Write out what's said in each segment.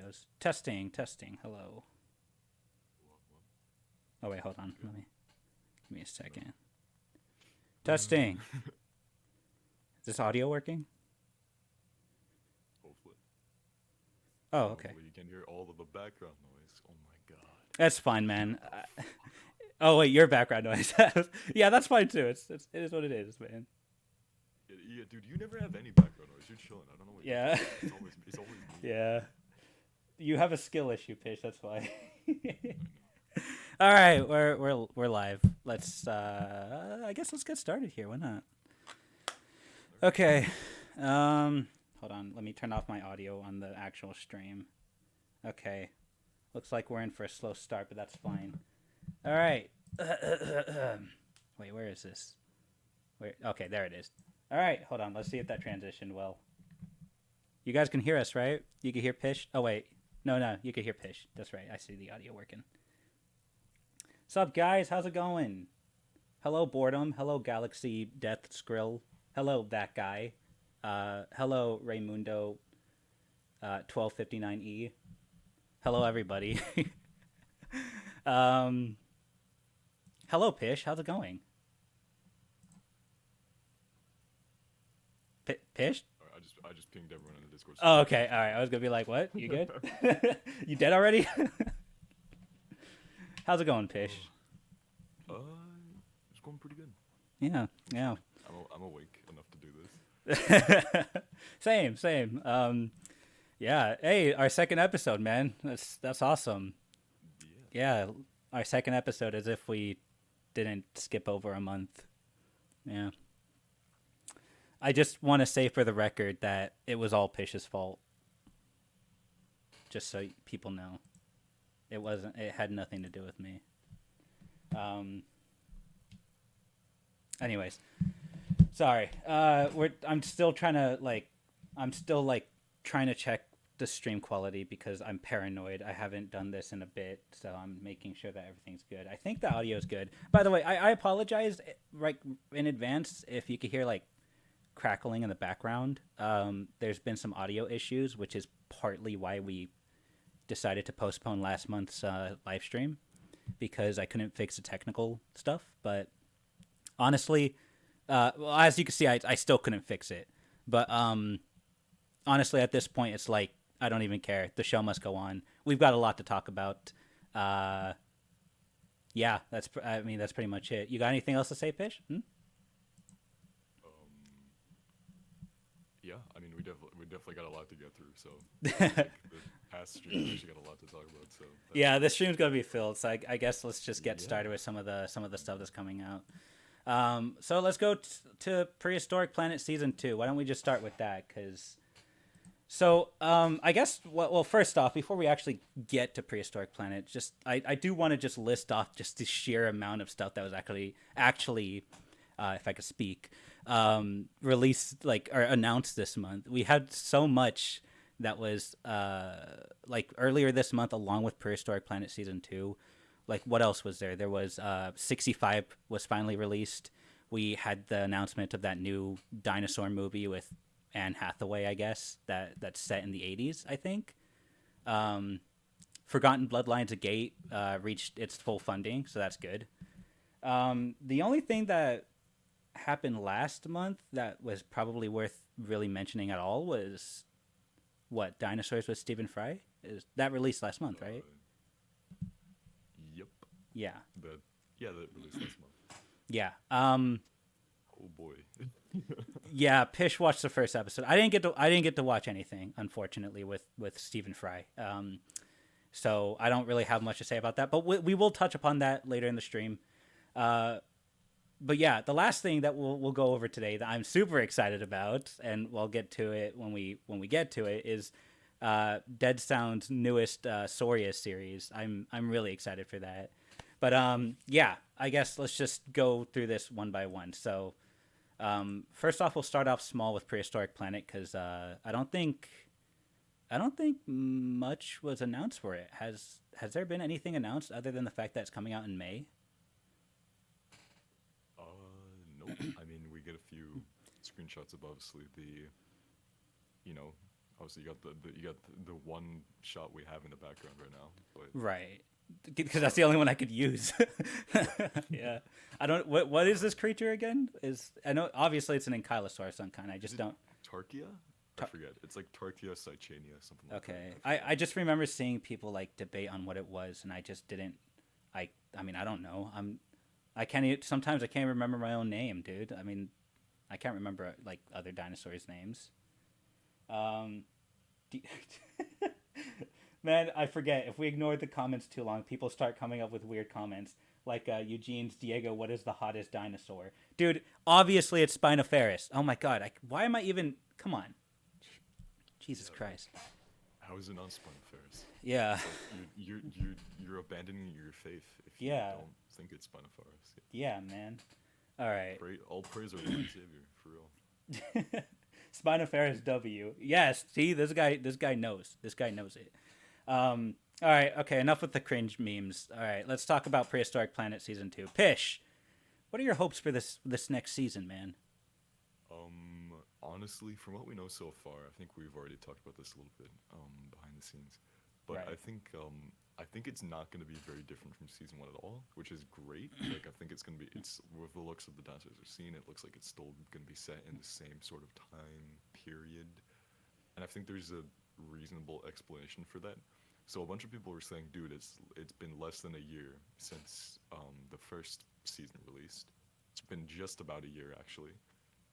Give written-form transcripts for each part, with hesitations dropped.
audios. Testing, testing. Hello. Oh wait, hold on. Give me a second. Testing. Is this audio working? Hopefully. Oh, okay. Hopefully you can hear all of the background noise. Oh my god. That's fine, man. Oh wait, your background noise. Yeah, that's fine too. It is what it is, man. Yeah, dude, you never have any background noise. You're chilling. I don't know what you're Yeah. doing. It's always me. Yeah. You have a skill issue, Pish. That's why. All right, we're live. Let's I guess let's get started here. Why not? Okay. Hold on. Let me turn off my audio on the actual stream. Okay. Looks like we're in for a slow start, but that's fine. All right. Wait, where is this? Okay, there it is. All right, hold on. Let's see if that transitioned well. You guys can hear us, right? You can hear Pish? Oh, wait. No, you can hear Pish. That's right. I see the audio working. What's up, guys? How's it going? Hello, Boredom. Hello, Galaxy Death Skrill. Hello, that guy. Hello, Raymundo 1259E. Hello, everybody. Hello, Pish. How's it going? Pish? I just pinged everyone in the Discord. Oh, okay. All right. I was gonna be like, "What? You good? You dead already?" How's it going, Pish? It's going pretty good. Yeah. I'm awake enough to do this. Same. Yeah. Hey, our second episode, man. That's awesome. Yeah, our second episode, as if we didn't skip over a month. Yeah. I just want to say for the record that it was all Pish's fault. Just so people know. It had nothing to do with me. Anyways. Sorry. I'm still trying to trying to check the stream quality because I'm paranoid. I haven't done this in a bit, so I'm making sure that everything's good. I think the audio is good. By the way, I apologize right in advance if you could hear like crackling in the background. There's been some audio issues, which is partly why we decided to postpone last month's live stream, because I couldn't fix the technical stuff. But honestly, well, as you can see, I still couldn't fix it. But honestly, at this point, it's like I don't even care. The show must go on. We've got a lot to talk about. Yeah, that's pretty much it. You got anything else to say, Pish? Yeah, I mean, we definitely got a lot to get through. So the past stream, we actually got a lot to talk about. So yeah, this stream's gonna be filled. So I guess let's just get started with some of the stuff that's coming out. So let's go to Prehistoric Planet Season 2. Why don't we just start with that? I guess, well, first off, before we actually get to Prehistoric Planet, I do want to just list off just the sheer amount of stuff that was actually, if I could speak, released or announced this month. We had so much that was earlier this month, along with Prehistoric Planet Season 2. What else was there? There was 65 was finally released. We had the announcement of that new dinosaur movie with Anne Hathaway, I guess, that's set in the 80s, I think. Forgotten Bloodlines: A Gate reached its full funding, so that's good. The only thing that happened last month that was probably worth really mentioning at all was Dinosaurs with Stephen Fry. That released last month, right? Yep. Yeah. That released last month. Yeah. Oh boy. Yeah, Pish watched the first episode. I didn't get to watch anything, unfortunately, with Stephen Fry. So I don't really have much to say about that, but we will touch upon that later in the stream. But yeah, the last thing that we'll go over today that I'm super excited about, and we'll get to it when we get to it, is Dead Sound's newest Soria series. I'm really excited for that. But yeah, I guess let's just go through this one by one. So first off, we'll start off small with Prehistoric Planet because I don't think much was announced for it. Has there been anything announced other than the fact that it's coming out in May? Nope. I mean, we get a few screenshots of obviously the Obviously, you got the one shot we have in the background right now, but Right. Because that's the only one I could use. Yeah. I don't. What is this creature again? I know obviously it's an ankylosaur of some kind. I just don't. Tarkia? I forget. It's like Tarkia Cychania, something like Okay. that. I just remember seeing people like debate on what it was, and I just didn't. I mean I don't know. I can't. Sometimes I can't remember my own name, dude. I mean, I can't remember like other dinosaurs' names. D- Man, I forget. If we ignore the comments too long, people start coming up with weird comments. Like Eugene's Diego, what is the hottest dinosaur? Dude, obviously it's Spinoferis. Oh my god, why am I even... Come on. Jesus Christ. How is it non Spinosaurus? Yeah. You're abandoning your faith if you Yeah. don't think it's Spinosaurus. Yeah, man. All right. All praise our Lord and Savior, for real. Spinoferis W. Yes, see, this guy knows. This guy knows it. All right, okay, enough with the cringe memes. All right, let's talk about Prehistoric Planet Season 2. Pish, what are your hopes for this next season, man? Honestly, from what we know so far, I think we've already talked about this a little bit behind the scenes, but Right. I think it's not going to be very different from season one at all, which is great. Like I think it's going to be it's with the looks of the dinosaurs we've seen, it looks like it's still going to be set in the same sort of time period, and I think there's a reasonable explanation for that. So a bunch of people were saying, dude, it's been less than a year since the first season released. It's been just about a year actually,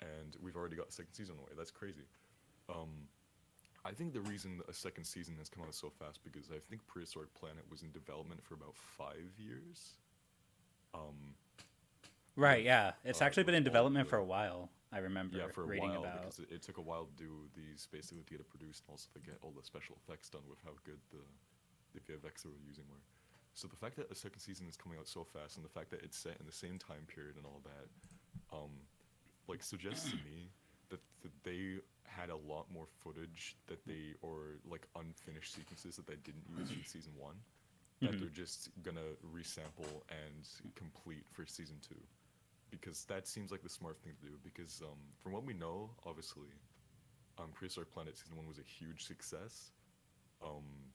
and we've already got the second season away. That's crazy. I think the reason a second season has come out so fast because I think Prehistoric Planet was in development for about 5 years. Right, yeah. It's actually been in all development the- for a while. I remember Yeah, for a reading while about. because it took a while to do these basically to get it produced and also to get all the special effects done with how good the VFX they were using were. So the fact that a second season is coming out so fast and the fact that it's set in the same time period and all that, like suggests to me that they had a lot more footage that they or like unfinished sequences that they didn't use from season one that they're just gonna resample and complete for season two. Because that seems like the smart thing to do. Because from what we know, obviously, Prehistoric Planet season one was a huge success.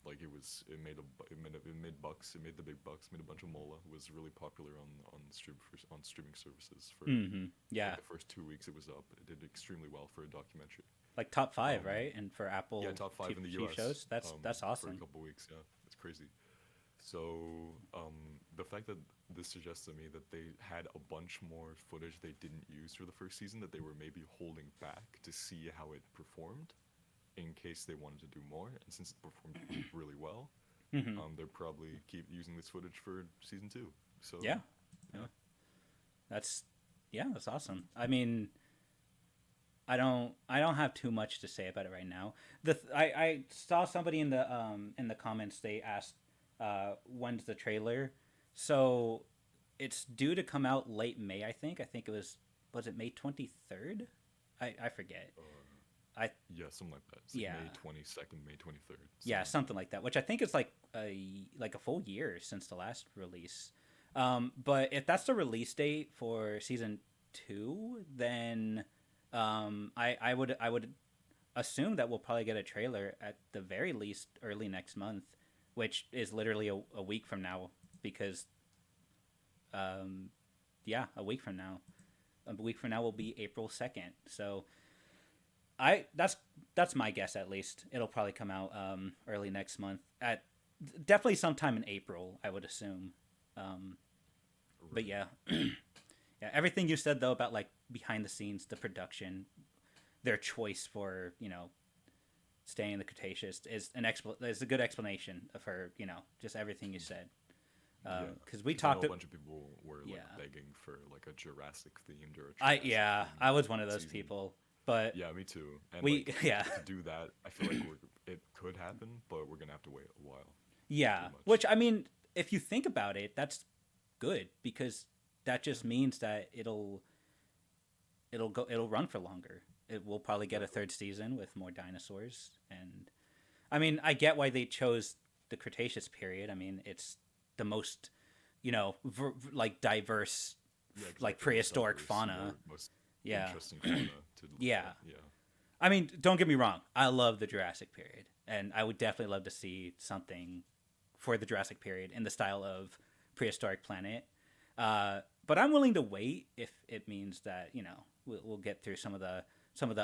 Like it made bucks. It made the big bucks. Made a bunch of mola. It was really popular on streaming services for Yeah, like the first 2 weeks it was up. It did extremely well for a documentary. like top 5, right? And for Apple Yeah, top 5 in the TV US. shows, that's For awesome. a couple weeks, yeah, it's crazy. So the fact that this suggests to me that they had a bunch more footage they didn't use for the first season that they were maybe holding back to see how it performed in case they wanted to do more. And since it performed really well, they'll probably keep using this footage for season two. So Yeah. That's awesome. I mean, I don't have too much to say about it right now. I saw somebody in the comments, they asked when's the trailer. So it's due to come out late May, I think. I think it was it May 23rd? I forget. Yeah, something like that. It's like Yeah. May 22nd, May 23rd. Yeah, something like that, which I think is like a full year since the last release. But if that's the release date for season 2, then I would assume that we'll probably get a trailer at the very least early next month, which is literally a week from now, because a week from now. A week from now will be April 2nd. So that's my guess, at least. It'll probably come out early next month, at definitely sometime in April, I would assume. But yeah. Yeah, everything you said though about like behind the scenes, the production, their choice for, staying in the Cretaceous is is a good explanation for, just everything you said. Because we talked a bunch of people were like Yeah. begging for like a Jurassic themed or a Jurassic I was one of those season. people. But Yeah, me too. And we to do that, I feel like it could happen, but we're gonna have to wait a while. yeah, much. which I mean, if you think about it, that's good, because that just means that it'll run for longer. It will probably get a third season with more dinosaurs, and I mean, I get why they chose the Cretaceous period. I mean, it's the most, like diverse, Yeah, like exactly. prehistoric Diverse, fauna. most Yeah. interesting fauna to look Yeah. at. Yeah. I mean, don't get me wrong. I love the Jurassic period, and I would definitely love to see something for the Jurassic period in the style of Prehistoric Planet. But I'm willing to wait if it means that we'll get through some of the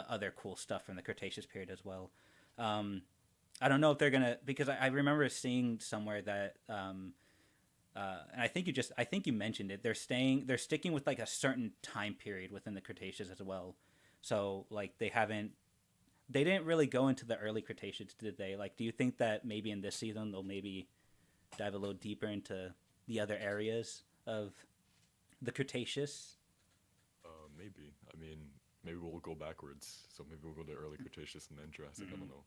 other cool stuff from the Cretaceous period as well. I don't know if they're gonna, because I remember seeing somewhere that and I think you mentioned it. They're sticking with like a certain time period within the Cretaceous as well. So like they didn't really go into the early Cretaceous, did they? Like, do you think that maybe in this season they'll maybe dive a little deeper into the other areas of the Cretaceous? Maybe. I mean, maybe we'll go backwards. So maybe we'll go to early Cretaceous and then Jurassic. I don't know.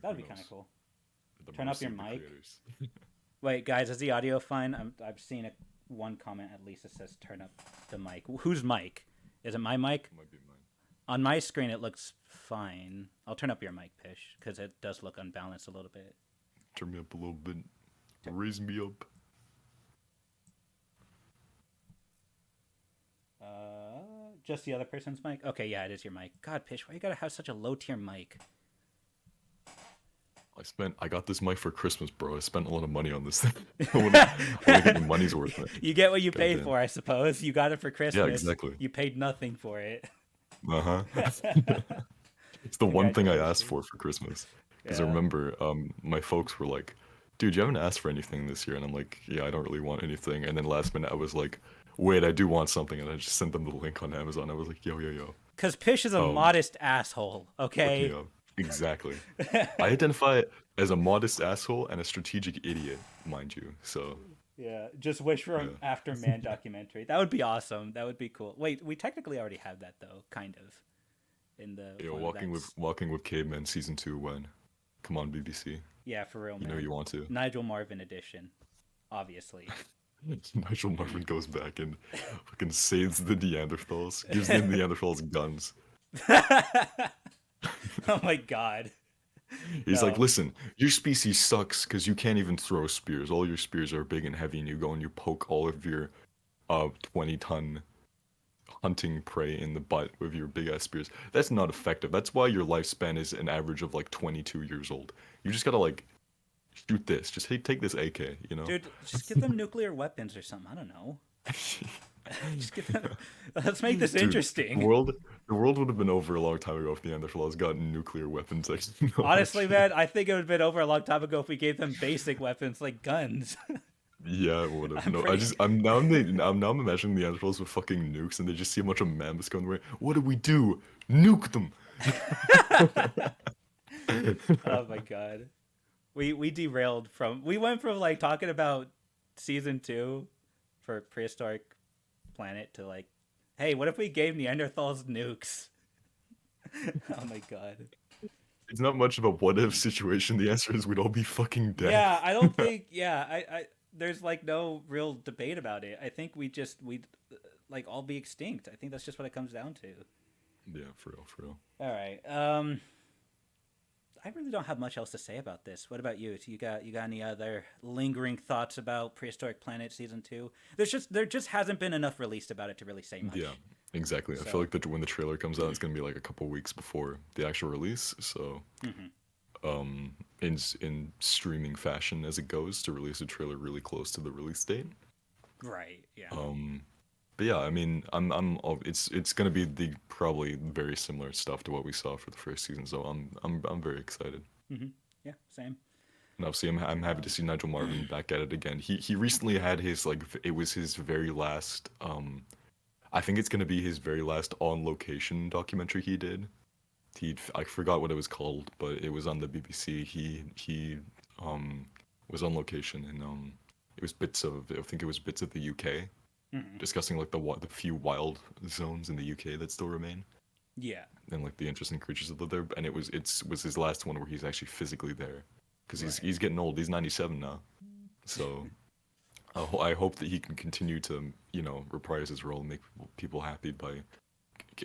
That would Who be kind of knows? cool. At the Turn up mercy your of the mic. creators. Wait, guys, is the audio fine? I've seen one comment at least that says turn up the mic. Whose mic? Is it my mic? Might be mine. On my screen, it looks fine. I'll turn up your mic, Pish, because it does look unbalanced a little bit. Turn me up a little bit. Raise me up. Just the other person's mic? Okay, yeah, it is your mic. God, Pish, why you gotta have such a low tier mic? I got this mic for Christmas, bro. I spent a lot of money on this thing. I want to get the money's worth. Man. You get what you pay Goddamn. for, I suppose. You got it for Christmas. Yeah, exactly. You paid nothing for it. Uh huh. It's the one thing I asked for Christmas. Because I remember my folks were like, dude, you haven't asked for anything this year. And I'm like, yeah, I don't really want anything. And then last minute I was like, wait, I do want something. And I just sent them the link on Amazon. I was like, yo. Because Pish is a modest asshole, okay? Exactly. I identify as a modest asshole and a strategic idiot, mind you. So yeah, just wish for an Afterman documentary. That would be awesome. That would be cool. Wait, we technically already have that though, kind of. In the Walking with Cavemen season 2 when? Come on, BBC. Yeah, for real, man. You know you want to. Nigel Marven edition, obviously. Nigel Marven goes back and fucking saves the Neanderthals, gives the Neanderthals guns. Oh my god. He's like, listen, your species sucks because you can't even throw spears. All your spears are big and heavy, and you go and you poke all of your 20-ton hunting prey in the butt with your big ass spears. That's not effective. That's why your lifespan is an average of like 22 years old. You just gotta like shoot this. Just take this AK, you know? Dude, just give them nuclear weapons or something. I don't know. Just give them... Let's make this interesting. The world would have been over a long time ago if the Neanderthals got nuclear weapons. Honestly, man, I think it would have been over a long time ago if we gave them basic weapons like guns. Yeah, it would have. I'm now imagining the Neanderthals with fucking nukes, and they just see a bunch of mammoths going away. What do we do? Nuke them! Oh my god, we derailed from. We went from like talking about season 2 for Prehistoric Planet to like, hey, what if we gave Neanderthals nukes? Oh my god. It's not much of a what if situation. The answer is we'd all be fucking dead. Yeah, I don't think. Yeah, I there's like no real debate about it. I think we'd like all be extinct. I think that's just what it comes down to. Yeah, for real. All right. I really don't have much else to say about this. What about you? You got any other lingering thoughts about Prehistoric Planet season 2? There just hasn't been enough released about it to really say much. Yeah, exactly. So, I feel like that when the trailer comes out, it's gonna be like a couple weeks before the actual release. So, in streaming fashion as it goes, to release a trailer really close to the release date. Right. Yeah. But yeah, I mean, it's gonna be the probably very similar stuff to what we saw for the first season. So I'm very excited. Yeah. Same. And obviously, I'm happy to see Nigel Marven back at it again. He recently had his it was his very last. I think it's gonna be his very last on location documentary he did. I forgot what it was called, but it was on the BBC. He was on location and it was bits of the UK. Discussing like the few wild zones in the UK that still remain. Yeah. And like the interesting creatures that live there. And it was his last one where he's actually physically there, because he's getting old. He's 97 now, so I hope that he can continue to reprise his role and make people happy by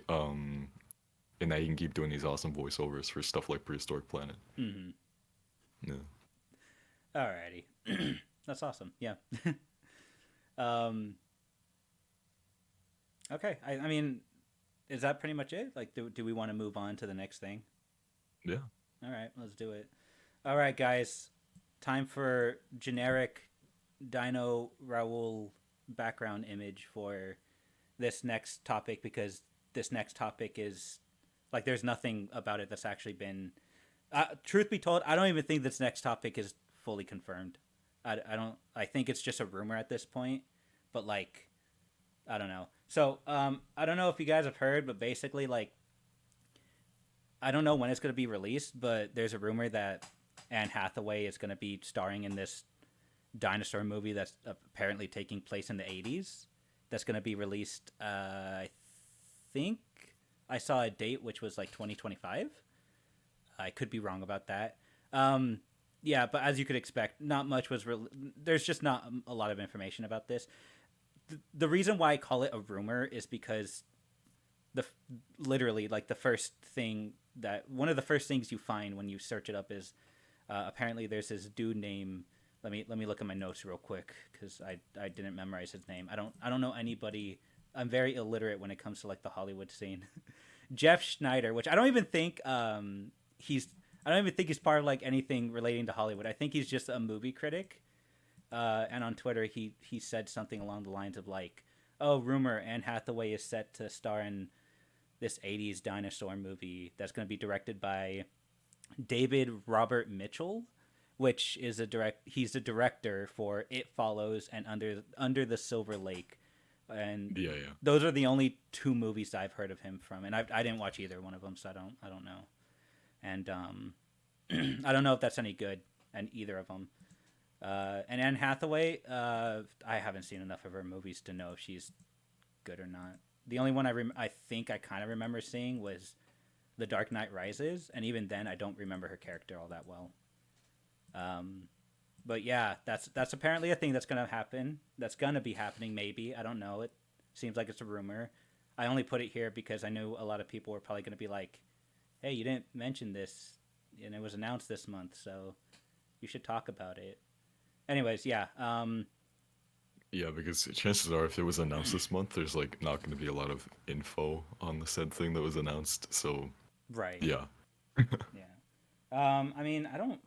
and that he can keep doing these awesome voiceovers for stuff like Prehistoric Planet. Yeah. Alrighty. That's awesome. Yeah. Okay. I mean, is that pretty much it? Like, do we want to move on to the next thing? Yeah. All right, let's do it. All right, guys, time for generic Dino Raoul background image for this next topic, because this next topic is like there's nothing about it that's actually been. Truth be told, I don't even think this next topic is fully confirmed. I don't. I think it's just a rumor at this point, but like, I don't know. So I don't know if you guys have heard, but basically like, I don't know when it's going to be released, but there's a rumor that Anne Hathaway is going to be starring in this dinosaur movie that's apparently taking place in the 80s. That's going to be released. I think I saw a date which was like 2025. I could be wrong about that. Yeah, but as you could expect, not much was. There's just not a lot of information about this. The reason why I call it a rumor is because literally like the first thing that one of the first things you find when you search it up is apparently there's this dude named. Let me look at my notes real quick because I didn't memorize his name. I don't know anybody. I'm very illiterate when it comes to like the Hollywood scene. Jeff Schneider, which I don't even think he's part of like anything relating to Hollywood. I think he's just a movie critic. And on Twitter he said something along the lines of like, "Oh, rumor Anne Hathaway is set to star in this 80s dinosaur movie that's going to be directed by David Robert Mitchell." Which is he's a director for It Follows and Under the Silver Lake, and those are the only two movies I've heard of him from, and I didn't watch either one of them, so I don't know, and I don't know if that's any good, and either of them, and Anne Hathaway, I haven't seen enough of her movies to know if she's good or not. The only one I think I kind of remember seeing was The Dark Knight Rises, and even then I don't remember her character all that well. But yeah, that's apparently a thing that's gonna happen. That's gonna be happening. Maybe, I don't know. It seems like it's a rumor. I only put it here because I knew a lot of people were probably gonna be like, "Hey, you didn't mention this, and it was announced this month, so you should talk about it." Anyways, yeah. Yeah, because chances are, if it was announced this month, there's like not going to be a lot of info on the said thing that was announced. So, right. Yeah. Yeah. I mean, I don't know.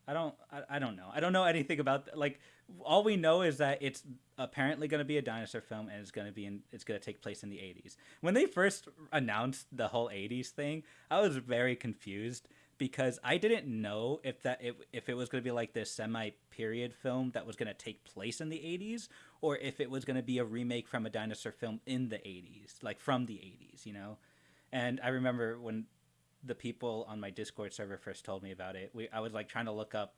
I don't know anything about like. All we know is that it's apparently going to be a dinosaur film, and it's going to take place in the 80s. When they first announced the whole 80s thing, I was very confused because I didn't know if it was going to be like this semi-period film that was going to take place in the 80s, or if it was going to be a remake from a dinosaur film in the 80s, like from the 80s, you know. And I remember when the people on my Discord server first told me about it, I was like trying to look up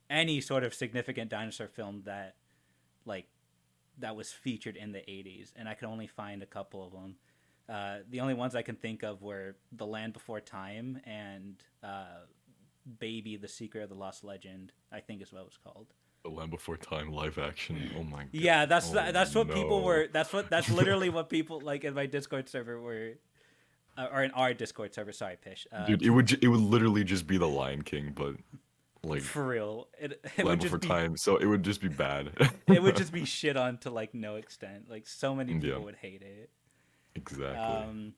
any sort of significant dinosaur film that was featured in the 80s, and I could only find a couple of them. The only ones I can think of were The Land Before Time and Baby: The Secret of the Lost Legend, I think is what it was called. The Land Before Time live action. Oh my god. Yeah, that's what people were. That's literally what people like in my Discord server were. Or in our Discord server, sorry, Pish. Dude, it would literally just be The Lion King, but like for real, it Land would Before just be Time, so it would just be bad. it would just be shit on to like no extent. Like so many people would hate it. Exactly.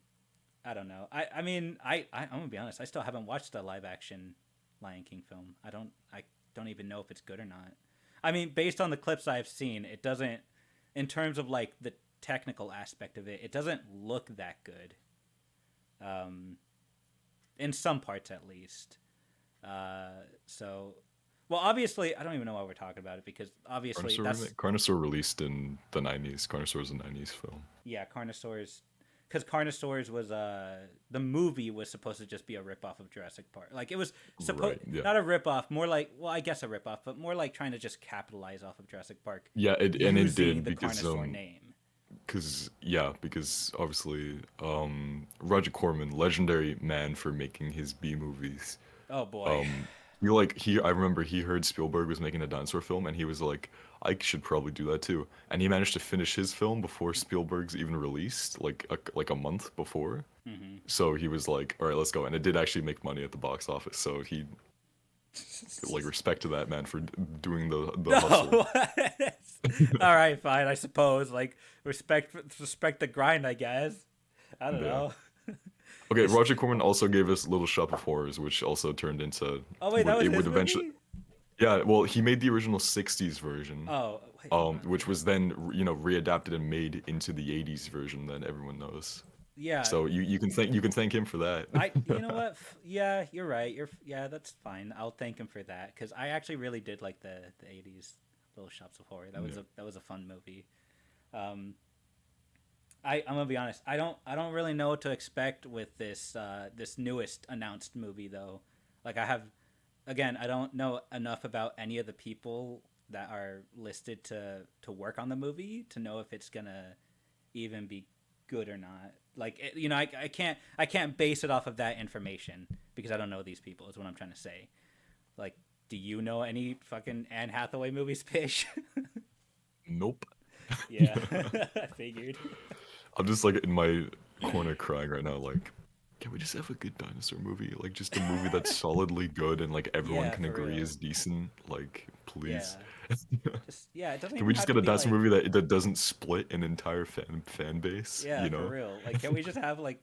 I don't know. I mean, I'm gonna be honest. I still haven't watched the live action Lion King film. I don't even know if it's good or not. I mean, based on the clips I've seen, it doesn't. In terms of like the technical aspect of it, it doesn't look that good. In some parts at least. So, well, obviously, I don't even know why we're talking about it because obviously Carnosaur released in the 90s. Carnosaur is a 90s film. Yeah, Carnosaurs, because Carnosaurs was the movie was supposed to just be a ripoff of Jurassic Park. Like it was supposed not a ripoff, more like I guess a ripoff, but more like trying to just capitalize off of Jurassic Park. Yeah, it did the because Carnosaur name. Because obviously Roger Corman, legendary man for making his B movies. Oh boy. I remember he heard Spielberg was making a dinosaur film, and he was like, I should probably do that too. And he managed to finish his film before Spielberg's even released, like a month before. Mm-hmm. So he was like, all right, let's go. And it did actually make money at the box office. So he, like, respect to that man for doing the hustle. All right, fine, I suppose. Like respect the grind, I guess. I don't Yeah. know. Okay, It's Roger Corman also gave us Little Shop of Horrors, which also turned into oh wait, that would was it his would eventually. movie. Yeah, well, he made the original '60s version, Oh wait, hold on. which was then readapted and made into the '80s version that everyone knows. Yeah, So you can thank him for that. you know what? Yeah, you're right. Yeah, that's fine. I'll thank him for that because I actually really did like the '80s Little Shops of Horror. Yeah. That was a fun movie. Um, I'm gonna be honest. I don't really know what to expect with this newest announced movie though. Like I have, again, I don't know enough about any of the people that are listed to work on the movie to know if it's gonna even be good or not. Like I can't base it off of that information because I don't know these people. Is what I'm trying to say. Like, do you know any fucking Anne Hathaway movies, Pish? Nope. Yeah, I figured. I'm just like in my corner crying right now, like, can we just have a good dinosaur movie? Like just a movie that's solidly good and like everyone Yeah, can for agree real. is decent. Like, Yeah, please. just yeah. It doesn't Can we even just have get to a be dinosaur like movie that doesn't split an entire fan base? yeah, for real. Like, can we just have like,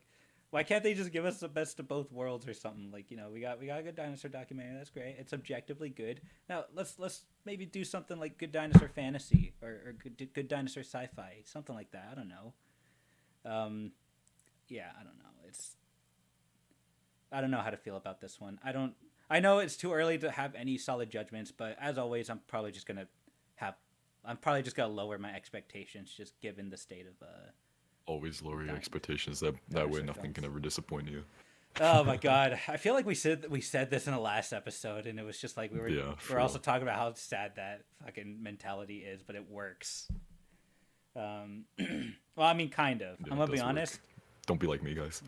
why can't they just give us the best of both worlds or something? Like, we got a good dinosaur documentary. That's great. It's objectively good. Now let's maybe do something like good dinosaur fantasy or good dinosaur sci-fi, something like that. I don't know. Um, yeah, I don't know. I don't know how to feel about this one. I don't. I know it's too early to have any solid judgments, but as always, have. I'm probably just gonna lower my expectations, just given the state of Always lower your Din- expectations. That way dinosaur nothing can films. ever disappoint you. Oh my god, I feel like we said this in the last episode, and it was just like Yeah, we're for also real. talking about how sad that fucking mentality is, but it works. Well, I mean, kind of. Yeah, I'm it gonna be does work. honest. Don't be like me, guys.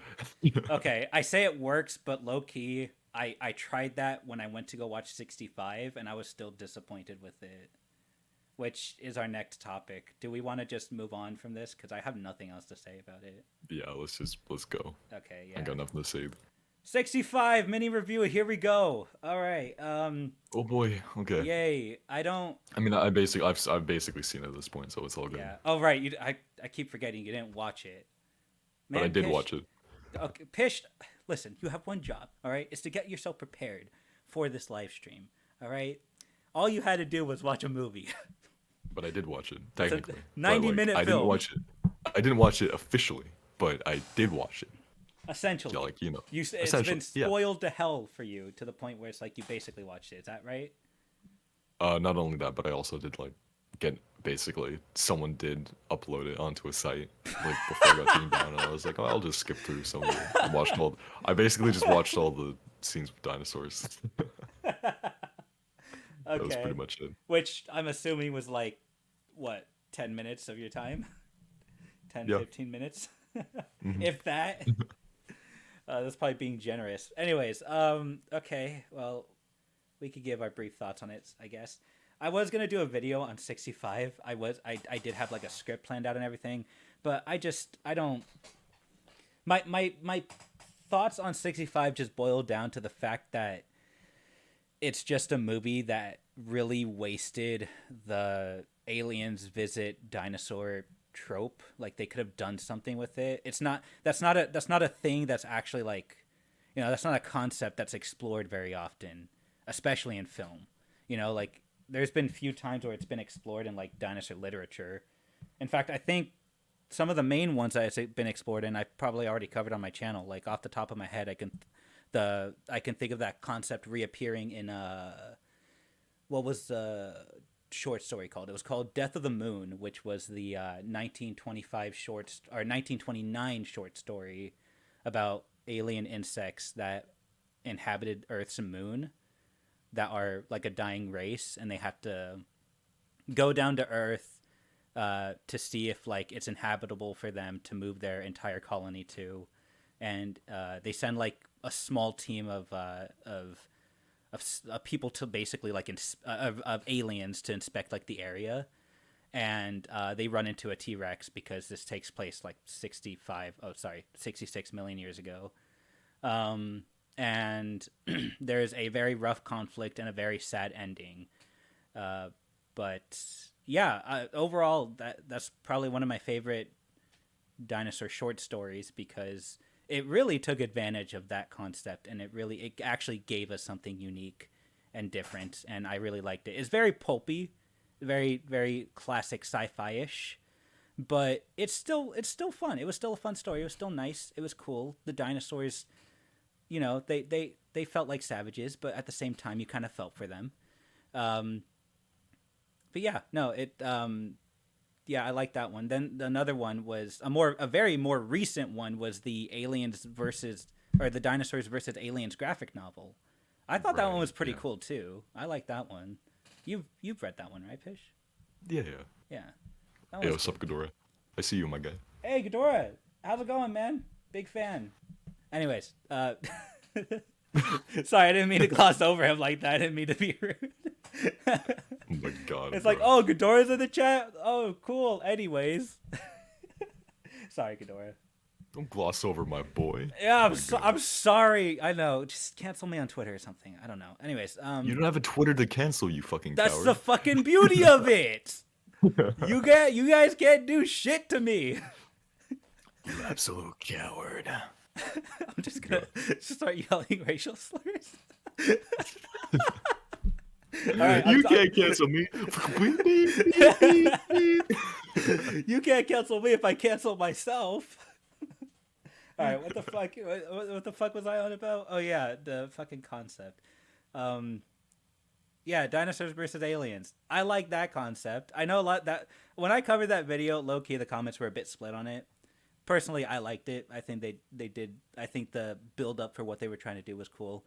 Okay, I say it works, but low key, I tried that when I went to go watch 65, and I was still disappointed with it. Which is our next topic. Do we want to just move on from this? Because I have nothing else to say about it. Yeah, let's go. Okay, I yeah. got nothing to say. 65 mini review. Here we go. All right. Oh boy. Okay. Yay. I don't. I mean, I've basically seen it at this point, so it's all good. Yeah. Oh right. I keep forgetting you didn't watch it. But I Man, did Pish. watch it. Okay, Pish. Listen, you have one job. All right, it's to get yourself prepared for this live stream. All right. All you had to do was watch a movie. But I did watch it It's a technically. But 90-minute I didn't film. watch it. I didn't watch it officially, but I did watch it. Essentially, Yeah, like it's been essentially, yeah. spoiled to hell for you to the point where it's like you basically watched it. Is that right? Not only that, but I also did like get basically someone did upload it onto a site like before I got taken down, and I was like, oh, I'll just skip through some of it. I watched all. I basically just watched all the scenes with dinosaurs. That was Okay. pretty much it. Which I'm assuming was like, what, 10 minutes of your time? 10, Yeah. 15 minutes? Mhm. If that. That's probably being generous. Anyways, okay. Well, we could give our brief thoughts on it, I guess. I was gonna do a video on 65. I did have like a script planned out and everything, but I don't. My thoughts on 65 just boil down to the fact that it's just a movie that really wasted the aliens visit dinosaur trope. Like they could have done something with it. It's not that's not a thing that's actually like, that's not a concept that's explored very often, especially in film. Like there's been few times where it's been explored in like dinosaur literature. In fact, I think some of the main ones that have been explored, and I probably already covered on my channel. Like off the top of my head, I can think of that concept reappearing in what was the short story called? It was called Death of the Moon, which was the 1925 or 1929 short story about alien insects that inhabited Earth's moon that are like a dying race, and they have to go down to Earth to see if like it's inhabitable for them to move their entire colony to, and they send like a small team of people to basically like of aliens to inspect like the area, and they run into a T-Rex because this takes place like 66 million years ago, and there's a very rough conflict and a very sad ending, but yeah, overall that's probably one of my favorite dinosaur short stories because it really took advantage of that concept, and it actually gave us something unique and different, and I really liked it. It's very pulpy, very very classic sci-fi-ish, but it's still fun. It was still a fun story. It was still nice. It was cool. The dinosaurs, they felt like savages, but at the same time you kind of felt for them. But yeah, no, I like that one. Then another one was a very more recent one was the the Dinosaurs versus Aliens graphic novel. I thought that one was pretty cool too. I like that one. You've read that one, right, Fish? Yeah. Yeah. Hey, what's up, Ghidorah? I see you, my guy. Hey, Ghidorah. How's it going, man? Big fan. Anyways, sorry, I didn't mean to gloss over him like that. I didn't mean to be rude. Oh my god. It's bro. like, oh, Ghidorah's in the chat? Oh, cool. Anyways. Sorry, Ghidorah. Don't gloss over my boy. Yeah, I'm sorry. I know. Just cancel me on Twitter or something. I don't know. Anyways, You don't have a Twitter to cancel, you fucking that's coward. the fucking beauty of it. You guys can't do shit to me. You absolute coward. I'm just gonna start yelling racial slurs. All right, You can't cancel me. You can't cancel me if I cancel myself. All right, what the fuck? What the fuck was I on about? Oh yeah, the fucking concept. Yeah, dinosaurs versus aliens. I like that concept. I know a lot that when I covered that video, low key the comments were a bit split on it. Personally, I liked it. I think they did. I think the build up for what they were trying to do was cool.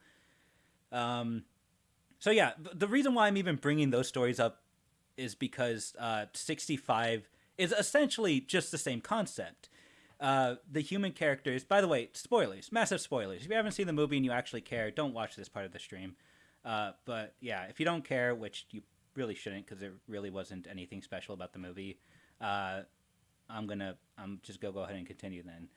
So yeah, the reason why I'm even bringing those stories up is because 65 is essentially just the same concept. The human characters, by the way, spoilers, massive spoilers. If you haven't seen the movie and you actually care, don't watch this part of the stream. But yeah, if you don't care, which you really shouldn't because there really wasn't anything special about the movie, I'm just go ahead and continue then.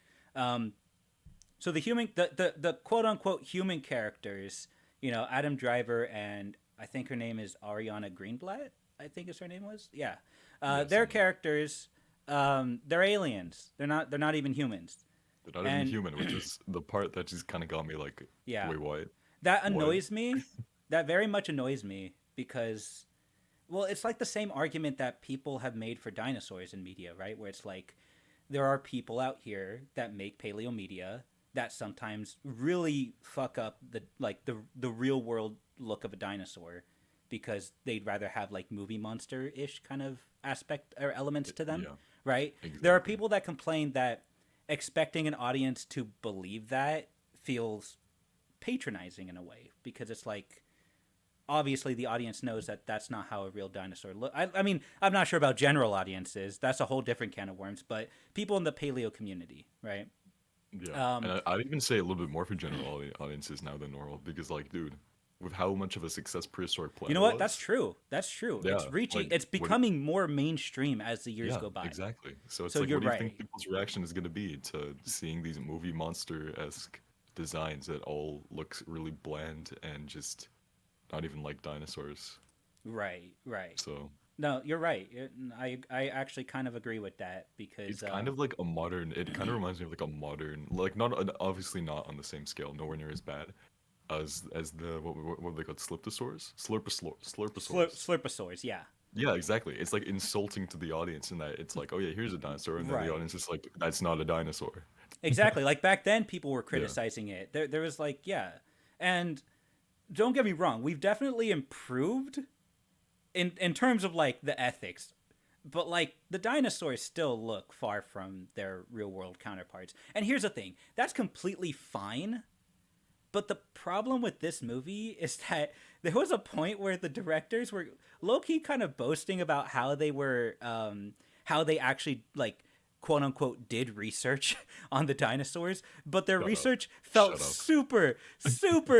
So the quote unquote human characters, Adam Driver and I think her name is Ariana Greenblatt. I think is her name was. Yeah. Their characters, they're aliens. They're not even humans. They're not even human, which is the part that just kind of got me like, wait, what? That annoys me. That very much annoys me because, well, it's like the same argument that people have made for dinosaurs in media, right? Where it's like, there are people out here that make paleo media that sometimes really fuck up the real world look of a dinosaur because they'd rather have like movie monster-ish kind of aspect or elements to them, right? Exactly. There are people that complain that expecting an audience to believe that feels patronizing in a way because it's like, obviously the audience knows that that's not how a real dinosaur looks. I mean, I'm not sure about general audiences. That's a whole different can of worms, but people in the paleo community, right? Yeah, and I'd even say a little bit more for general audiences now than normal because, like, dude, with how much of a success Prehistoric Planet You know what? was, That's true. Yeah, it's reaching. like, it's becoming more mainstream as the years go by. Exactly. So it's like, what do you think people's reaction is going to be to seeing these movie monster-esque designs that all look really bland and just not even like dinosaurs? Right. So no, you're right. I actually kind of agree with that because it's kind of like a modern. It kind of reminds me of like a modern, like obviously not on the same scale, nowhere near as bad as the what they called Slurposaurs, Slurposaurs. Yeah. Yeah, exactly. It's like insulting to the audience in that it's like, oh yeah, here's a dinosaur, and then the audience is like, that's not a dinosaur. Exactly. Like back then, people were criticizing it. There was like, and don't get me wrong, we've definitely improved in terms of like the ethics, but like the dinosaurs still look far from their real world counterparts. And here's the thing, that's completely fine. But the problem with this movie is that there was a point where the directors were low-key kind of boasting about how they were, how they actually like quote unquote did research on the dinosaurs, but their research felt super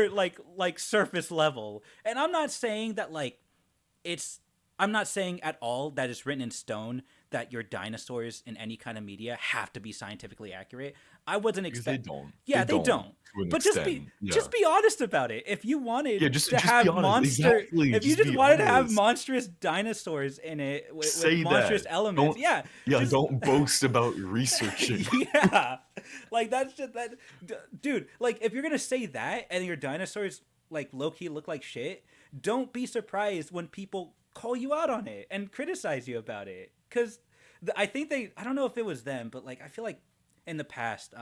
like surface level. And I'm not saying that like I'm not saying at all that it's written in stone that your dinosaurs in any kind of media have to be scientifically accurate. I wasn't Because they expecting. don't. Yeah, they Don't don't. to an But extent. Yeah. just be honest about it. If you Yeah, wanted to just be have honest. Exactly. if you Just just be wanted to have honest. monstrous dinosaurs in it with Say monstrous that. elements, Don't yeah, yeah, just don't boast about researching. yeah, like that's just that, dude. Like if you're gonna say that and your dinosaurs like low key look like shit, don't be surprised when people call you out on it and criticize you about it. Because I think I don't know if it was them, but like I feel like in the past,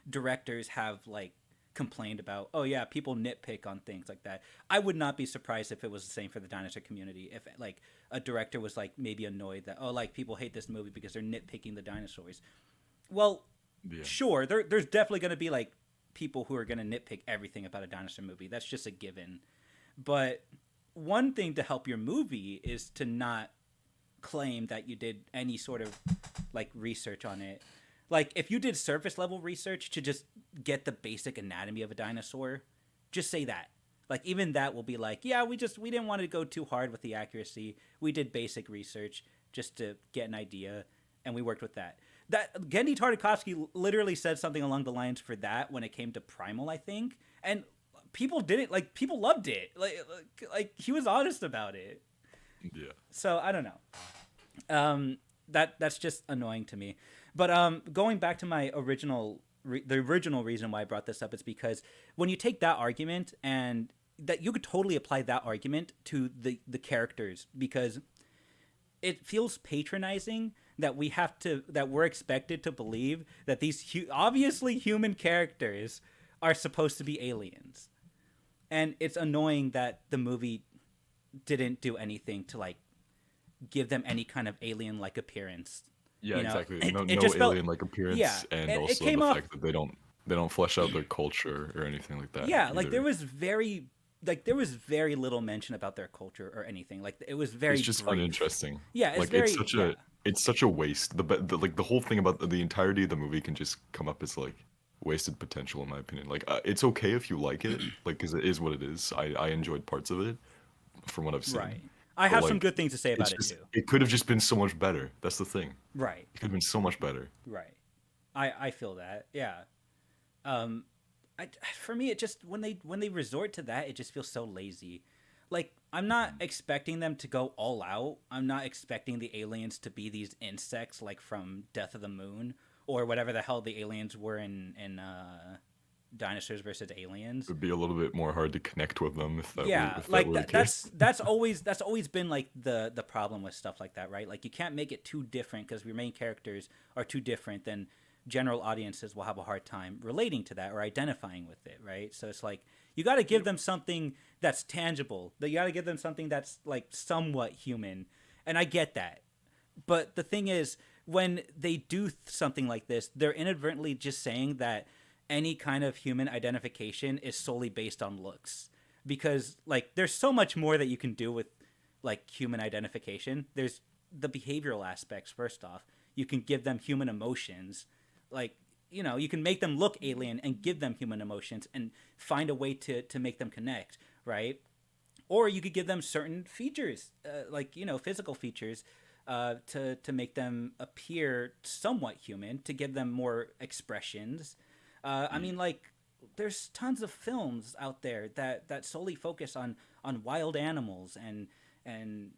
directors have like complained about, oh yeah, people nitpick on things like that. I would not be surprised if it was the same for the dinosaur community. If like a director was like maybe annoyed that, oh, like people hate this movie because they're nitpicking the dinosaurs. Well, Yeah. sure, there's definitely going to be like people who are going to nitpick everything about a dinosaur movie. That's just a given. But one thing to help your movie is to not claim that you did any sort of like research on it. Like if you did surface level research to just get the basic anatomy of a dinosaur, just say that. Like even that will be like, yeah, we didn't want to go too hard with the accuracy. We did basic research just to get an idea, and we worked with that. That Gendy Tartakovsky literally said something along the lines for that when it came to Primal, I think, and people didn't like. People loved it. Like he was honest about it. Yeah. So I don't know. That's just annoying to me. But going back to my the original reason why I brought this up is because when you take that argument and that you could totally apply that argument to the characters, because it feels patronizing that we're expected to believe that these obviously human characters are supposed to be aliens. And it's annoying that the movie didn't do anything to like give them any kind of alien-like appearance. Yeah, You know, exactly. it No just felt, alien like appearance, yeah, and and it also came the off, fact that they don't flesh out their culture or anything like that. yeah, like either. there was very little mention about their culture or anything. Like it was very It's just brief. uninteresting. Yeah, it's Like very, yeah, it's such a waste. Like the whole thing about the entirety of the movie can just come up as like wasted potential in my opinion. Like it's okay if you like it, like because it is what it is. I enjoyed parts of it from what I've seen. right. I But have some like good things to say it's about it just too. it could have just been so much better. That's the thing. Right, It could have been so much better. right. I feel that. Yeah. Um, for me, it just when they resort to that, it just feels so lazy. Like I'm not expecting them to go all out. I'm not expecting the aliens to be these insects like from Death of the Moon or whatever the hell the aliens were in Dinosaurs versus Aliens. It would be a little bit more hard to connect with them Yeah, if that like were the case. that's always been like the problem with stuff like that, right? Like you can't make it too different because your main characters are too different. Then general audiences will have a hard time relating to that or identifying with it, right? So it's like you got to give them something that's tangible. That you got to give them something that's like somewhat human, and I get that. But the thing is, when they do something like this, they're inadvertently just saying that any kind of human identification is solely based on looks. Because like there's so much more that you can do with like human identification. There's the behavioral aspects first off. You can give them human emotions. Like, you know, you can make them look alien and give them human emotions and find a way to make them connect, right? Or you could give them certain features, like, you know, physical features, to make them appear somewhat human, to give them more expressions. I mean, like, there's tons of films out there that solely focus on wild animals and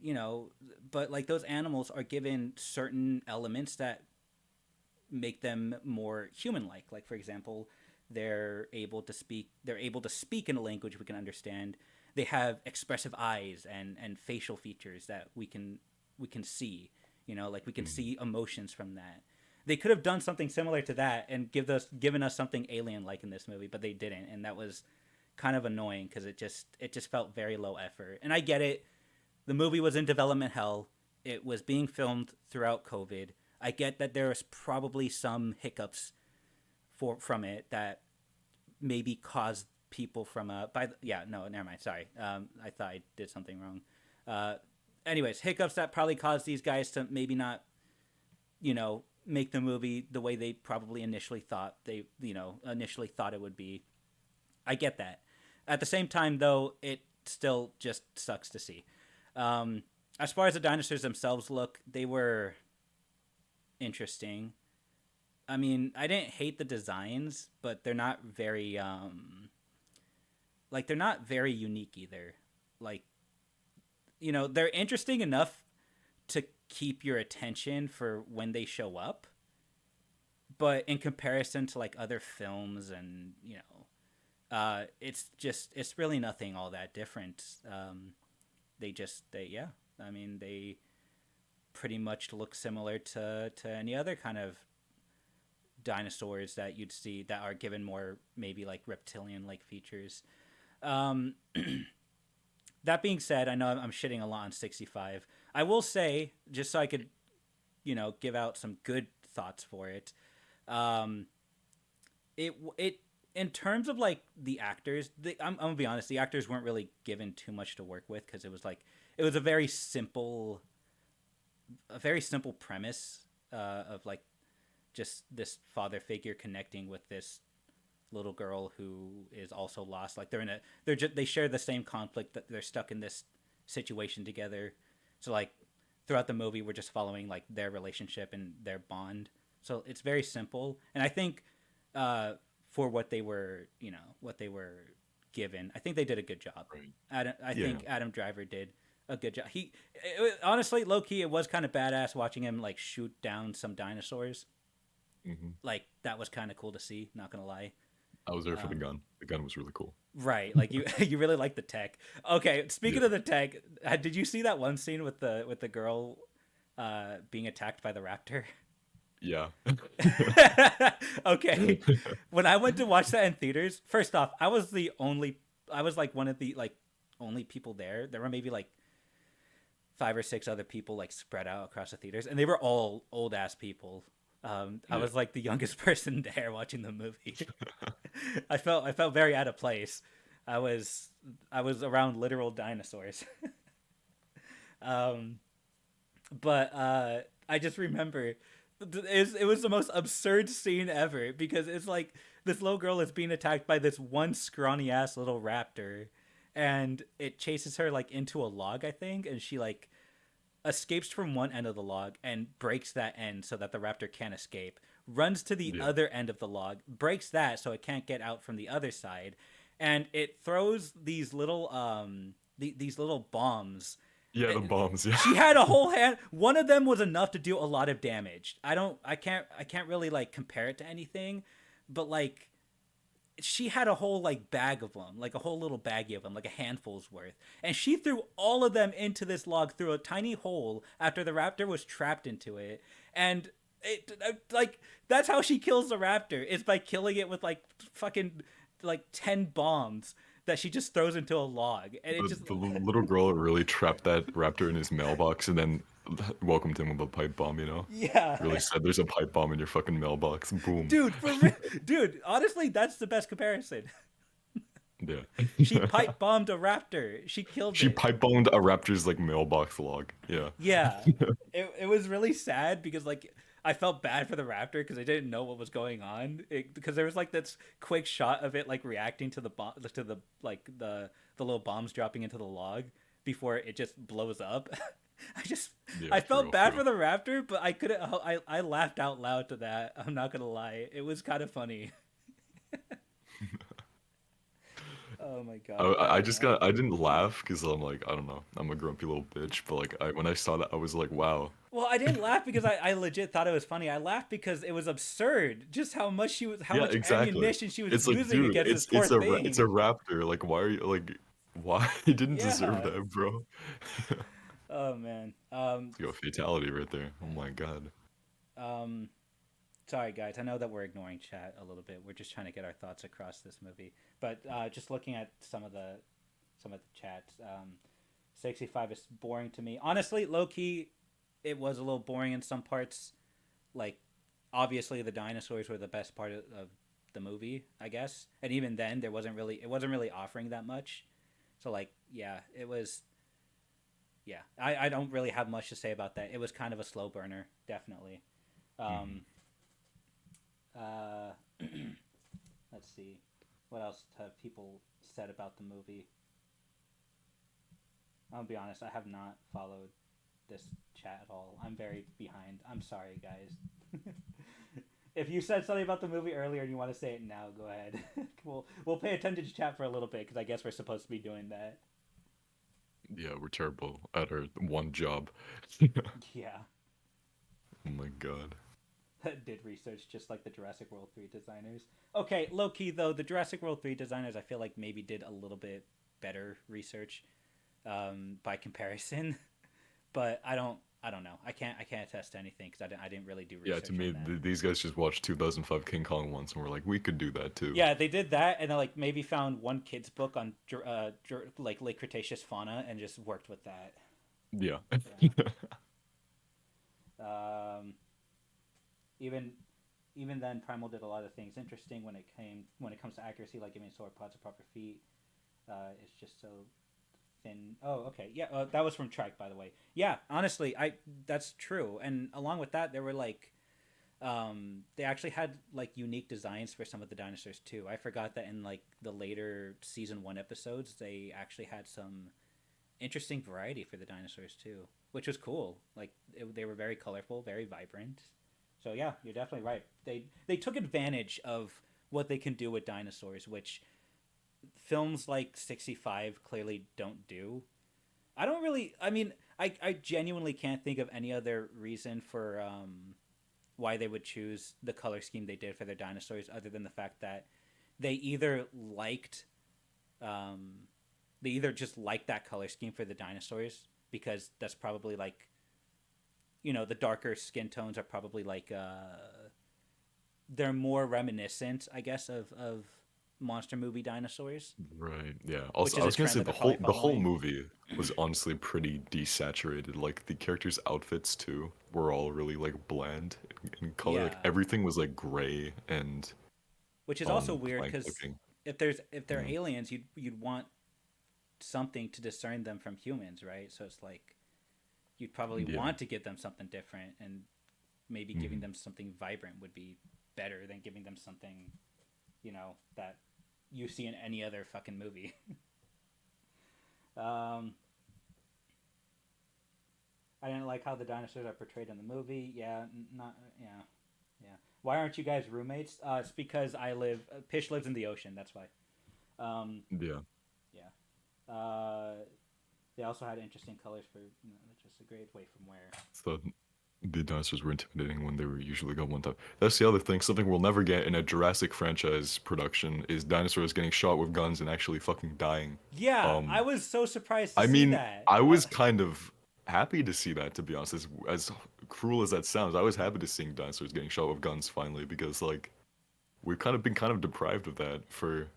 you know, but like those animals are given certain elements that make them more human-like. Like, for example, they're able to speak in a language we can understand. They have expressive eyes and facial features that we can see. You know, like we can see emotions from that. They could have done something similar to that and given us something alien-like in this movie, but they didn't, and that was kind of annoying because it just felt very low effort. And I get it. The movie was in development hell. It was being filmed throughout COVID. I get that there was probably some hiccups from it that maybe caused people from never mind. Sorry, I thought I did something wrong. Anyways, hiccups that probably caused these guys to maybe not, you know, make the movie the way they probably initially thought it would be. I get that. At the same time, though, it still just sucks to see. as far as the dinosaurs themselves look, they were interesting. I mean, I didn't hate the designs, but they're not very like they're not very unique either. Like, you know, they're interesting enough to keep your attention for when they show up, but in comparison to like other films and, you know, it's really nothing all that different. They yeah, I mean, they pretty much look similar to any other kind of dinosaurs that you'd see that are given more maybe like reptilian like features. Um, that being said, I know I'm shitting a lot on 65. I will say, just so I could, you know, give out some good thoughts for it. Um, it in terms of like the actors, I'm gonna be honest, the actors weren't really given too much to work with because it was like it was a very simple premise of like just this father figure connecting with this little girl who is also lost. Like they share the same conflict, that they're stuck in this situation together. So like throughout the movie, we're just following like their relationship and their bond. So it's very simple, and I think for what they were, you know, what they were given, I think they did a good job. Right. I think Adam Driver did a good job. Honestly, low key, it was kind of badass watching him like shoot down some dinosaurs. Mm-hmm. Like that was kind of cool to see. Not gonna lie. I was there for the gun. The gun was really cool. Right, like you you really like the tech. Okay, speaking of the tech, did you see that one scene with the girl being attacked by the raptor? Yeah. Okay, when I went to watch that in theaters, first off, I was like one of the like only people there. There were maybe like 5 or 6 other people like spread out across the theaters, and they were all old ass people. I was like the youngest person there watching the movie. I felt very out of place. I was around literal dinosaurs. But I just remember it was the most absurd scene ever because it's like this little girl is being attacked by this one scrawny ass little raptor, and it chases her like into a log, I think, and she like escapes from one end of the log and breaks that end so that the raptor can't escape, runs to the other end of the log, breaks that so it can't get out from the other side, and it throws these little these little bombs. Yeah, the bombs. Yeah. She had a whole hand. One of them was enough to do a lot of damage. I can't really like compare it to anything, but like she had a whole like bag of them, like a whole little baggie of them, like a handful's worth, and she threw all of them into this log through a tiny hole after the raptor was trapped into it. And it like that's how she kills the raptor, is by killing it with like fucking like 10 bombs that she just throws into a log. And it just The little girl really trapped that raptor in his mailbox and then welcomed him with a pipe bomb, you know? Yeah. Really said there's a pipe bomb in your fucking mailbox. Boom. Dude, dude, honestly, that's the best comparison. Yeah. She pipe bombed a raptor. She killed it. She pipe bombed a raptor's like mailbox log. Yeah. Yeah. It was really sad because like I felt bad for the raptor because I didn't know what was going on, because there was like this quick shot of it like reacting to the like the little bombs dropping into the log before it just blows up. I felt bad for the raptor, but I couldn't. I laughed out loud to that. I'm not gonna lie, it was kind of funny. Oh my god! I didn't laugh because I'm like, I don't know, I'm a grumpy little bitch. But like when I saw that, I was like, wow. Well, I didn't laugh because I legit thought it was funny. I laughed because it was absurd, just how much ammunition she was using against this poor thing. It's a raptor. Like, why are you like? Why he didn't deserve that, bro? Oh man. Yo, fatality right there. Oh my god. Sorry guys, I know that we're ignoring chat a little bit. We're just trying to get our thoughts across this movie. But just looking at some of the chats, 65 is boring to me. Honestly, low key, it was a little boring in some parts. Like, obviously, the dinosaurs were the best part of the movie, I guess. And even then, it wasn't really offering that much. So like, yeah, it was. Yeah, I don't really have much to say about that. It was kind of a slow burner, definitely. Let's see. What else have people said about the movie? I'll be honest, I have not followed this chat at all. I'm very behind. I'm sorry, guys. If you said something about the movie earlier and you want to say it now, go ahead. We'll pay attention to chat for a little bit because I guess we're supposed to be doing that. Yeah, we're terrible at our one job. Yeah. Oh my god. Did research just like the Jurassic World 3 designers. Okay, low key though, the Jurassic World 3 designers I feel like maybe did a little bit better research by comparison, but I don't know. I can't attest to anything because I didn't really do research. Yeah, to me, on that. these guys just watched 2005 King Kong once and were like, we could do that too. Yeah, they did that, and then like maybe found one kid's book on like late Cretaceous fauna and just worked with that. Yeah. Yeah. Even then, Primal did a lot of things interesting when it comes to accuracy, like giving sauropods a proper feet. It's just so thin. Oh, okay, yeah, that was from Trike, by the way. Yeah, honestly, that's true. And along with that, there were like, they actually had like unique designs for some of the dinosaurs too. I forgot that in like the later season 1 episodes, they actually had some interesting variety for the dinosaurs too, which was cool. Like they were very colorful, very vibrant. So yeah, you're definitely right. They took advantage of what they can do with dinosaurs, which films like 65 clearly don't do. I don't really. I mean, I genuinely can't think of any other reason for why they would choose the color scheme they did for their dinosaurs, other than the fact that they either liked, they either just liked that color scheme for the dinosaurs because that's probably like, the darker skin tones are probably like they're more reminiscent, I guess, of monster movie dinosaurs. Right. Yeah. Also, Which is I a was gonna trend say that they're the probably whole following. movie was honestly pretty desaturated. Like the characters' outfits too were all really like bland in color. Like Yeah, everything was like gray and which is also weird blank because looking. if they're Yeah. aliens, you'd want something to discern them from humans, right? So it's like you'd probably Yeah. want to give them something different, and maybe giving Mhm. them something vibrant would be better than giving them something, that you see in any other fucking movie. um, I didn't like how the dinosaurs are portrayed in the movie. Yeah, not yeah, yeah. Why aren't you guys roommates? It's because Pish lives in the ocean. That's why. Um, Yeah. yeah. They also had interesting colors for just a great way from where. So the dinosaurs were intimidating when they were usually got one time. That's the other thing. Something we'll never get in a Jurassic franchise production is dinosaurs getting shot with guns and actually fucking dying. Yeah, I Um, was so surprised to I see mean, that. I was kind of happy to see that, to be honest. As cruel as that sounds, I was happy to seeing dinosaurs getting shot with guns finally because like we've kind of been kind of deprived of that for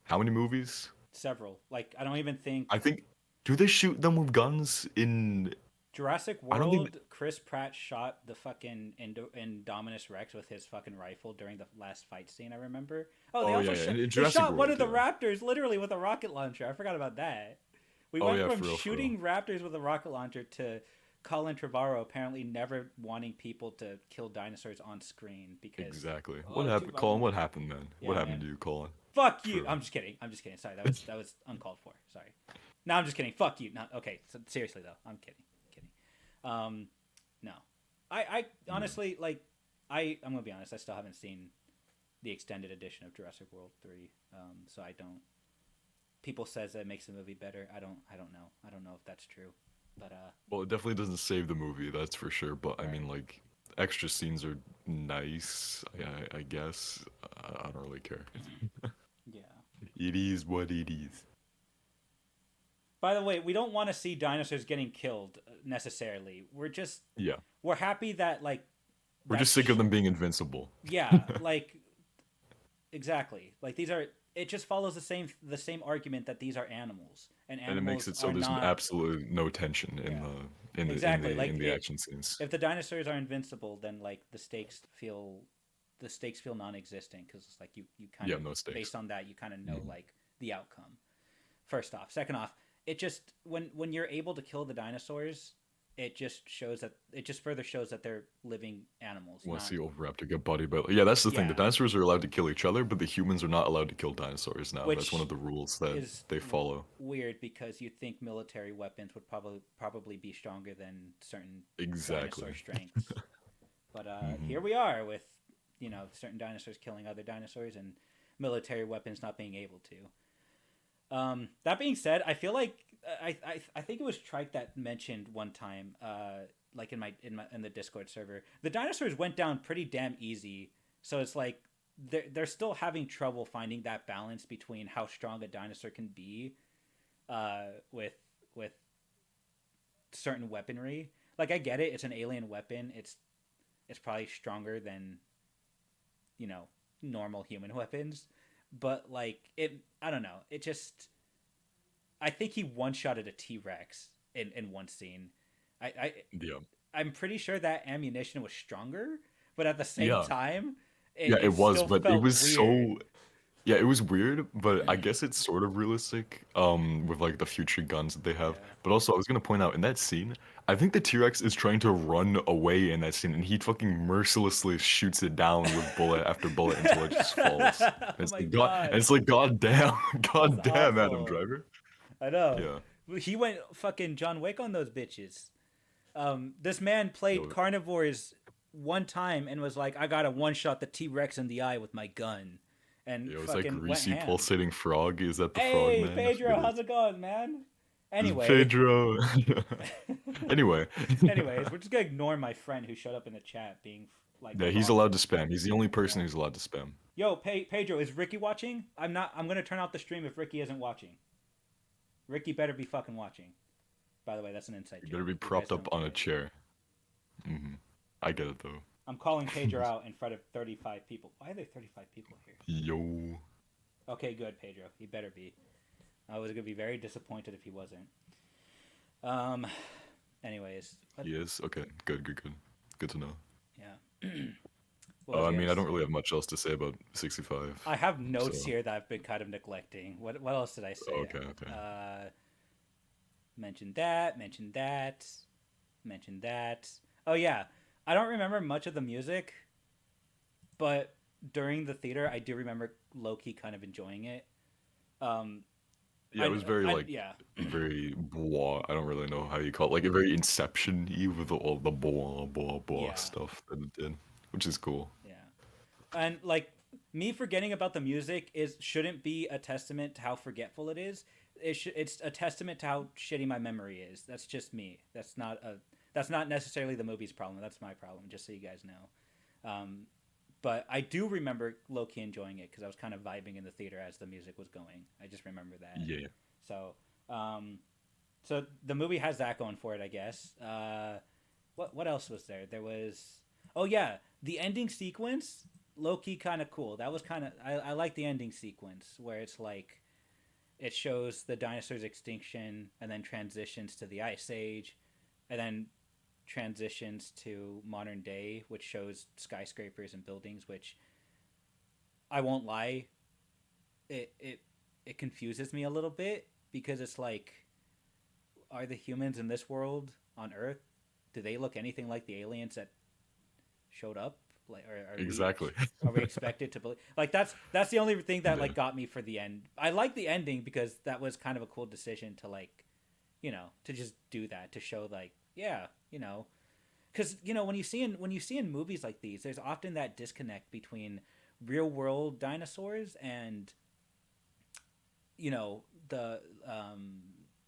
how many movies? Several. Like I don't even I think think do they shoot them with guns in? Jurassic I don't think. World. Chris Pratt shot the fucking Indominus Rex with his fucking rifle during the last fight scene. I remember. Oh, they Oh also yeah, yeah. In they Jurassic shot one World, of the yeah. raptors literally with a rocket launcher. I forgot about that. We Oh went yeah, from for real, for real. shooting raptors with a rocket launcher to Colin Trevorrow apparently never wanting people to kill dinosaurs on screen because Exactly. What it's too happened, Colin? violent. What happened, man? What Yeah, happened man. to you, Colin? Fuck you. For I'm just kidding. I'm just kidding. Sorry, that was uncalled for. Sorry. No, I'm just kidding. Fuck you. No, okay. So, seriously though, I'm kidding. Kidding. No. I honestly like. I'm gonna be honest. I still haven't seen the extended edition of Jurassic World 3. So I don't. People says that it makes the movie better. I don't know. I don't know if that's true. But Well, it definitely doesn't save the movie, that's for sure. But I right. mean, like, extra scenes are nice. I guess. I don't really care. Yeah. It is what it is. By the way, we don't want to see dinosaurs getting killed necessarily. Yeah, We're happy that like we're just sick of them being invincible. yeah, like exactly. Like these are it just follows the same argument that these are animals and And it makes animals it so are there's not. absolutely no tension in Yeah. the Exactly. in Like the action scenes. if the dinosaurs are invincible, then like the stakes feel non-existent because it's like you kind Yeah, of no stakes. based on that you kind of know Mhm. like the outcome. First off, second off, it just when you're able to kill the dinosaurs, it just further shows that they're living animals, Once not the Oviraptor get body, but yeah, that's the thing. The yeah, dinosaurs are allowed to kill each other, but the humans are not allowed to kill dinosaurs now. That's one of which the rules that is they follow. weird because you'd think military weapons would probably be stronger than certain Exactly. dinosaur strengths. But Hmm. here we are with certain dinosaurs killing other dinosaurs and military weapons not being able to. That being said, I feel like I think it was Trike that mentioned one time, like in the Discord server, the dinosaurs went down pretty damn easy. So it's like they're still having trouble finding that balance between how strong a dinosaur can be, with with certain weaponry. Like I get it, it's an alien weapon. It's probably stronger than you know normal human weapons, but like it, I don't know. It just I think he one shotted a T Rex in one scene. I, I Yeah. I'm pretty sure that ammunition was stronger, but at the same Yeah. time, Yeah, it it was, still but it felt was weird. so. Yeah, it was weird, but I guess it's sort of realistic, with like the future guns that they have. Yeah. But also, I was gonna point out in that scene, I think the T-Rex is trying to run away in that scene, and he fucking mercilessly shoots it down with bullet after bullet until it just falls. And Oh it's my like God, and god, it's like God damn, that's God damn, Adam awful. Driver. I know. Yeah, He went fucking John Wick on those bitches. This man played yo, carnivores one time and was like, "I got to one shot the T Rex in the eye with my gun," and yo, is that fucking went greasy ham. pulsating frog? Is that the frog Hey man? I Pedro, forget how's it. it going, man? It's Anyway, Pedro. Anyway, anyways, we're just gonna ignore my friend who showed up in the chat being like yeah, he's allowed to talkative. spam. He's the only person Yeah. who's allowed to spam. Yo, Pedro, is Ricky watching? I'm not. I'm gonna turn off the stream if Ricky isn't watching. Ricky better be fucking watching. By the way, that's an inside You better joke. be You guys propped up don't on get a it. chair. Hmm. I get it though. I'm calling Pedro out in front of 35 people. Why are there 35 people here? Yo. Okay, good, Pedro. He better be. I was gonna be very disappointed if he wasn't. Um. Anyways, what? He is? Okay, good, good, good. Good to know. Yeah. What was I I mean, gonna I don't really say? have much else to say about 65. I have notes So, here that I've been kind of neglecting. What else did I say? okay, okay. Uh, mentioned that. Mentioned that. Mentioned that. Oh yeah, I don't remember much of the music, but during the theater, I do remember low key kind of enjoying it. Um, Yeah, it was very, like, yeah, very blah. I don't really know how you call it. Like, a very Inception-y with all the blah, blah, blah yeah, stuff that it did, which is cool. yeah, and like me forgetting about the music is shouldn't be a testament to how forgetful it is. It's a testament to how shitty my memory is. That's just me. That's not necessarily the movie's problem. That's my problem. Just so you guys know. But I do remember low key enjoying it because I was kind of vibing in the theater as the music was going. I just remember that. Yeah. So, um, so the movie has that going for it, I guess. What else was there? There was, oh yeah, the ending sequence, low key kind of cool. That was kind of I like the ending sequence where it's like it shows the dinosaurs' extinction and then transitions to the ice age, and then transitions to modern day, which shows skyscrapers and buildings. Which I won't lie, it it it confuses me a little bit because it's like, are the humans in this world on Earth? Do they look anything like the aliens that showed up? Like, Exactly. are we expected to believe? Like, that's the only thing that Yeah. like got me for the end. I like the ending because that was kind of a cool decision to like, to just do that to show like, yeah, because when you see in movies like these, there's often that disconnect between real world dinosaurs and the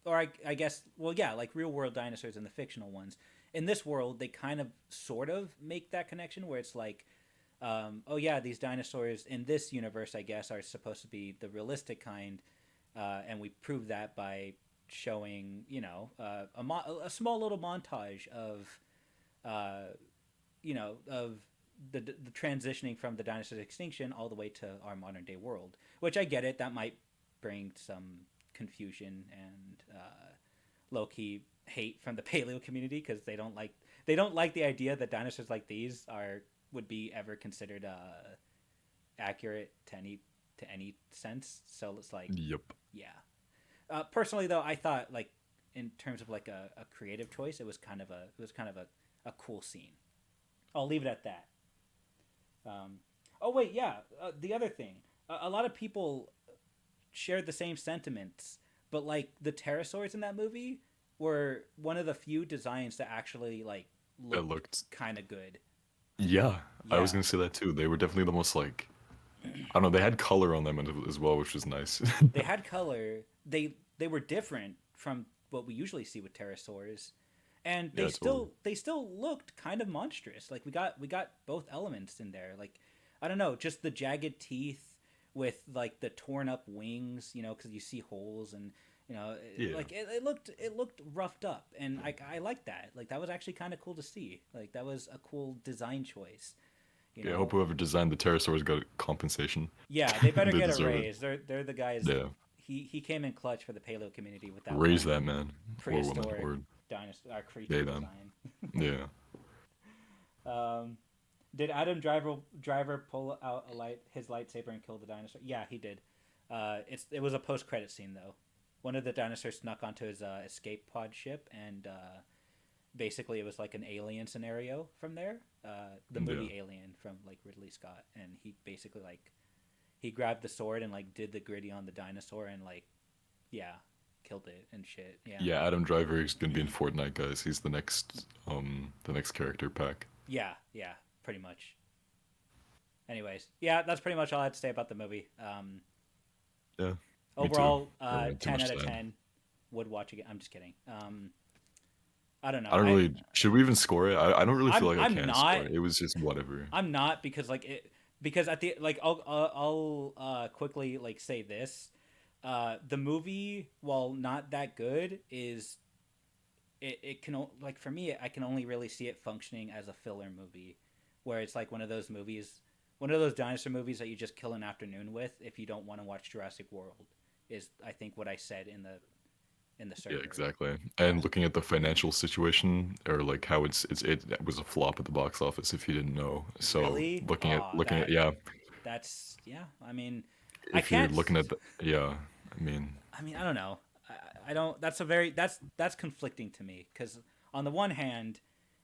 or I guess, well, yeah, like real world dinosaurs and the fictional ones. In this world, they kind of sort of make that connection where it's like, oh yeah, these dinosaurs in this universe, I guess, are supposed to be the realistic kind, and we prove that by showing a small little montage of uh, of the transitioning from the dinosaurs extinction all the way to our modern day world. Which I get it, that might bring some confusion and low key hate from the paleo community because they don't like the idea that dinosaurs like these are would be ever considered accurate to any sense. So it's like, Yep. yeah. Personally, though, I thought like in terms of like a creative choice, it was kind of a cool scene. I'll leave it at that. Oh wait, yeah. The other thing, a lot of people shared the same sentiments, but like the pterosaurs in that movie were one of the few designs that actually like It looked looked. kind of good. Yeah, I was Yeah, gonna say that too. They were definitely the most like I don't know. They had color on them as well, which was nice. they had color. They were different from what we usually see with pterosaurs, and they Yeah, totally. still they still looked kind of monstrous. Like we got both elements in there. Like I don't know, just the jagged teeth with like the torn up wings, because you see holes and Yeah. like it looked roughed up, and I like that. Like that was actually kind of cool to see. Like that was a cool design choice. You Yeah, I hope know, whoever designed the pterosaurs got compensation. yeah, they better They get a deserve it. raise. They're the guys. Yeah. He came in clutch for the paleo community with that Raise one that man or woman prehistoric or dinosaur creature they them. design. Yeah. um, did Adam Driver pull out his lightsaber and kill the dinosaur? Yeah, he did. It was a post credit scene though. One of the dinosaurs snuck onto his escape pod ship, and basically it was like an alien scenario from there. The Yeah. movie Alien from like Ridley Scott, and he basically like he grabbed the sword and like did the gritty on the dinosaur and like yeah, killed it and shit. Yeah. Yeah, Adam Driver is gonna be in Fortnite, guys. He's the next character pack. Yeah, yeah, pretty much. Anyways, yeah, that's pretty much all I had to say about the movie. Yeah. Me too. Overall, Don't really too 10 much out of to add. 10 would watch again. I'm just kidding. I don't know. I don't really. Should we even score it? I don't really feel I'm like I I'm can not score it. It was just whatever. I'm not because like it because at the like I'll quickly like say this. The movie, while not that good, is it can like for me I can only really see it functioning as a filler movie, where it's like one of those dinosaur movies that you just kill an afternoon with if you don't want to watch Jurassic World. Is I think what I said in the Yeah, server. exactly. Yeah. And looking at the financial situation, or like how it was a flop at the box office if you didn't know. So Really? looking at That yeah, that's yeah. I mean, I if you're can't. looking at the yeah, I mean I mean, I don't know. I don't. That's conflicting to me because on the one hand,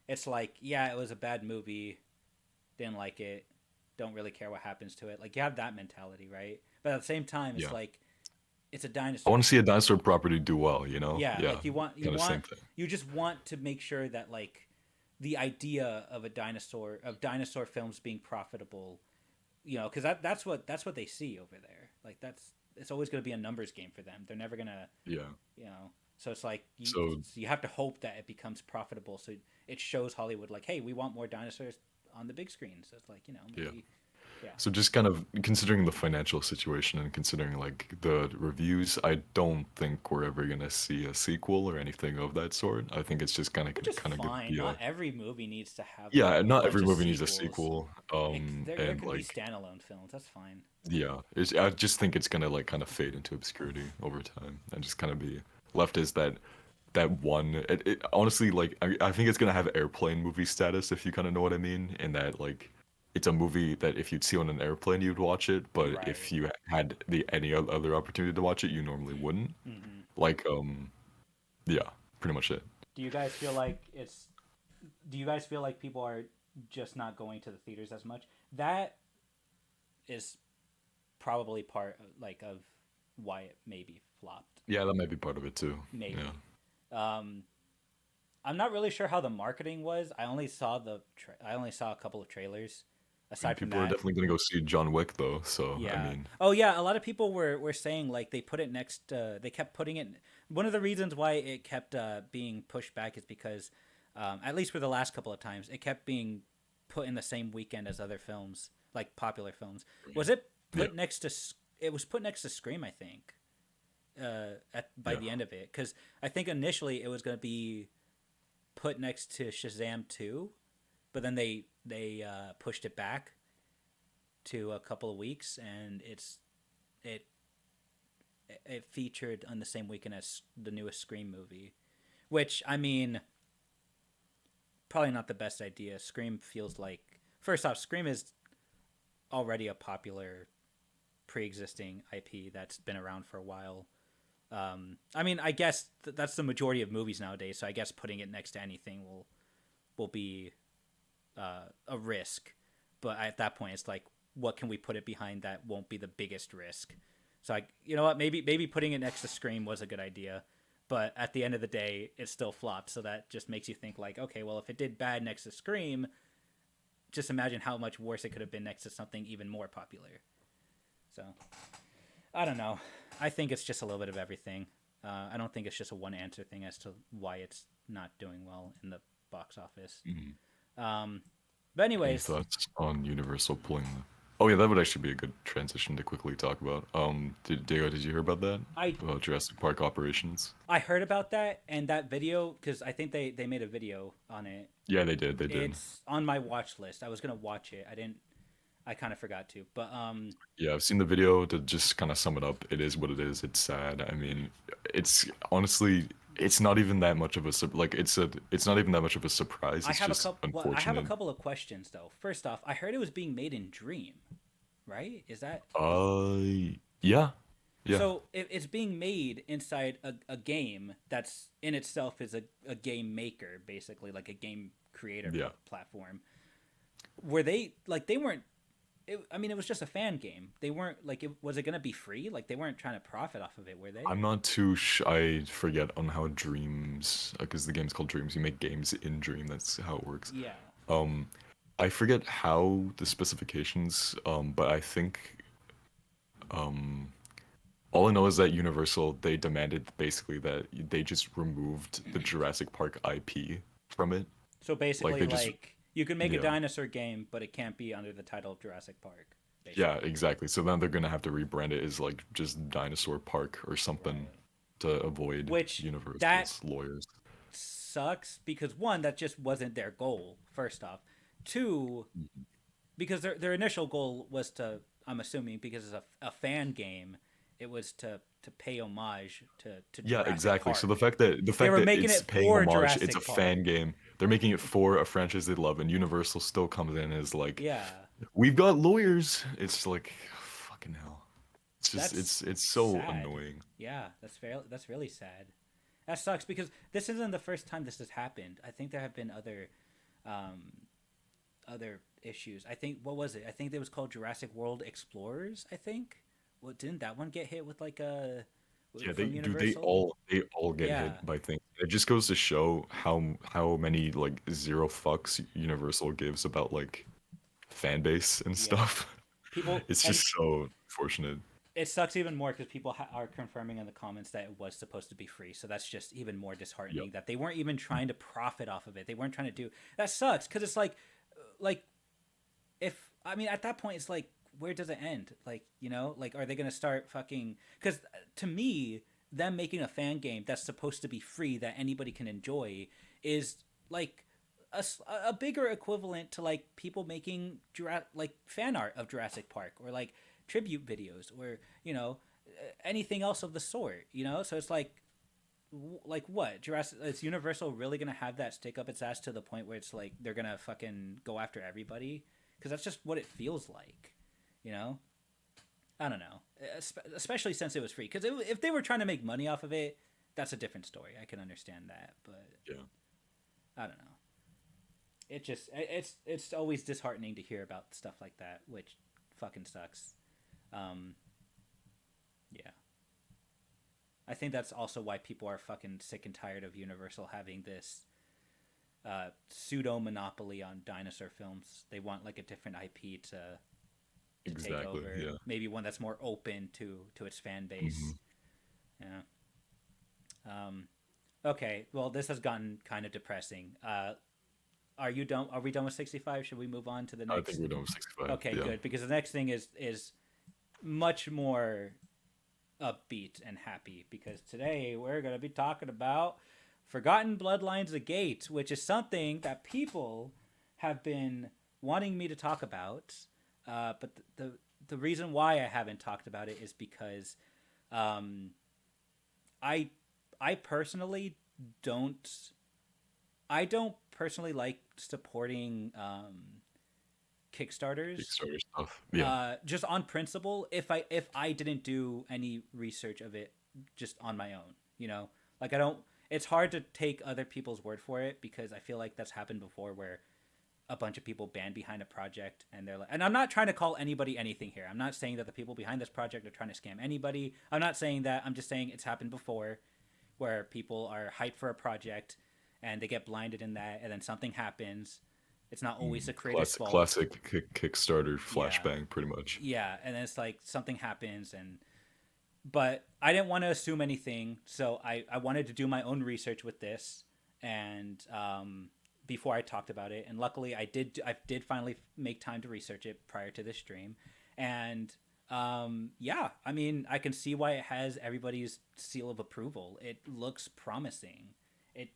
it's like yeah, it was a bad movie, didn't like it, don't really care what happens to it. Like you have that mentality, right? But at the same time, it's yeah. like it's a I dinosaur want to see a film. dinosaur property do well. You know? Yeah, Yeah, like you want you kind of want same thing. you just want to make sure that like the idea of dinosaur films being profitable, because that's what they see over there. Like it's always going to be a numbers game for them. They're never gonna, Yeah. you know. So it's like So you have to hope that it becomes profitable. So it shows Hollywood like, hey, we want more dinosaurs on the big screen. So it's like yeah. maybe, yeah, So just kind of considering the financial situation and considering like the reviews, I don't think we're ever gonna see a sequel or anything of that sort. I think it's just which is kind of gonna fine. be a Not every movie needs to have like yeah. a Not bunch every of movie needs a sequels. sequel. There And can be like standalone films. That's fine. yeah, I just think it's gonna like kind of fade into obscurity over time and just kind of be left as that one. It honestly like I think it's gonna have airplane movie status if you kind of know what I mean. In that like it's a movie that if you'd see on an airplane you'd watch it, but Right. if you had the any other opportunity to watch it, you normally wouldn't. Hmm. Like yeah, pretty much it. Do you guys feel like it's? Do you guys feel like people are just not going to the theaters as much? That is probably part like of why it maybe flopped. Yeah, that might be part of it too. Yeah, Maybe. Um, I'm not really sure how the marketing was. I only saw a couple of trailers. I mean Aside from people are that, definitely gonna go see John Wick though. So I yeah. mean Oh yeah, a lot of people were saying like they put it next. They kept putting it. One of the reasons why it kept being pushed back is because, at least for the last couple of times, it kept being put in the same weekend as other films, like popular films. Was it yeah, put next to? It was put next to Scream, I think. By yeah, the end of it, because I think initially it was going to be put next to Shazam 2, but then they pushed it back to a couple of weeks, and it it featured on the same weekend as the newest Scream movie, which I mean, probably not the best idea. Scream feels like first off, Scream is already a popular pre-existing IP that's been around for a while. I mean, I guess that's the majority of movies nowadays. So I guess putting it next to anything will be a risk. But at that point, it's like, what can we put it behind that won't be the biggest risk? So you know what? Maybe putting it next to Scream was a good idea. But at the end of the day, it still flopped. So that just makes you think like, okay, well, if it did bad next to Scream, just imagine how much worse it could have been next to something even more popular. So I don't know. I think it's just a little bit of everything. I don't think it's just a one answer thing as to why it's not doing well in the box office. But Any anyways, thoughts on Universal pulling the? Oh yeah, that would actually be a good transition to quickly talk about. Diego, did you hear about that? I About Jurassic Park operations? I heard about that and that video because I think they made a video on it. Yeah, they did. They did. It's on my watch list. I was gonna watch it. I didn't. I kind of forgot to. But Yeah, I've seen the video. To just kind of sum it up, it is what it is. It's sad. I mean, it's honestly, it's not even that much of a like. It's not even that much of a surprise. I It's have a just couple. Well, I have a unfortunate. couple of questions though. First off, I heard it was being made in Dream, right? Is that Yeah, yeah, so? If it's being made inside a game that's in itself is a game maker, basically like a game creator yeah. platform. Were they like they weren't? I mean, it was just a fan game. They weren't like was it gonna be free? Like they weren't trying to profit off of it, were they? I'm not too. I forget on how Dreams, because the game's called Dreams. You make games in Dream. That's how it works. Yeah. Um, I forget how the specifications. But I think um, all I know is that Universal they demanded basically that they just removed the Jurassic Park IP from it. So Like basically, they just like you can make a yeah. dinosaur game, but it can't be under the title of Jurassic Park. Yeah, Basically, exactly. So then they're gonna have to rebrand it as like just Dinosaur Park or something right? to avoid Which that Universal's lawyers. sucks because one, that just wasn't their goal. First off, two, because their initial goal was to, I'm assuming, because it's a fan game, it was to pay homage to Yeah, Jurassic exactly. So Park. the They fact were that making it's it paying for homage, it's a Jurassic Park. fan game. They're making it for a franchise they love, and Universal still comes in as like, Yeah, we've got lawyers. It's like, fucking hell. It's just that's it's so sad. annoying. Yeah, that's really sad. That sucks because this isn't the first time this has happened. I think there have been um, other issues. I think what was it? I think it was called Jurassic World Explorers. I think. Well, didn't that one get hit with like a Yeah, from they Universal? all get Yeah, hit by things. It just goes to show how many like zero fucks Universal gives about like fan base and yeah. stuff. People It's and just so fortunate. it sucks even more because people are confirming in the comments that it was supposed to be free. So that's just even more Yep. disheartening that they weren't even trying to profit off of it. They weren't trying to do that. Sucks because it's like if I mean at that point it's like where does it end? Like like are they gonna start fucking? Because to me, them making a fan game that's supposed to be free that anybody can enjoy is like a bigger equivalent to like people making like fan art of Jurassic Park or like tribute videos or anything else of the sort. So it's like what Jurassic is Universal really gonna have that stick up its ass to the point where it's like they're gonna fucking go after everybody because that's just what it feels like, you know. I don't know, especially since it was free. Because if they were trying to make money off of it, that's a different story. I can understand that, but Yeah. I don't know. It's always disheartening to hear about stuff like that, which fucking sucks. Um, yeah, I think that's also why people are fucking sick and tired of Universal having this pseudo monopoly on dinosaur films. They want like a different IP to take Exactly. over. Yeah. Maybe one that's more open to its fan hmm base. Yeah. Um, okay. Well, this has gotten kind of depressing. Are you done? Are we done with 65? Should we move on to the I think next? we're done with 65. Okay, Yeah. good. Because the next thing is much more upbeat and happy. Because today we're gonna be talking about Forgotten Bloodlines: The Gate, which is something that people have been wanting me to talk about. But the reason why I haven't talked about it is because um, I I personally don't I don't personally like supporting Kickstarters Kickstarter stuff. Yeah. just on principle if I didn't do any research of it just on my own, you know? Like I don't it's hard to take other people's word for it because I feel like that's happened before where a bunch of people band behind a project and they're like, and I'm not trying to call anybody anything here. I'm not saying that the people behind this project are trying to scam anybody. I'm not saying that. I'm just saying it's happened before where people are hyped for a project and they get blinded in that and then something happens. It's not always the creator's fault. Classic Kickstarter Yeah. flashbang, pretty much. Yeah. And then it's like something happens and but I didn't want to assume anything, so I wanted to do my own research with this, and before I talked about it, and luckily I did finally make time to research it prior to this stream, and yeah, I mean I can see why it has everybody's seal of approval. It looks promising. It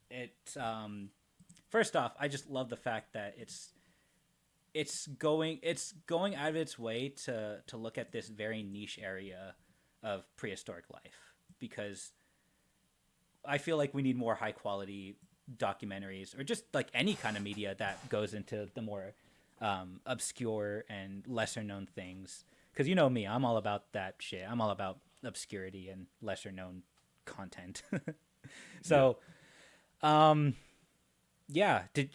it first off, I just love the fact that it's going out of its way to look at this very niche area of prehistoric life because I feel like we need more high quality documentaries or just like any kind of media that goes into the more obscure and lesser known things. Because you know me, I'm all about that shit. I'm all about obscurity and lesser known content. So, yeah. Do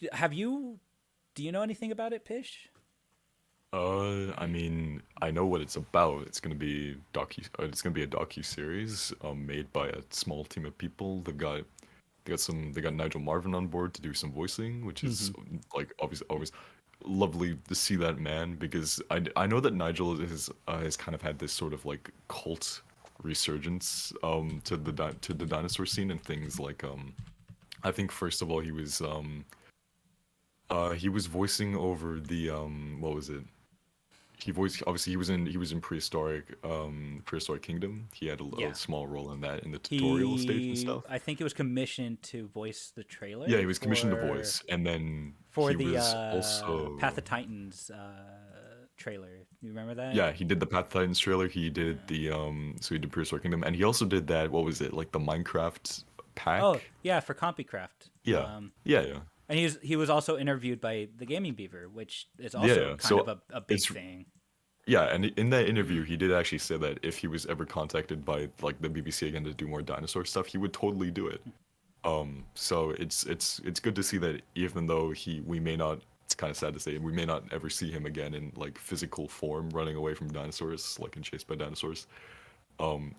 you know anything about it, Pish? I mean, I know what it's about. It's gonna be It's gonna be a docu series, made by a small team of people. They got Nigel Marvin on board to do some voicing, which is like obviously always lovely to see that man because I know that Nigel has kind of had this sort of like cult resurgence to the dinosaur scene and things like I think first of all he was voicing over the what was it? He was in Prehistoric Kingdom. He had a Yeah. small role in that in the tutorial stage and stuff. I think he was commissioned to voice the trailer. Yeah, he was commissioned to voice, and then for he the was also Path of Titans trailer. You remember that? yeah, he did the Path Titans trailer. He did the so he did Prehistoric Kingdom, and he also did that. What was it like the Minecraft pack? Oh yeah, for CompuCraft. Yeah, yeah. And he was also interviewed by the Gaming Beaver, which is also Yeah. kind So of a big thing. yeah, and in that interview, he did actually say that if he was ever contacted by like the BBC again to do more dinosaur stuff, he would totally do it. So it's good to see that even though we may not, it's kind of sad to say, we may not ever see him again in like physical form running away from dinosaurs, like and chased by dinosaurs.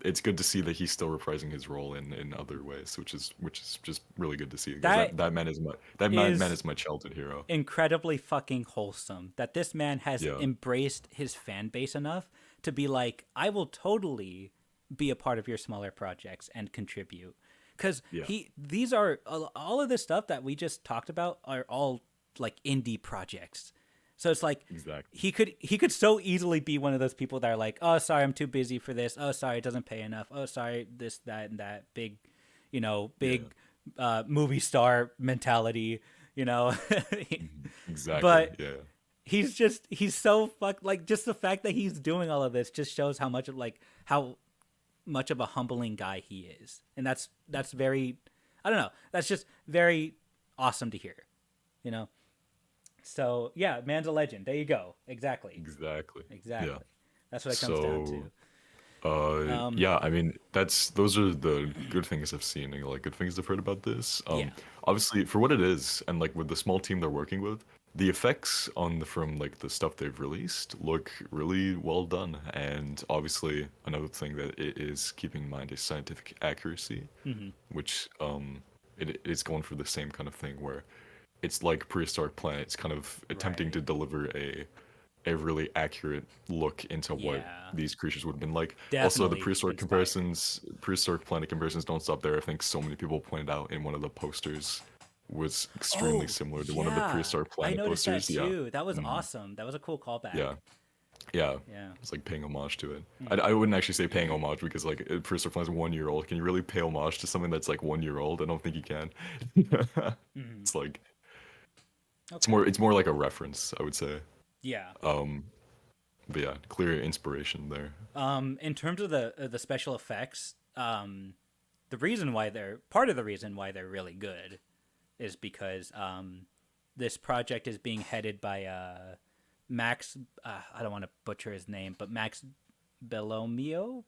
It's good to see that he's still reprising his role in other ways, which is just really good to see. Because that man is man is my childhood hero. Incredibly fucking wholesome. That this man has Yeah. embraced his fan base enough to be like, I will totally be a part of your smaller projects and contribute. Because Yeah. these are all of this stuff that we just talked about are all like indie projects. So it's like Exactly. he could so easily be one of those people that are like, oh, sorry, I'm too busy for this. Oh, sorry, it doesn't pay enough. Oh, sorry, this, that, and that. Big movie star mentality, you know. Exactly. But yeah. he's so like just the fact that he's doing all of this just shows how much of a humbling guy he is, and that's very, I don't know, that's just very awesome to hear, you know. So yeah, man's a legend. There you go. Exactly. Yeah. That's what it comes down to. Yeah, I mean those are the good things I've seen and like good things I've heard about this. Yeah. Obviously for what it is and like with the small team they're working with, the effects from like the stuff they've released look really well done. And obviously another thing that it is keeping in mind is scientific accuracy, which it's going for the same kind of thing where it's like Prehistoric Planet. It's kind of attempting to deliver a really accurate look into what these creatures would have been like. Also, the Definitely Prehistoric Planet comparisons don't stop there. I think so many people pointed out in one of the posters was extremely similar to one of the Prehistoric Planet I noticed posters. that too. That was awesome. That was a cool callback. Yeah. It's like paying homage to it. I wouldn't actually say paying homage because like Prehistoric Planet's 1 year old. Can you really pay homage to something that's like 1 year old? I don't think you can. It's like it's more like a reference, I would say. Yeah. But yeah, clear inspiration there. In terms of the special effects, the reason why part of the reason why they're really good is because this project is being headed by Max. I don't want to butcher his name, but Max Bellomio.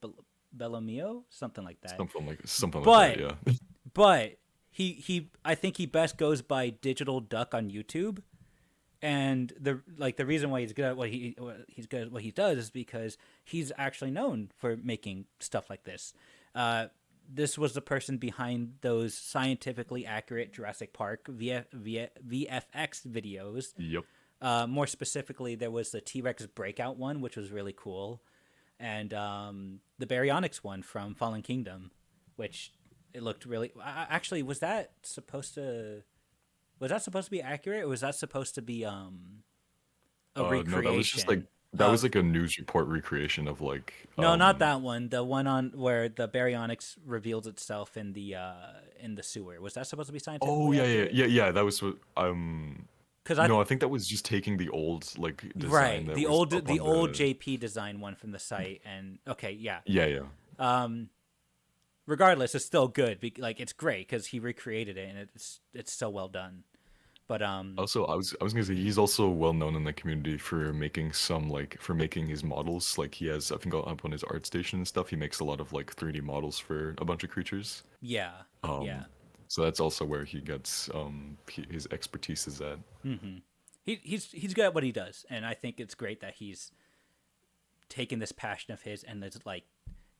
Bellomio, something like that. Something like But that. Yeah. but he I think he best goes by Digital Duck on YouTube. And the reason why he's good at what he does is because he's actually known for making stuff like this. This was the person behind those scientifically accurate Jurassic Park VFX videos. Yep. More specifically, there was the T-Rex breakout one, which was really cool, and the Baryonyx one from Fallen Kingdom, which it looked really. Actually, was that supposed to be accurate, or was that supposed to be a recreation? No, that was just like was like a news report recreation of like. No, not that one. The one on where the Baryonyx reveals itself in the sewer. Was that supposed to be scientific? Oh yeah. That was what I think that was just taking the old like design. Right, That the was old up on old JP design one from the site, and okay, yeah. Yeah. Regardless, it's still good. Like it's great because he recreated it, and it's so well done. But Also, I was gonna say he's also well known in the community for making his models. Like he has, I think, up on his art station and stuff. He makes a lot of like 3D models for a bunch of creatures. yeah, yeah. So that's also where he gets his expertise is at. Mm-hmm. He's good at what he does, and I think it's great that he's taken this passion of his and is like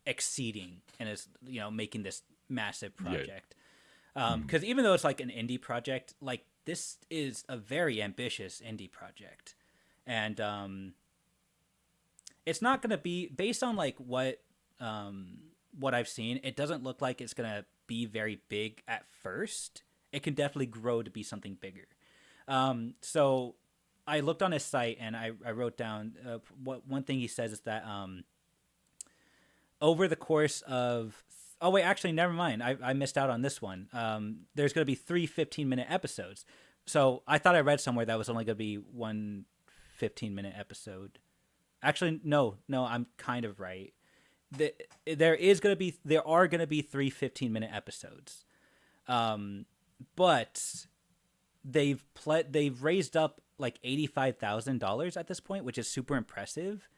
exceeding and is making this massive project. Because even though it's like an indie project, like this is a very ambitious indie project, and it's not going to be based on like what I've seen. It doesn't look like it's going to be very big at first. It can definitely grow to be something bigger. So I looked on his site and I wrote down one thing he says is that over the course of oh wait, actually never mind, I missed out on this one. There's going to be 3 15-minute episodes. So I thought I read somewhere that was only going to be one 15-minute episode. Actually no, I'm kind of right. There are going to be 3 15-minute episodes. But they've raised up like $85,000 at this point, which is super impressive.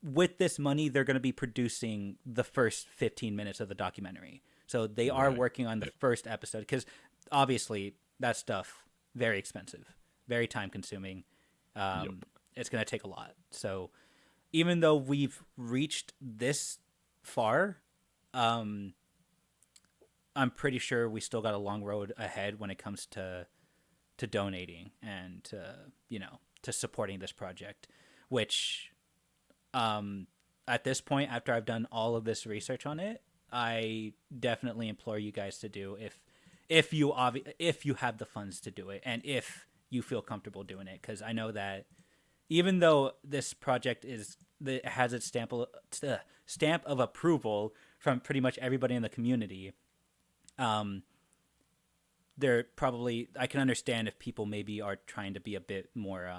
With this money, they're going to be producing the first 15 minutes of the documentary. So they are working on the first episode because obviously that stuff very expensive, very time consuming. It's going to take a lot. So even though we've reached this far, I'm pretty sure we still got a long road ahead when it comes to donating and to supporting this project, which at this point, after I've done all of this research on it, I definitely implore you guys to do if you have the funds to do it and if you feel comfortable doing it, because I know that even though this project has its stamp of approval from pretty much everybody in the community, they're probably, I can understand if people maybe are trying to be a bit more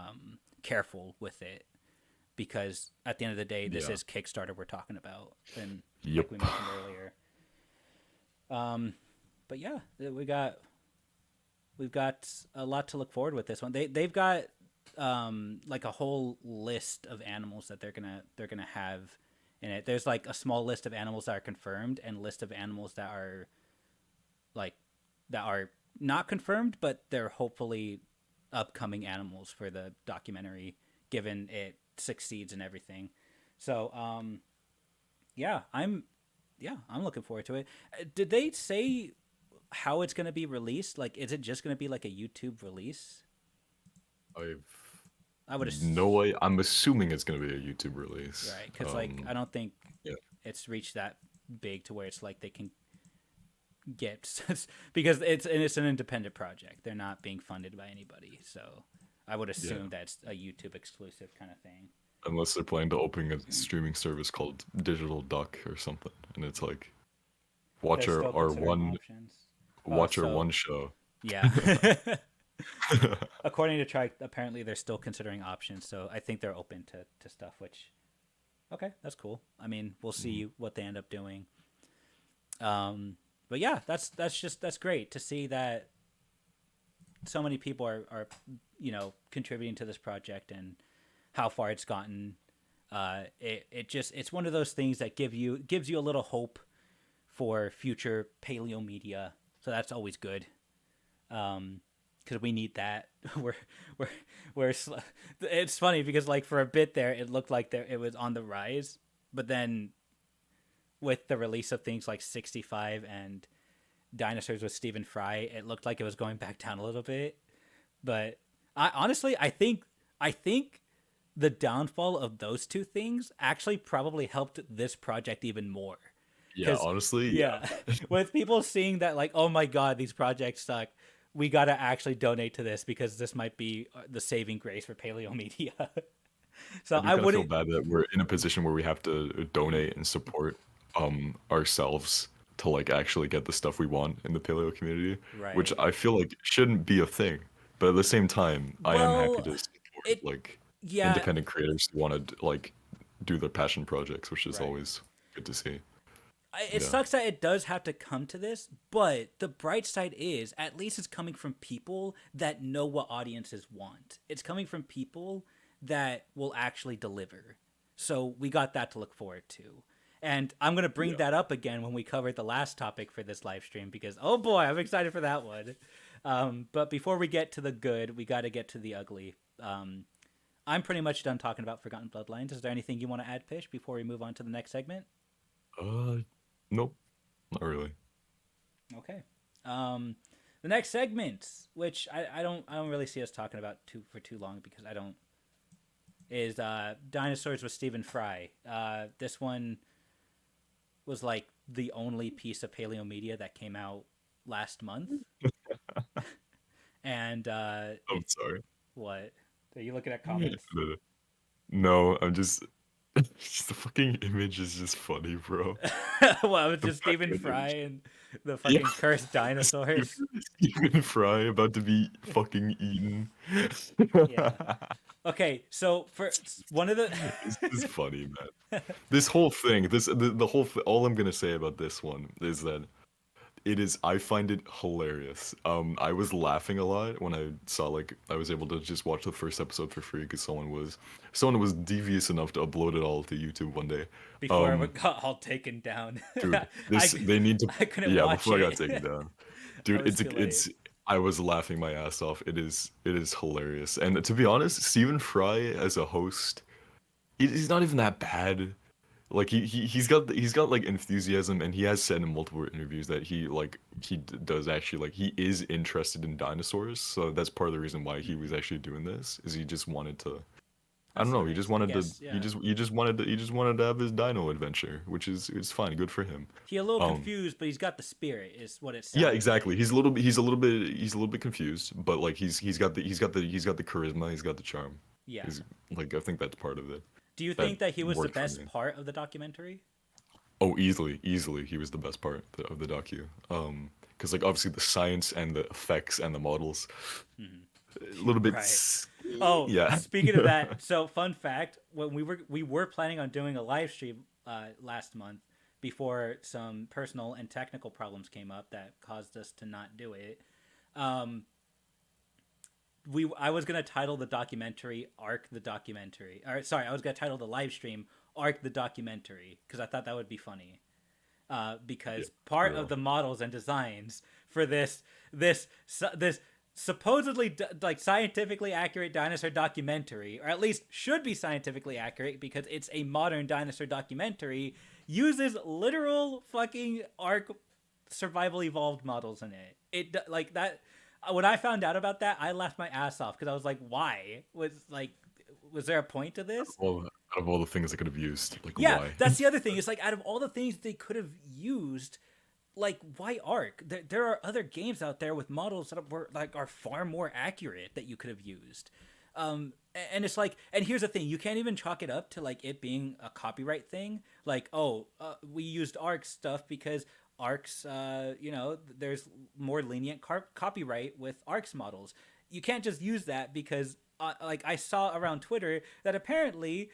careful with it, because at the end of the day, this is Kickstarter we're talking about, and like we mentioned earlier. But yeah, we've got a lot to look forward with this one. They've got like a whole list of animals that they're gonna have in it. There's like a small list of animals that are confirmed and a list of animals that are not confirmed, but they're hopefully upcoming animals for the documentary, given it succeeds and everything. So I'm looking forward to it. Did they say how it's going to be released? Like, is it just going to be like a YouTube release? I would assume. I'm assuming it's going to be a YouTube release, right? Because I don't think it's reached that big to where it's like they can get because it's an independent project. They're not being funded by anybody, so I would assume that's a YouTube exclusive kind of thing. Unless they're planning to open a streaming service called Digital Duck or something, and it's like watch our one show. Yeah. According to Trike, apparently they're still considering options, so I think they're open to stuff. Which, okay, that's cool. I mean, we'll see what they end up doing. But yeah, that's great to see that so many people are contributing to this project and how far it's gotten. It's one of those things that gives you a little hope for future paleo media. So that's always good. Because we need that. we're we're it's funny because like for a bit there it looked like it was on the rise, but then with the release of things like 65 and Dinosaurs with Stephen Fry, it looked like it was going back down a little bit. But I honestly, I think the downfall of those two things actually probably helped this project even more. Yeah, Because honestly, yeah, with people seeing that like, oh my god, these projects suck, we gotta actually donate to this because this might be the saving grace for paleo media. So I do I kind of feel wouldn't. bad that we're in a position where we have to donate and support ourselves to like actually get the stuff we want in the paleo community, which Right. I feel like shouldn't be a thing. But at the same time, I am happy Well, to support it like yeah. independent creators who want to like do their passion projects, which is Right. always good to see. It Yeah. sucks that it does have to come to this, but the bright side is at least it's coming from people that know what audiences want. It's coming from people that will actually deliver. So we got that to look forward to. And I'm going to bring Yeah. that up again when we cover the last topic for this live stream because, oh boy, I'm excited for that one. But before we get to the good, we got to get to the ugly. I'm pretty much done talking about Forgotten Bloodlines. Is there anything you want to add, Fish, before we move on to the next segment? Uh, nope, not really. Okay. Um, the next segment, which I don't really see us talking about for too long because I don't, is Dinosaurs with Stephen Fry. This one was like the only piece of paleo media that came out last month, and I'm sorry. what? Are you looking at comments? No, I'm just just the fucking image is just funny, bro. Well, it was The just Stephen fucking Fry image. and the Yeah. fucking cursed dinosaurs. Stephen Fry about to be fucking eaten. Yeah. Okay, so for one of the This is funny, man. This whole thing, the whole all I'm gonna say about this one is that it is I find it hilarious. I was laughing a lot when I saw like I was able to just watch the first episode for free because someone was devious enough to upload it all to YouTube one day. before Um, it got all taken down. dude, I they need to I couldn't yeah, watch before I got it. taken down. I Dude, was too late. it's I was laughing my ass off. It is hilarious. And to be honest, Stephen Fry as a host, he's not even that bad. Like he's got like enthusiasm, and he has said in multiple interviews that does actually like he is interested in dinosaurs. So that's part of the reason why he was actually doing this is he just wanted to I That's don't know, he just nice. I wanted to guess yeah. he just wanted to have his dino adventure, which is it's fine, good for him. He a little Um confused, but he's got the spirit. Is what it yeah, sounded exactly. like. He's a little bit confused, but like he's got the charisma, he's got the charm. Yeah. He's like I think that's part of it. Do you That think that he was the worked for best me. part of the documentary? Oh, easily, he was the best part of the docu. Because like obviously the science and the effects and the models, a little bit, Right. Oh, yeah. speaking of that, so fun fact: when we were planning on doing a live stream last month, before some personal and technical problems came up that caused us to not do it. Um, I was gonna title the documentary "Arc the Documentary." Or sorry, I was gonna title the live stream "Arc the Documentary" because I thought that would be funny. Yeah, Because for part of real. the models and designs for this supposedly like scientifically accurate dinosaur documentary, or at least should be scientifically accurate because it's a modern dinosaur documentary, uses literal fucking arc survival evolved models in it. It like that. When I found out about that, I laughed my ass off because I was like, "Why was there a point to this?" Out of all the things I could have used, like Yeah, why? that's the other thing. It's like out of all the things they could have used, like why Arc? There are other games out there with models that are far more accurate that you could have used. And it's like, and here's the thing: you can't even chalk it up to like it being a copyright thing. Like, oh, we used Arc stuff because Arc's, there's more lenient copyright with Arc's models. You can't just use that because like I saw around Twitter that apparently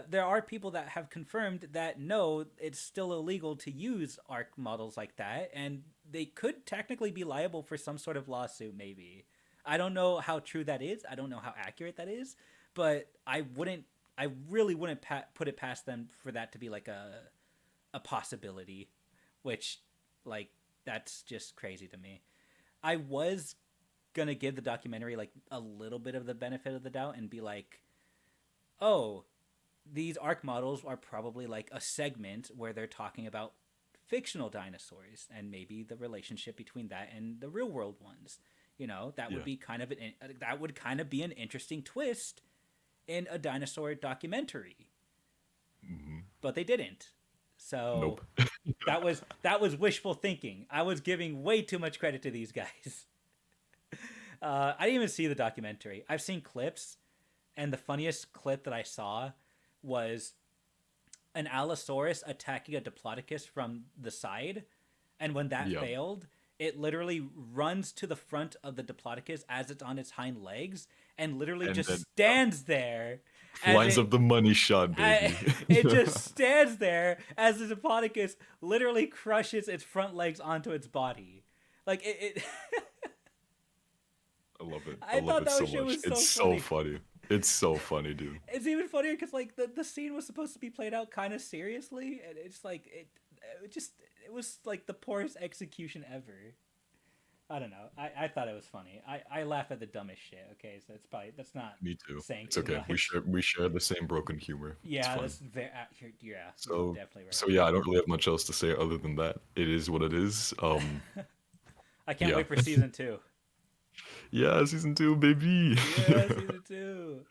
there are people that have confirmed that no, it's still illegal to use ARC models like that, and they could technically be liable for some sort of lawsuit. Maybe I don't know how true that is. I don't know how accurate that is, but I wouldn't I really wouldn't put it past them for that to be like a possibility, which like that's just crazy to me. I was gonna give the documentary like a little bit of the benefit of the doubt and be like, oh, these arc models are probably like a segment where they're talking about fictional dinosaurs and maybe the relationship between that and the real world ones. You know, that would Yeah. be that would kind of be an interesting twist in a dinosaur documentary. Hmm. But they didn't. So Nope. that was wishful thinking. I was giving way too much credit to these guys. I didn't even see the documentary. I've seen clips, and the funniest clip that I saw was an Allosaurus attacking a Diplodocus from the side, and when that Yeah. failed, it literally runs to the front of the Diplodocus as it's on its hind legs, and literally And just then stands there as lines up the money shot, baby. it just stands there as the Diplodocus literally crushes its front legs onto its body. Like it I love it. I I love thought it that so shit much. was so It's so funny. funny. It's so funny, dude. It's even funnier because like the scene was supposed to be played out kind of seriously, and it's like it just it was like the poorest execution ever. I don't know. I thought it was funny. I laugh at the dumbest shit. Okay, so it's probably that's not Me too. saying It's too okay. We much. share we share the same broken humor. It's Yeah, fine. that's very yeah. You're So definitely so right. yeah, I don't really have much else to say other than that. It is what it is. I can't Yeah. wait for season two. Yeah, season 2, baby. Yeah, season two.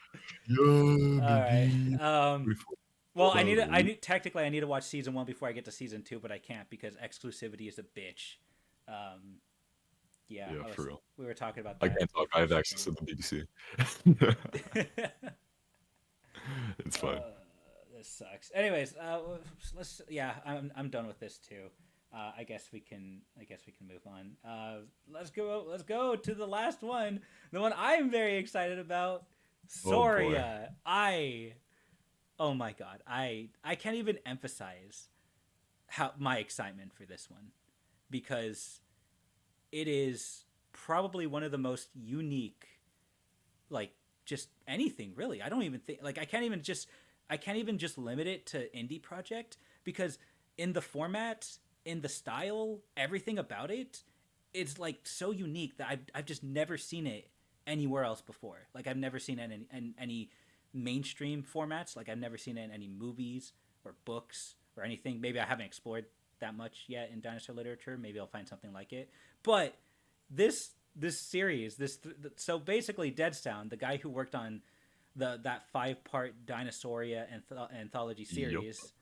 Yeah, All right. baby. Before we Well, go down, I need technically I need to watch season one before I get to season two, but I can't because exclusivity is a bitch. Um, yeah, yeah, for real. we were talking about I that can't talk. I before have access shipping. to the BBC. It's fine. This sucks. Anyways, let's yeah, I'm done with this too. I guess we can move on. Let's go to the last one, the one I'm very excited about, Oh boy. Soria. Oh my god, I can't even emphasize how my excitement for this one because it is probably one of the most unique, like just anything really. I don't even think like I can't even just limit it to indie project because in the format, in the style, everything about it, it's like so unique that I've just never seen it anywhere else before. Like I've never seen it in any mainstream formats. Like I've never seen it in any movies or books or anything. Maybe I haven't explored that much yet in dinosaur literature. Maybe I'll find something like it. But this series, so basically Dead Sound, the guy who worked on the that 5-part Dinosauria anthology Yup. series,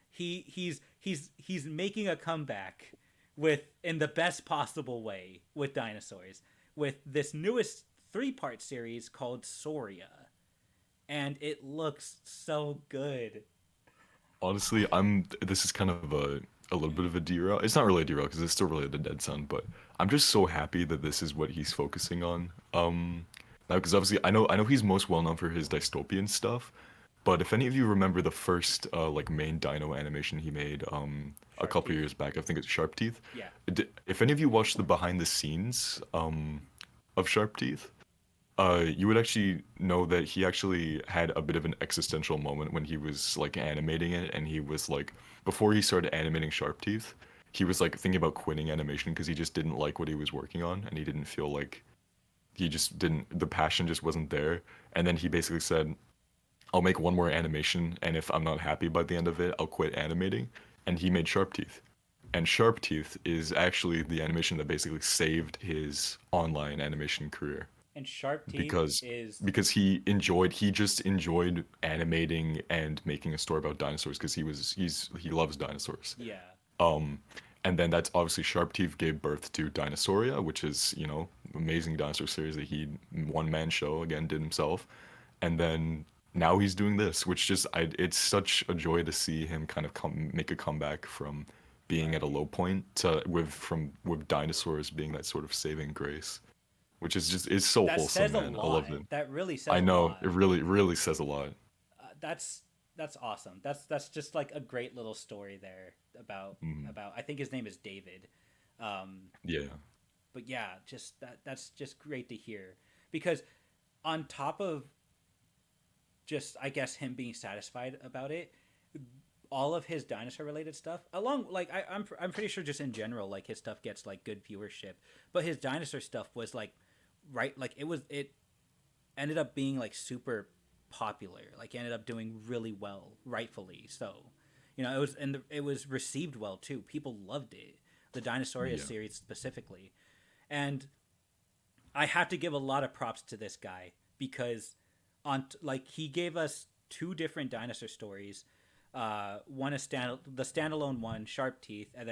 he's making a comeback with in the best possible way with dinosaurs with this newest 3-part series called Soria, and it looks so good. Honestly, this is kind of a little bit of a derail. It's not really a derail because it's still really the Dead Sun, but I'm just so happy that this is what he's focusing on. Now because obviously I know he's most well known for his dystopian stuff, but if any of you remember the first like main dino animation he made a Sharp couple teeth. years back, I think it's Sharp Teeth. Yeah. If any of you watched the behind the scenes of Sharp Teeth, you would actually know that he actually had a bit of an existential moment when he was like animating it, and he was like, before he started animating Sharp Teeth, he was like thinking about quitting animation because he just didn't like what he was working on, and he didn't feel like he just didn't, the passion just wasn't there. And then he basically said, I'll make one more animation, and if I'm not happy by the end of it, I'll quit animating. And he made Sharp Teeth. And Sharp Teeth is actually the animation that basically saved his online animation career And Sharp Teeth because is he just enjoyed animating and making a story about dinosaurs because he loves dinosaurs. yeah. Um, and then that's obviously Sharp Teeth gave birth to Dinosauria, which is, amazing dinosaur series that he one man show again did himself. And then now he's doing this, which it's such a joy to see him kind of make a comeback from being at a Right. low point to with dinosaurs being that sort of saving grace, which is just it's so That wholesome, says a man. I love lot. it. That really says I a know lot. it really says a lot. That's awesome. That's just like a great little story there Hmm. about I think his name is David. Um, Yeah. but yeah, that's just great to hear because on top of just I guess him being satisfied about it. All of his dinosaur related stuff, along like I'm pretty sure just in general, like his stuff gets like good viewership, but his dinosaur stuff was like right, like it ended up being like super popular, like ended up doing really well, rightfully so. You know, it was received well too. People loved it, the Dinosauria Yeah. series specifically, and I have to give a lot of props to this guy because like he gave us two different dinosaur stories. One is the standalone one, Sharp Teeth, and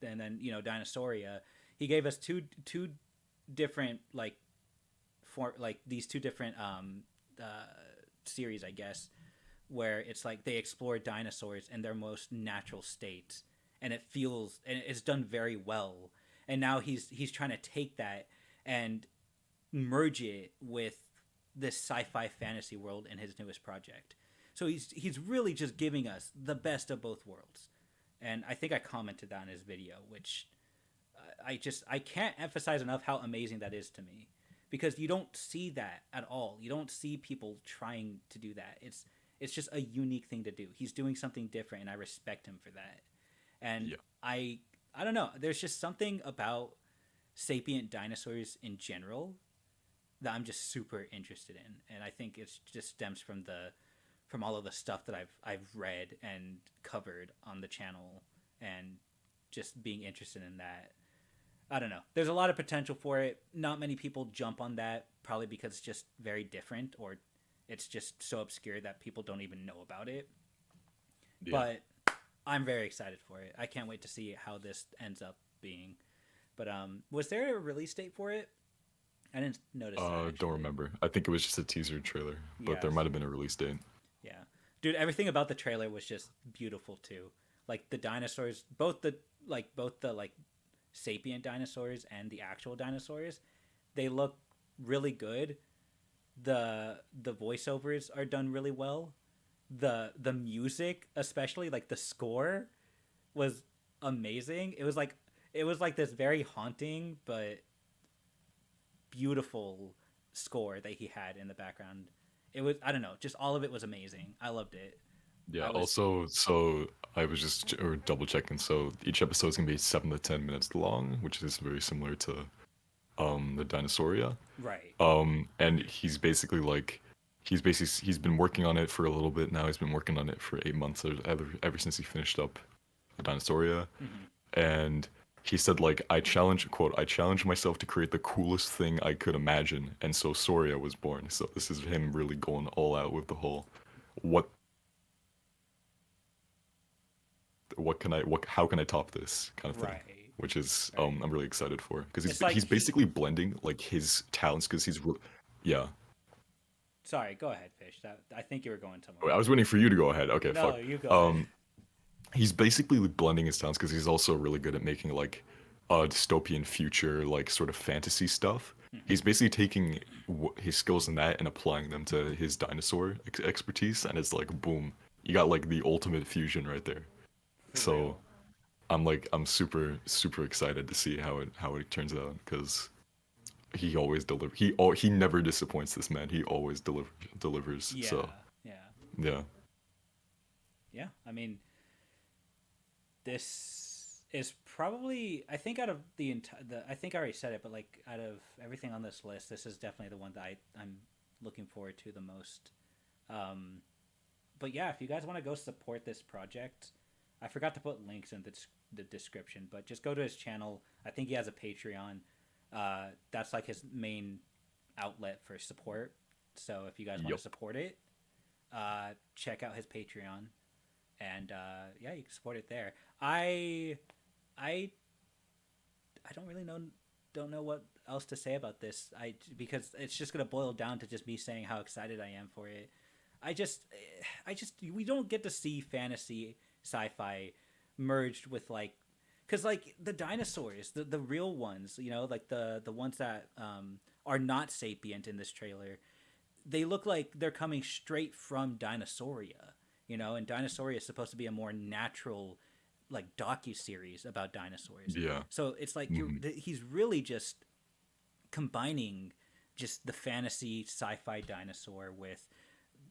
then you know Dinosauria. He gave us two different like for like these two different series, I guess, where it's like they explore dinosaurs in their most natural state, and it's done very well. And now he's trying to take that and merge it with this sci-fi fantasy world in his newest project. So he's really just giving us the best of both worlds. And I think I commented that in his video, which I can't emphasize enough how amazing that is to me, because you don't see that at all. You don't see people trying to do that. It's just a unique thing to do. He's doing something different, and I respect him for that. And Yeah. I don't know. There's just something about sapient dinosaurs in general that I'm just super interested in, and I think it just stems from all of the stuff that I've read and covered on the channel, and just being interested in that. I don't know. There's a lot of potential for it. Not many people jump on that, probably because it's just very different, or it's just so obscure that people don't even know about it. Yeah. But I'm very excited for it. I can't wait to see how this ends up being. But was there a release date for it? I didn't notice that. Don't Actually. remember. I think it was just a teaser trailer, but there Yes. might have been a release date. Yeah. Dude, everything about the trailer was just beautiful too. Like the dinosaurs, both the sapient dinosaurs and the actual dinosaurs, they look really good. The voiceovers are done really well. The music, especially like the score, was amazing. It was like this very haunting but beautiful score that he had in the background. It was, I don't know, just all of it was amazing. I loved it. Yeah. I was Also, so I was just or double checking. So each episode is gonna be 7 to 10 minutes long, which is very similar to the Dinosauria. right. And he's been working on it for a little bit now. He's been working on it for 8 months, or ever since he finished up the Dinosauria. Hmm. And he said like I challenge myself to create the coolest thing I could imagine, and so Soria was born. So this is him really going all out with the whole what what how can I top this kind of thing, Right. which is Right. I'm really excited for, because It's like he's basically blending like his talents, because yeah. sorry, go ahead, Fish. I think you were going somewhere. Oh, I was waiting for you to go ahead. Okay, No, fuck. you go ahead. Um, he's basically like blending his talents, because he's also really good at making like dystopian future, like sort of fantasy stuff. Hmm. He's basically taking his skills in that and applying them to his dinosaur expertise, and it's like boom, you got like the ultimate fusion right there. For So real. I'm super excited to see how it turns out, because he always he never disappoints, this man. He always delivers. Yeah. So Yeah. yeah. Yeah. I mean, this is probably, I think out of the entire I think I already said it, but like out of everything on this list, this is definitely the one that I'm looking forward to the most. Um, but yeah, if you guys want to go support this project, I forgot to put links in the description, but just go to his channel. I think he has a Patreon. That's like his main outlet for support. So if you guys want Yep. to support it, check out his Patreon, and yeah, you can support it there. I I don't really don't know what else to say about this. Because it's just gonna boil down to just me saying how excited I am for it. I just we don't get to see fantasy sci-fi merged with like, because like the dinosaurs, the real ones, you know, like the ones that are not sapient in this trailer, they look like they're coming straight from Dinosauria, you know, and Dinosauria is supposed to be a more natural like docu-series about dinosaurs. Yeah. So it's like Mhm. he's really just combining just the fantasy sci-fi dinosaur with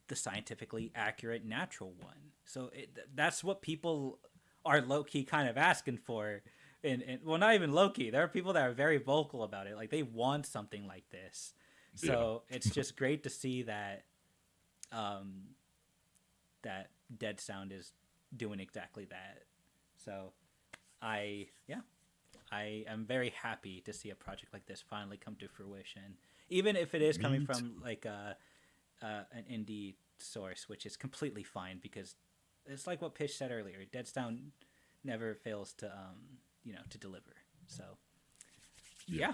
the scientifically accurate natural one. So that's what people are low key kind of asking for. And well, not even low key. There are people that are very vocal about it. Like they want something like this. So it's just great to see that that Dead Sound is doing exactly that. So I am very happy to see a project like this finally come to fruition, even if it is coming from like an indie source, which is completely fine because it's like what Pish said earlier. Dead Sound never fails to to deliver. So yeah.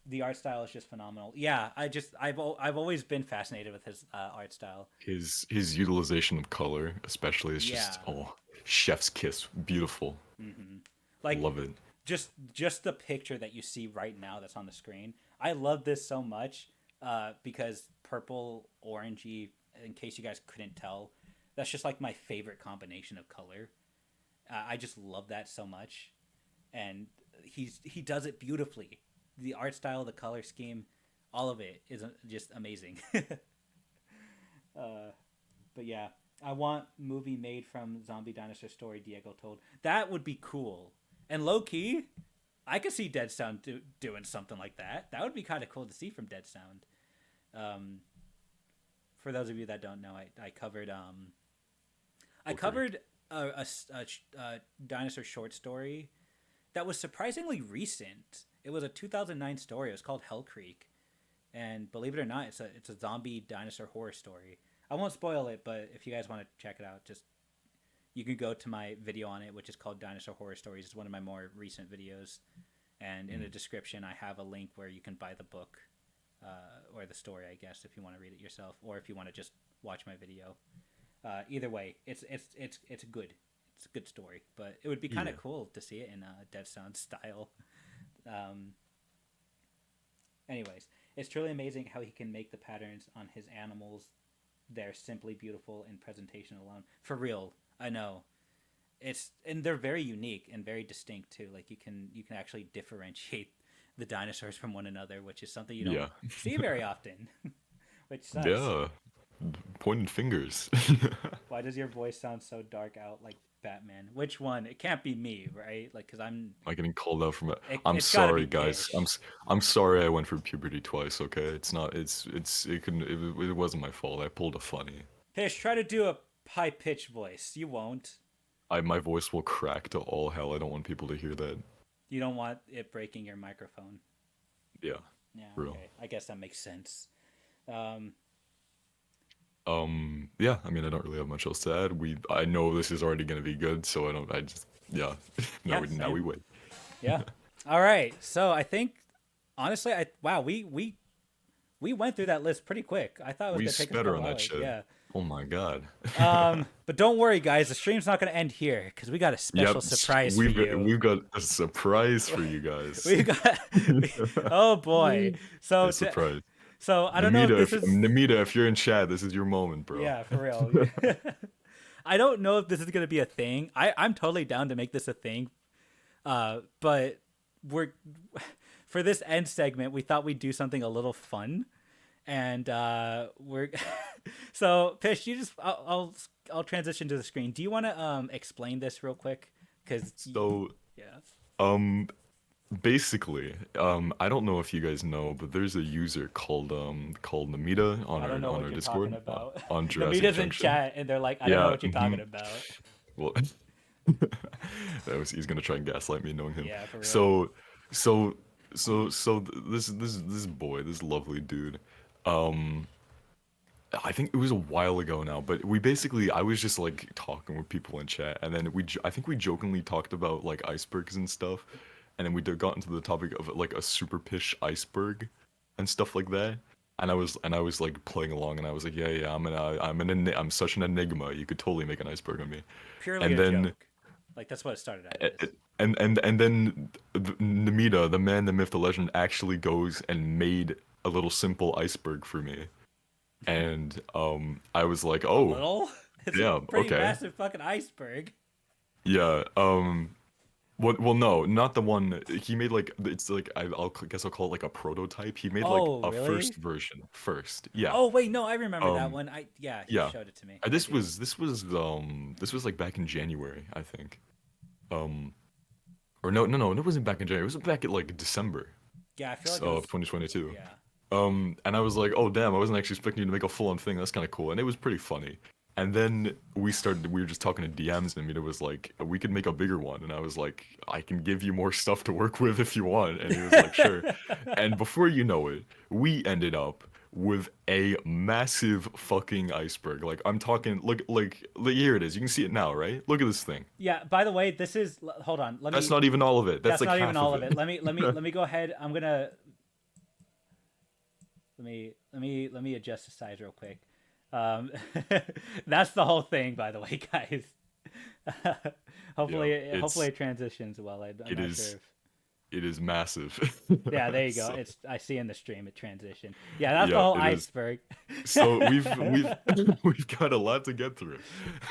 The art style is just phenomenal. Yeah, I've always been fascinated with his art style. His utilization of color, especially, is just chef's kiss, beautiful. Like Love it. Just the picture that you see right now that's on the screen. I love this so much because purple, orangey. In case you guys couldn't tell, that's just like my favorite combination of color. I just love that so much, and he does it beautifully. The art style, the color scheme, all of it is just amazing. But yeah, I want movie made from zombie dinosaur story Diego told. That would be cool. And low key, I could see Dead Sound doing something like that. That would be kind of cool to see from Dead Sound. For those of you that don't know, I covered a dinosaur short story that was surprisingly recent. It was a 2009 story. It was called Hell Creek, and believe it or not, it's a zombie dinosaur horror story. I won't spoil it, but if you guys want to check it out, just you can go to my video on it, which is called Dinosaur Horror Stories. It's one of my more recent videos, and in the description I have a link where you can buy the book or the story, I guess, if you want to read it yourself, or if you want to just watch my video. Either way, it's good. It's a good story, but it would be kind of cool to see it in a Dead Sound style. Anyways, it's truly amazing how he can make the patterns on his animals. They're simply beautiful in presentation alone. For real, I know. And they're very unique and very distinct too. Like you can actually differentiate the dinosaurs from one another, which is something you don't see very often. Which sucks. Yeah, pointed fingers. Why does your voice sound so dark out like Batman? Which one? It can't be me, right? Like, cause I'm getting called out from it. I'm sorry, guys. I'm sorry I went through puberty twice. Okay, it's not. It wasn't my fault. I pulled a funny. Pish, try to do a high pitched voice. You won't. My voice will crack to all hell. I don't want people to hear that. You don't want it breaking your microphone. Yeah. Yeah. Real. Okay. I guess that makes sense. Yeah, I mean, I don't really have much else to add. I know this is already gonna be good, so yeah. Now we wait. Yeah. All right. So I think, honestly, we went through that list pretty quick. I thought it was We gonna take us sped a on while. that shit. Yeah. Oh my god. But don't worry, guys. The stream's not gonna end here because we got a special surprise for you. We've got a surprise for you guys. Oh boy. So surprise. So I don't know if this is Namita, if you're in chat, this is your moment, bro. Yeah, for real. I don't know if this is gonna be a thing. I'm totally down to make this a thing. But for this end segment, we thought we'd do something a little fun. And we're so Pish, I'll transition to the screen. Do you want to explain this real quick? Basically, I don't know if you guys know, but there's a user called Namita on our Discord on Jurassic Namita's Junction. in chat, and they're like, I don't know what you're talking about. Well, he's gonna try and gaslight me, knowing him. Yeah, for real. So this boy, this lovely dude, I think it was a while ago now, but I was just like talking with people in chat, and then I think we jokingly talked about like icebergs and stuff, and then we got into the topic of like a super pish iceberg and stuff like that. And I was like playing along, and I was like, yeah, I'm such an enigma. You could totally make an iceberg on me. Purely a joke. Like that's what it started at. And then Namita, the man, the myth, the legend, actually goes and made a little simple iceberg for me. And I was like, oh, little? It's yeah, a pretty okay, massive fucking iceberg. yeah. Well, no, not the one he made. Like it's like guess I'll call it like a prototype. He made like Oh, a first really? version first. Yeah. Oh, wait, no, I remember that Um. one. Yeah, he Yeah. showed it to me. I This do. was like back in January, I think. Um. Or no, it wasn't back in January. It was back at like December Yeah, I feel like it of was. 2022. Yeah. And I was like, oh damn, I wasn't actually expecting you to make a full-on thing. That's kind of cool, and it was pretty funny. And then we were just talking to DMs, and Mina was like, we could make a bigger one, and I was like, I can give you more stuff to work with if you want, and he was like, sure. And before you know it, we ended up with a massive fucking iceberg. Like I'm talking, look, like here it is. You can see it now, right? Look at this thing. Yeah, by the way, this is hold on. Let That's me not even all of it. That's That's like not even half all of of it. it. Let me go ahead. I'm going to let me adjust the size real quick. Um, that's the whole thing, by the way, guys. Yeah, Hopefully it transitions well. I'm it not sure is if. it is massive. Yeah, there you go. So I see in the stream it transition. Yeah, that's the yeah, whole it is. iceberg. So we've we've got a lot to get through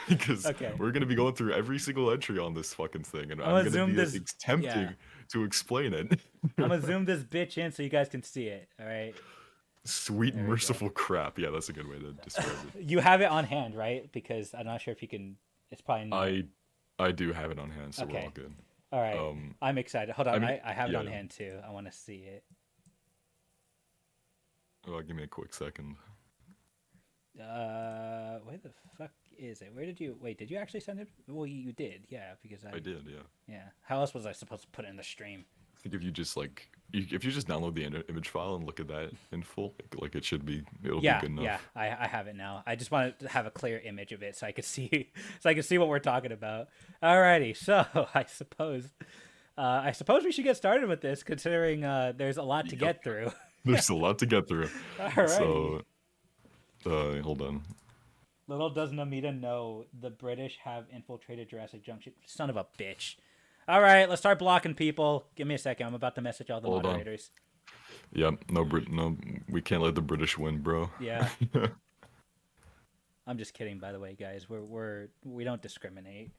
because Okay, we're gonna be going through every single entry on this fucking thing, and I'm I'm gonna gonna zoom be this. attempting Yeah, to explain it. I'm gonna zoom this bitch in so you guys can see it. All right, Sweet there we go. merciful crap. Yeah, that's a good way to describe it. You have it on hand, right? Because I'm not sure if you can. It's probably not. I I do have it on hand, so we're all Okay. good. All right. Um, I'm excited. Hold I on. mean, I have it yeah. on hand too. I want to see it. Well, give me a quick second. Where the fuck is it? Where did you wait? Did you actually send it? Well, you did, yeah. Because I did, yeah. yeah. How else was I supposed to put it in the stream? I think if you just like, if you just download the image file and look at that in full, like it should be, it'll be Yeah, good enough. yeah. I have it now. I just wanted to have a clear image of it so I could see, so I could see what we're talking about. Alrighty. So I suppose we should get started with this, considering there's a lot to Yep. get through. There's a lot to get through. Alrighty. So, hold on. Little does Namita know the British have infiltrated Jurassic Junction. Son of a bitch. All right, let's start blocking people. Give me a second. I'm about to message all the Hold on. moderators. Yep, no, we can't let the British win, bro. Yeah. I'm just kidding, by the way, guys. We don't discriminate.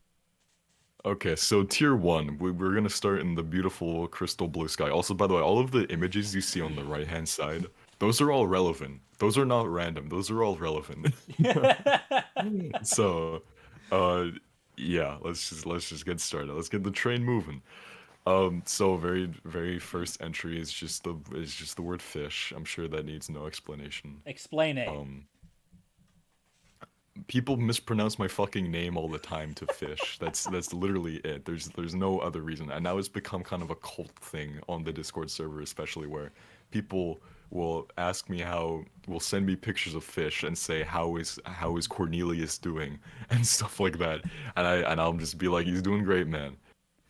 Okay, so tier one, we're gonna start in the beautiful crystal blue sky. Also, by the way, all of the images you see on the right-hand side, those are all relevant. Those are not random. Those are all relevant. So, uh, yeah, let's just get started. Let's get the train moving. So very first entry is just the word fish. I'm sure that needs no explanation. Explain it. Um, People mispronounce my fucking name all the time to fish. That's literally it. There's no other reason. And now it's become kind of a cult thing on the Discord server, especially where people will ask me will send me pictures of fish and say how is Cornelius doing and stuff like that. And I'll just be like, he's doing great, man.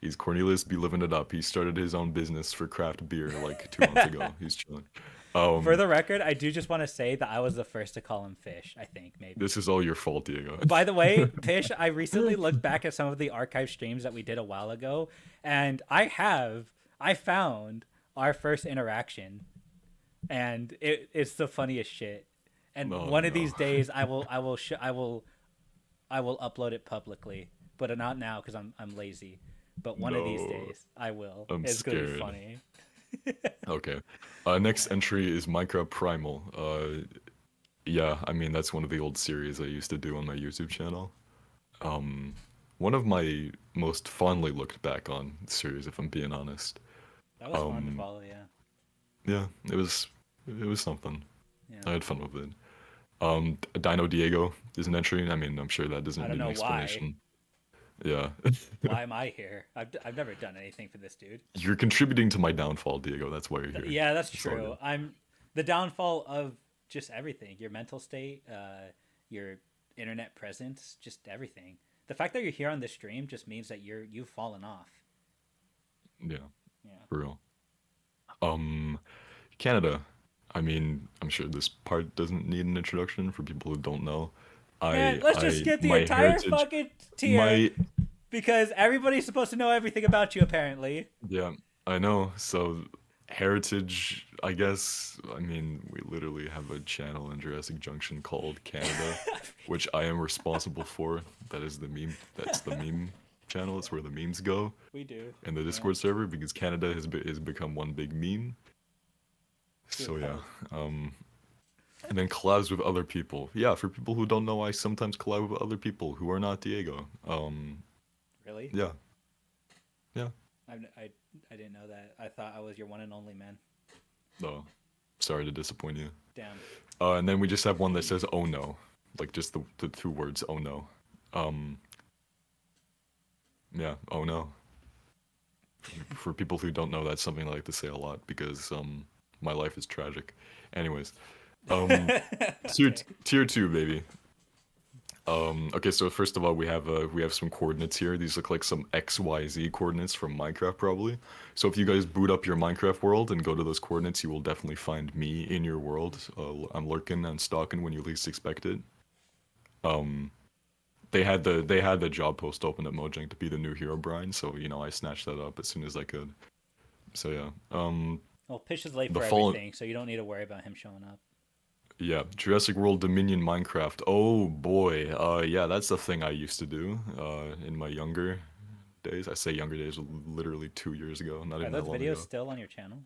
He's Cornelius be living it up. He started his own business for craft beer like 2 months ago. He's chilling. For the record, I do just want to say that I was the first to call him Fish, I think, maybe. This is all your fault, Diego. By the way, Fish, I recently looked back at some of the archive streams that we did a while ago, and I found our first interaction, and it's the funniest shit. And Oh, one of no. these days, I will upload it publicly, but not now because I'm lazy. But one of these No. days, I will. I'm It's gonna be scared. funny. Okay. Next entry is Minecraft Primal. Yeah, I mean that's one of the old series I used to do on my YouTube channel. One of my most fondly looked back on series, if I'm being honest. That was fun to Um, follow, yeah. yeah, it was something. I Yeah. had fun with it. Dino Diego is an entry. I mean, I'm sure that doesn't I don't need an know why. explanation. Yeah. Why am I here? I've never done anything for this dude. You're contributing to my downfall, Diego. That's why you're here. Yeah, that's It's all true. good. I'm the downfall of just everything. Your mental state, your internet presence, just everything. The fact that you're here on this stream just means that you've fallen off. Yeah, Yeah. for real. Um, Canada. I mean, I'm sure this part doesn't need an introduction for people who don't know. Man, let's just skip the My entire heritage, fucking tier my because everybody's supposed to know everything about you apparently. yeah, I know. So heritage, I guess. I mean, we literally have a channel in Jurassic Junction called Canada, which I am responsible for. That is the meme. That's the meme. channel. It's where the memes go. We do. In the Yeah. Discord server, because Canada has become one big meme. So yeah. And then collabs with other people. Yeah, for people who don't know, I sometimes collab with other people who are not Diego. Really? Yeah. Yeah. I didn't know that. I thought I was your one and only man. No. Sorry to disappoint you. Damn. And then we just have one that says "Oh no," like just the two words "Oh no." Yeah, "Oh no." For people who don't know, that's something I like to say a lot because my life is tragic. Anyways, Okay. tier 2, baby. Okay, so first of all, we have some coordinates here. These look like some XYZ coordinates from Minecraft, probably. So if you guys boot up your Minecraft world and go to those coordinates, you will definitely find me in your world. I'm lurking and stalking when you least expect it. They had the job post open at Mojang to be the new Hero Brian, so I snatched that up as soon as I could. So yeah, Well, Pish is late the for fallen. everything, so you don't need to worry about him showing up. Yeah, Jurassic World Dominion Minecraft. Oh boy. Yeah, that's the thing I used to do in my younger days. I say younger days, literally 2 years ago, not Are even that those long videos ago. still on your channel?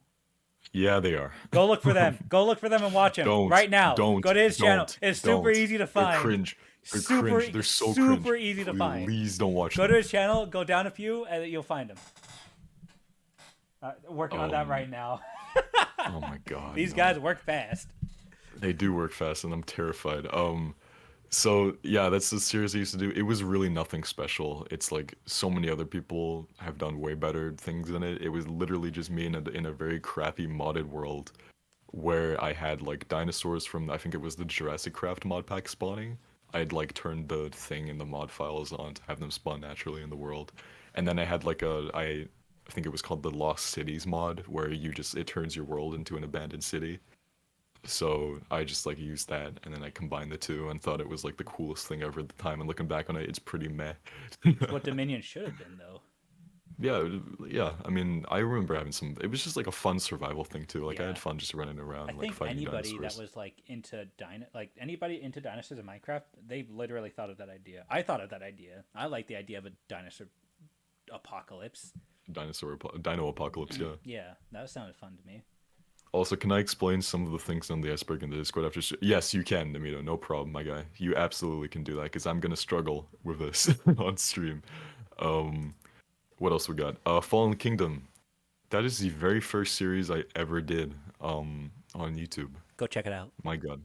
Yeah, they are. Go look for them. Go look for them and watch them Don't, right now. don't, Go to his channel. don't, It's super don't. easy to They're find. cringe. They're cringe. They're so Super cringe. easy to find. Please don't watch Go them. to his channel. Go down a few, and you'll find them. Working on that right now. Oh my god. These no. guys work fast. They do work fast, and I'm terrified. So yeah, that's the series I used to do. It was really nothing special. It's like so many other people have done way better things than it. It was literally just me in a very crappy modded world where I had like dinosaurs from, I think it was the Jurassic Craft mod pack spawning. I'd like turned the thing in the mod files on to have them spawn naturally in the world. And then I had like I think it was called the Lost Cities mod where it turns your world into an abandoned city. So I just like used that, and then I combined the two and thought it was like the coolest thing ever at the time. And looking back on it, it's pretty meh. It's what Dominion should have been, though. Yeah, yeah. I mean, I remember having some. It was just like a fun survival thing too. Like I Yeah. had fun just running around, I like think fighting anybody dinosaurs. that was like anybody into dinosaurs in Minecraft, they literally thought of that idea. I thought of that idea. I like the idea of a dinosaur apocalypse. Dino apocalypse. Yeah. Yeah, that sounded fun to me. Also, can I explain some of the things on the iceberg in the Discord after? Yes, you can, Namito. No problem, my guy. You absolutely can do that because I'm gonna struggle with this on stream. Um, what else we got? Fallen Kingdom. That is the very first series I ever did on YouTube. Go check it out. My God,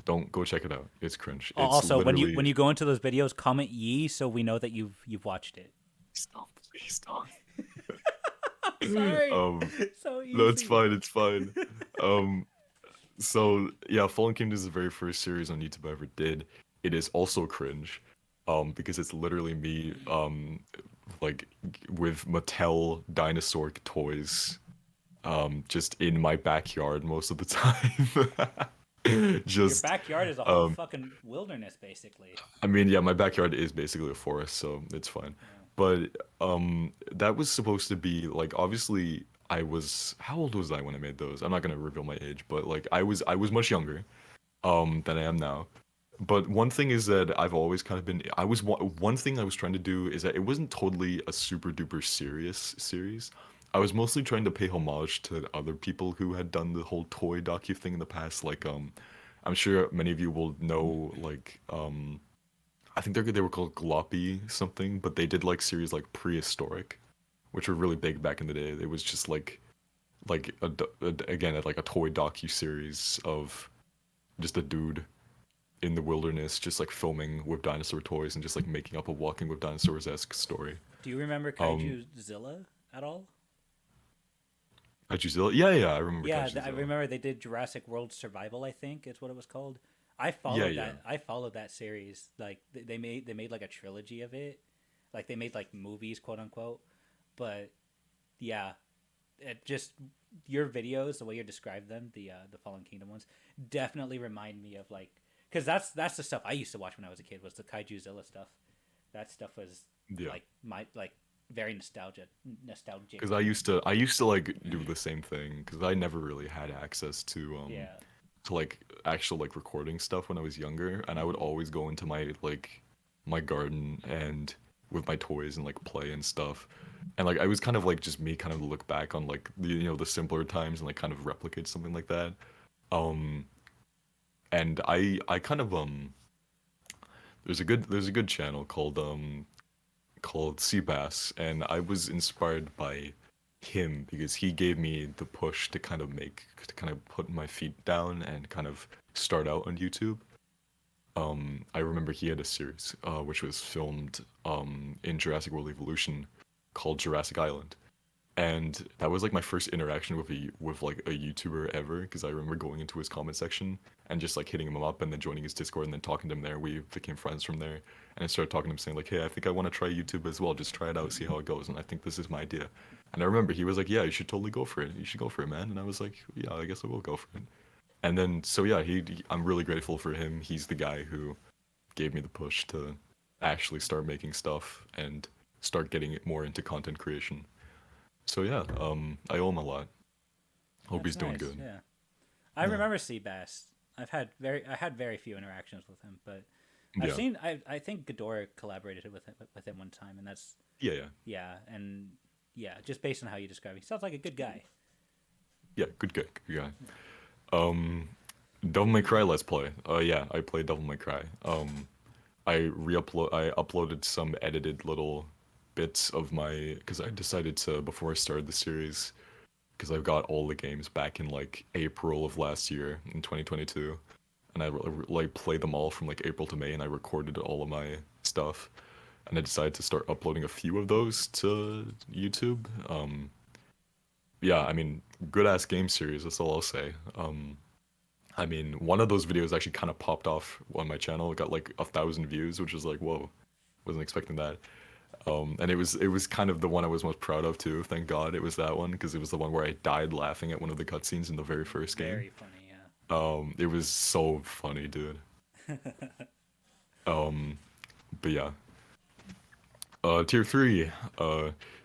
don't go check it out. It's cringe. It's Also, literally... when you go into those videos, comment "ye" so we know that you've watched it. Stop, please stop. Sorry. So easy. No, it's fine. It's fine. So yeah, Fallen Kingdom is the very first series on YouTube I ever did. It is also cringe, because it's literally me, like with Mattel dinosaur toys, just in my backyard most of the time. Just Your backyard is a whole fucking wilderness, basically. I mean, yeah, my backyard is basically a forest, so it's fine. But that was supposed to be like, obviously how old was I when I made those? I'm not gonna reveal my age, but like I was much younger than I am now. But one thing is that I've always kind of been one thing I was trying to do is that it wasn't totally a super duper serious series. I was mostly trying to pay homage to other people who had done the whole toy docu thing in the past. Like I'm sure many of you will know, like I think they were called Gloppy something, but they did like series like Prehistoric, which were really big back in the day. It was just again like a toy docu series of just a dude in the wilderness, just like filming with dinosaur toys and just like making up a Walking with Dinosaurs-esque story. Do you remember Kaiju Zilla at all? Kaijuzilla? Yeah, I remember. Yeah, Kaijuzilla. I remember they did Jurassic World Survival. I think is what it was called. I followed that. I followed that series. Like they made like a trilogy of it. Like they made like movies, quote unquote. But yeah, it just your videos, the way you described them, the Fallen Kingdom ones, definitely remind me of like, because that's the stuff I used to watch when I was a kid, was the Kaijuzilla stuff. That stuff was like very nostalgic. Because I used to like do the same thing because I never really had access to like actual like recording stuff when I was younger, and I would always go into my garden and with my toys and like play and stuff. And like I was kind of like just me kind of look back on like the the simpler times and like kind of replicate something like that. Um and I kind of there's a good channel called Seabass, and I was inspired by him because he gave me the push to kind of put my feet down and kind of start out on YouTube. I remember he had a series which was filmed in Jurassic World Evolution called Jurassic Island, and that was like my first interaction with like a YouTuber ever because I remember going into his comment section and just like hitting him up and then joining his Discord and then talking to him there. We became friends from there, and I started talking to him saying like, "Hey, I think I want to try YouTube as well. Just try it out, see how it goes." And I think this is my idea. And I remember he was like, "Yeah, you should totally go for it. You should go for it, man." And I was like, "Yeah, I guess I will go for it." And then so yeah, I'm really grateful for him. He's the guy who gave me the push to actually start making stuff and start getting it more into content creation. So yeah, I owe him a lot. Hope That's he's doing nice. good. Yeah, I Yeah. remember Seabass. I had very few interactions with him, but I've Yeah. seen. I think Ghidorah collaborated with him one time, and that's Yeah, yeah. yeah, and yeah, just based on how you describe, he sounds like a good guy. Yeah, good guy, good guy. Um, Devil May Cry Let's Play. Yeah, I played Devil May Cry. I uploaded some edited little bits of my, because I decided to, before I started the series, because I've got all the games back in like April of last year in 2022, and I like played them all from like April to May, and I recorded all of my stuff, and I decided to start uploading a few of those to YouTube. Yeah, I mean, good ass game series. That's all I'll say. I mean, one of those videos actually kind of popped off on my channel. It got like 1,000 views, which was like, whoa, wasn't expecting that. And it was kind of the one I was most proud of too. Thank God it was that one because it was the one where I died laughing at one of the cutscenes in the very first game. Very funny. Yeah. It was so funny, dude. Um, but yeah. Tier three.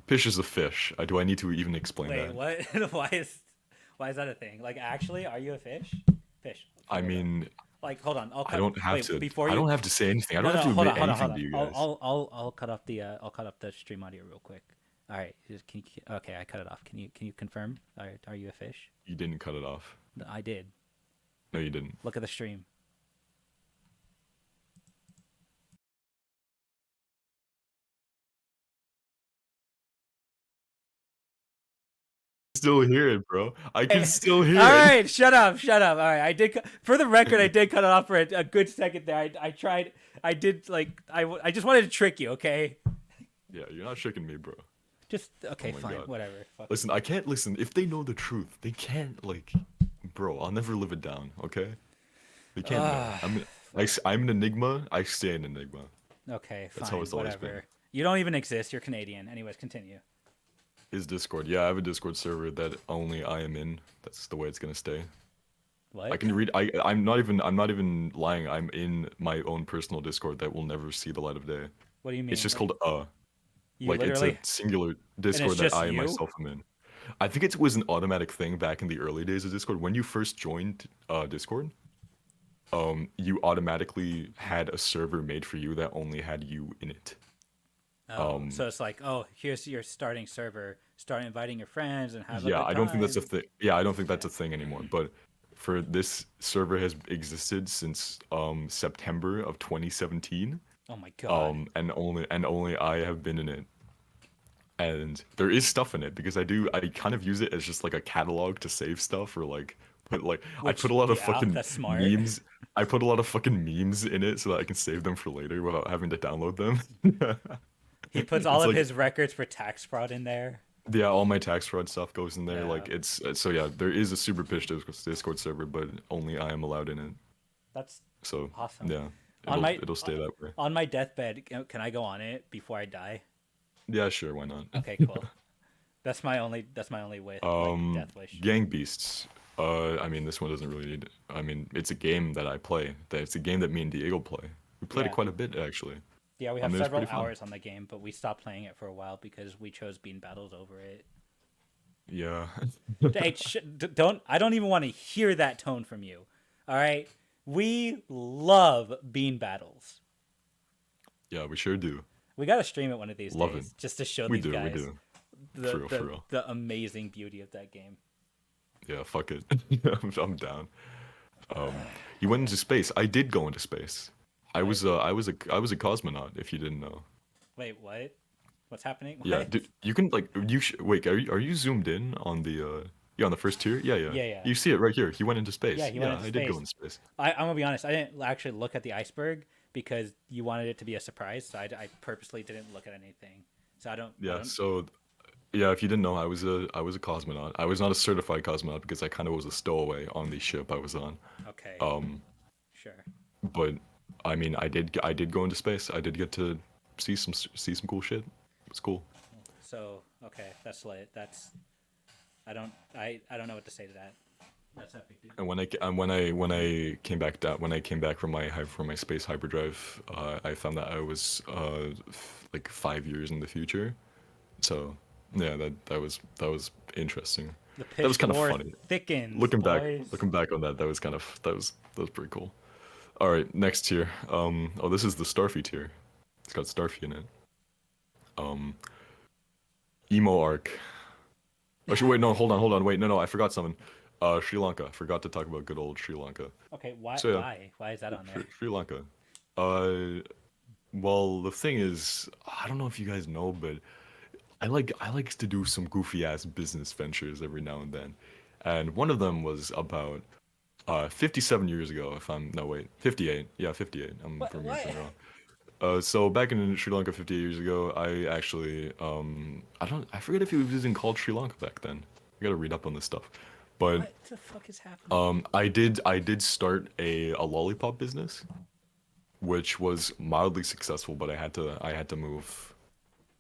Fish is a fish. Do I need to even explain Wait, that? what? Why is that a thing? Like, actually, are you a fish? Fish. I There we go. mean, Like, hold on. I'll I cut. don't have Wait, to. before I you. don't have to say anything. I No, don't have no, to hold on, admit hold on, hold anything on. to you guys. I'll cut off the stream audio real quick. All right. Okay, I cut it off. Can you confirm? Are you a fish? You didn't cut it off. No, I did. No, you didn't. Look at the stream. Still hear it, bro. I can Hey, still all hear it. right, shut up, shut up. All right, I did. For the record, I did cut it off for a good second there. I tried. I did like I just wanted to trick you. Okay. Yeah, you're not tricking me, bro. Just okay, Oh my fine, God. whatever. Fuck. Listen, I can't listen. If they know the truth, they can't like, bro. I'll never live it down. Okay? They can't know. Ah, I'm an enigma. I stay an enigma. okay, That's fine, how it's always been. whatever. You don't even exist. You're Canadian. Anyways, continue. Is Discord? Yeah, I have a Discord server that only I am in. That's the way it's gonna stay. I What? can read. I'm not even lying. I'm in my own personal Discord that will never see the light of day. What do you mean? It's just Like, called you like it's a literally, singular and Discord it's that just I you? myself am in. I think it was an automatic thing back in the early days of Discord. When you first joined Discord, you automatically had a server made for you that only had you in it. Oh, Um, so it's like, oh, here's your starting server. Start inviting your friends and have a yeah, good I don't think that's a time. thing. Yeah, I don't think that's Okay. a thing anymore. But for this server has existed since September of 2017. Oh my god. And only I have been in it. And there is stuff in it because I kind of use it as just like a catalog to save stuff or like put like I put Which, a lot of yeah, fucking that's smart. memes. I put a lot of fucking memes in it so that I can save them for later without having to download them. He puts all It's of like his records for tax fraud in there. yeah, all my tax fraud stuff goes in there. Yeah, Like it's so yeah, there is a super pitch Discord server, but only I am allowed in it. that's So awesome. yeah, On my it'll stay that way. on my deathbed, can I go on it before I die? Yeah, sure, why not? Okay, cool. That's my only death wish. Gang Beasts. I mean, this one doesn't really need. I mean, it's a game that I play. It's a game that me and Diego play. We played it Yeah. quite a bit actually. Yeah, we I have mean, it's several pretty fun. hours on the game, but we stopped playing it for a while because we chose bean battles over it. Yeah. Hey, don't I don't even want to hear that tone from you. All right, we love bean battles. Yeah, we sure do. We gotta stream it one of these Love it. days just to show We these do, we guys do. the For real, for real. the amazing beauty of that game. Yeah, fuck it. I'm down. Um, you went into space. I did go into space. What? I was a cosmonaut. If you didn't know. Wait, what? What's happening? Yeah, What? dude, you can like wait. Are you zoomed in on the yeah, on the first tier? Yeah, yeah. Yeah, yeah. You see it right here. He went into Yeah, space. he went Yeah, into I did go space. into space. I'm gonna be honest. I didn't actually look at the iceberg because you wanted it to be a surprise. So I purposely didn't look at anything. So I don't. I Yeah. don't. So yeah, if you didn't know, I was a cosmonaut. I was not a certified cosmonaut because I kind of was a stowaway on the ship I was on. Okay. Um, Sure. but I mean, I did go into space. I did get to see some cool shit. It was cool. So okay, that's lit. That's. I don't know what to say to that. That's epic, dude. And when I came back when I came back from my space hyperdrive, I found that I was like 5 years in the future. So yeah, that was interesting. The That was pitch kind of war funny. thickens, Looking boys. back on that, that was pretty cool. All right, next tier. Oh, this is the Starfy tier. It's got Starfy in it. Um, emo arc. Oh, wait, no, hold on, wait, no, I forgot something. Sri Lanka. Forgot to talk about good old Sri Lanka. Okay, why? So yeah, Why is that on there? Sri Lanka. Uh, well, the thing is, I don't know if you guys know, but I like to do some goofy ass business ventures every now and then, and one of them was about 57 years ago. If I'm no wait, 58. Yeah, 58. I'm What? remembering What? wrong. So back in Sri Lanka 58 years ago, I actually I forget if it was even called Sri Lanka back then. I gotta read up on this stuff, but What the fuck is happening? I did start a lollipop business, which was mildly successful, but I had to move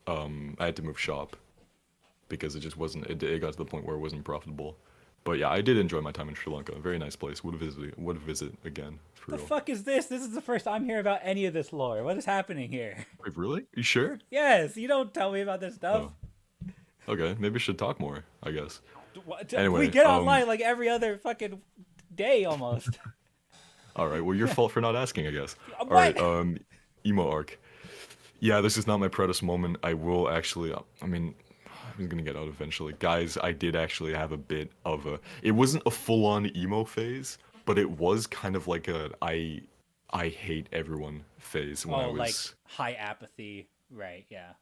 I had to move shop because it just wasn't it got to the point where it wasn't profitable. But yeah, I did enjoy my time in Sri Lanka. Very nice place. Would visit again for The real. fuck is this? This is the first I'm hearing about any of this lore. What is happening here? Wait, really? You sure? Yes, you don't tell me about this stuff. Oh, okay. Maybe we should talk more, I guess. What? Anyway, We get online like every other fucking day almost. All right. Well, your fault for not asking, I guess. All What? right. Emo arc. Yeah, this is not my proudest moment. I will actually. I mean, I'm gonna get out eventually, guys. I did actually have a bit of a. It wasn't a full-on emo phase, but it was kind of like a I hate everyone phase when I Oh, like was. high apathy. Right, yeah.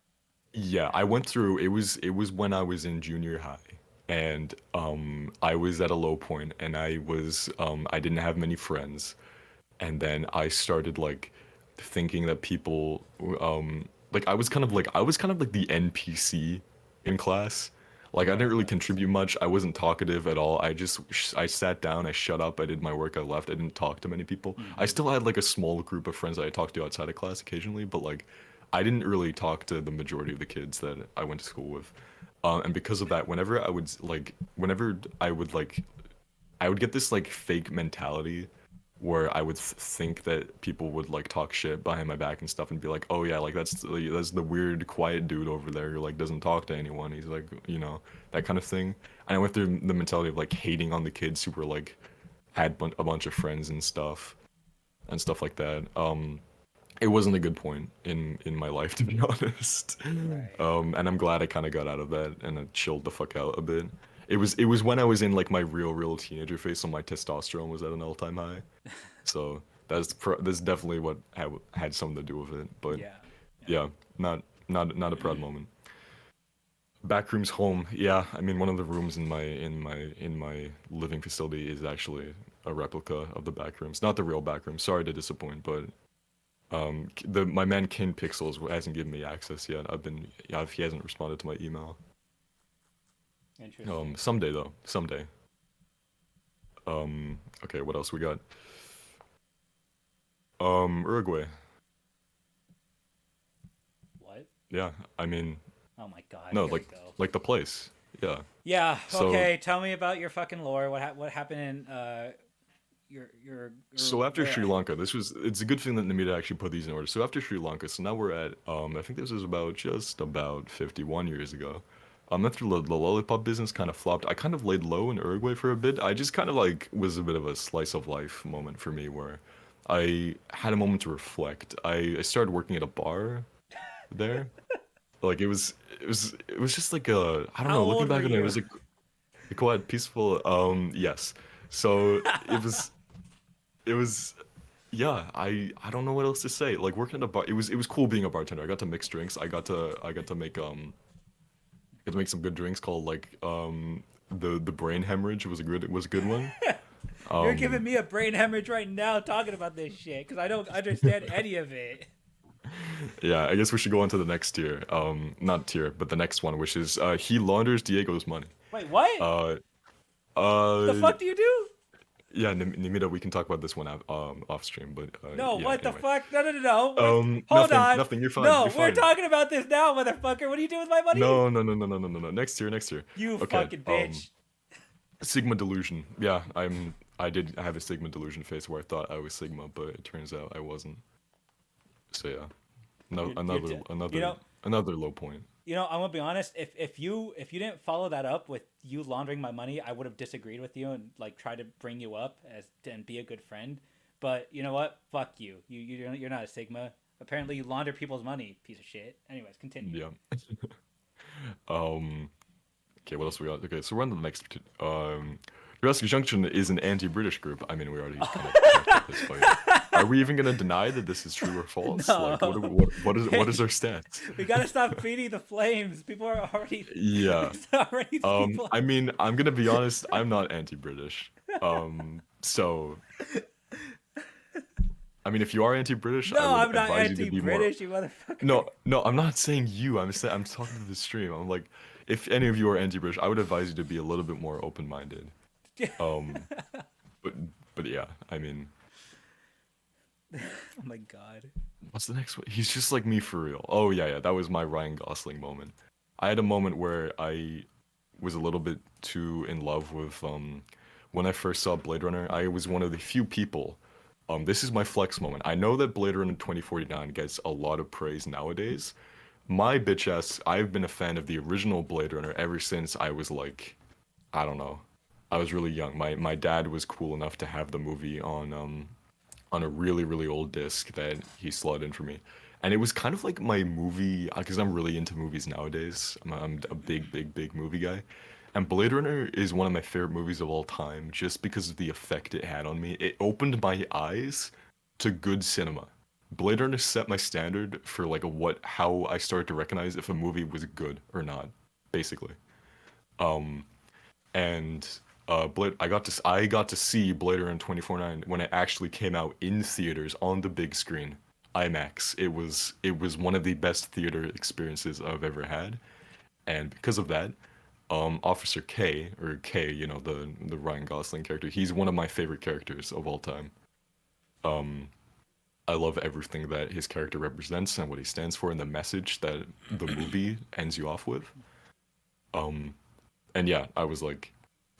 Yeah, I went through it was when I was in junior high and I was at a low point and I didn't have many friends and then I started like thinking that people like I was kind of like the NPC in class. Like I didn't really contribute much. I wasn't talkative at all. I sat down, I shut up, I did my work, I left. I didn't talk to many people. I Mm-hmm. still had like a small group of friends that I talked to outside of class occasionally, but like I didn't really talk to the majority of the kids that I went to school with. And because of that, whenever I would get this like fake mentality where I would think that people would like talk shit behind my back and stuff and be like, "Oh yeah, like that's the weird quiet dude over there who like doesn't talk to anyone. He's like, you know, that kind of thing." And I went through the mentality of like hating on the kids who were like a bunch of friends and stuff like that. It wasn't a good point in my life to be honest. Right. And I'm glad I kind of got out of that and I chilled the fuck out a bit. It was when I was in like my real teenager phase, so my testosterone was at an all-time high. So that's definitely what had something to do with it. But Yeah. yeah, not a proud moment. Backrooms home. Yeah, I mean one of the rooms in my living facility is actually a replica of the backrooms. Not the real backroom. Sorry to disappoint, but the my man King Pixels hasn't given me access yet. He hasn't responded to my email. Interesting. Someday though, someday. Okay, what else we got? Uruguay. What? Yeah, I mean, Oh my god, no, here we go. like the place. Yeah. Yeah, So okay, tell me about your fucking lore. What happened in your so after where Sri Lanka, it's a good thing that Namita actually put these in order. So after Sri Lanka, so now we're at I think this was just about 51 years ago. After the lollipop business kind of flopped, I kind of laid low in Uruguay for a bit. I just kind of like was a bit of a slice of life moment for me where I had a moment to reflect. I started working at a bar there. Like it was just like a I don't How know. Looking old were back on it, it you? was a quiet, peaceful. Yes. So it was yeah. I don't know what else to say. Like working at a bar, it was cool being a bartender. I got to mix drinks. I got to make got to make some good drinks called like the brain hemorrhage was a good one. You're Um giving me a brain hemorrhage right now talking about this shit because I don't understand any of it. yeah, I guess we should go on to the next tier. Not tier, but the next one, which is he launders Diego's money. Wait, what? Uh The uh fuck do you do? yeah, Nimita, we can talk about this one off stream, but No, yeah, what the anyway. fuck? No, no, no, no. Hold Nothing, on. nothing. You're fine. No, You're we're fine. talking about this now, motherfucker. What do you do with my money? No, no, no, no, no, no, no, no. Next tier, next tier. You Okay. fucking bitch. Sigma delusion. Yeah, I did have a Sigma delusion phase where I thought I was Sigma, but it turns out I wasn't. So yeah, no, You know, another low point. I'm gonna be honest. If you didn't follow that up with you laundering my money, I would have disagreed with you and like tried to bring you up as and be a good friend. But you know what? Fuck you. You're not a Sigma. Apparently, you launder people's money, piece of shit. Anyways, continue. Yeah. Um. Okay, what else we got? Okay, so we're on to the next. Jurassic Junction is an anti-British group. I mean, we already kind of talked about this, but are we even gonna deny that this is true or false? Like, No. what is our stance? We gotta stop feeding the flames. People are already. Yeah. There's already people. I mean, I'm gonna be honest. I'm not anti-British. So I mean, if you are anti-British, I No, would I'm not advise you to be more. anti-British, you motherfucker. No, no, I'm not saying you. I'm talking to the stream. I'm like, if any of you are anti-British, I would advise you to be a little bit more open-minded. Um, but but yeah, I mean, Oh my god. what's the next one? He's just like me for real. Oh yeah, yeah, that was my Ryan Gosling moment. I had a moment where I was a little bit too in love with when I first saw Blade Runner. I was one of the few people. This is my flex moment. I know that Blade Runner 2049 gets a lot of praise nowadays. My bitch ass, I've been a fan of the original Blade Runner ever since I was like, I don't know. I was really young. My dad was cool enough to have the movie on a really really old disc that he slid in for me, and it was kind of like my movie because I'm really into movies nowadays. I'm a big movie guy, and Blade Runner is one of my favorite movies of all time just because of the effect it had on me. It opened my eyes to good cinema. Blade Runner set my standard for like how I started to recognize if a movie was good or not, basically. Um, and I got to see Blade Runner 2049 when it actually came out in theaters on the big screen, IMAX. It was one of the best theater experiences I've ever had, and because of that, Officer K or K, you know the Ryan Gosling character, he's one of my favorite characters of all time. Um, I love everything that his character represents and what he stands for and the message that the movie ends you off with. Um, and yeah, I was like,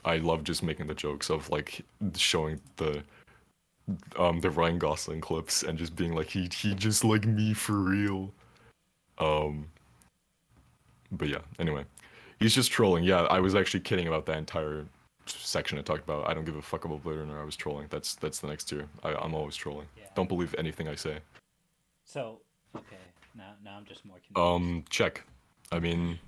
I love just making the jokes of like showing the Ryan Gosling clips and just being like he just like me for real. Um, but yeah, anyway, he's just trolling. Yeah, I was actually kidding about that entire section I talked about. I don't give a fuck about Blade Runner. I was trolling. That's the next tier. I'm always trolling. Yeah. Don't believe anything I say. So, okay. Now I'm just more confused. Check. I mean,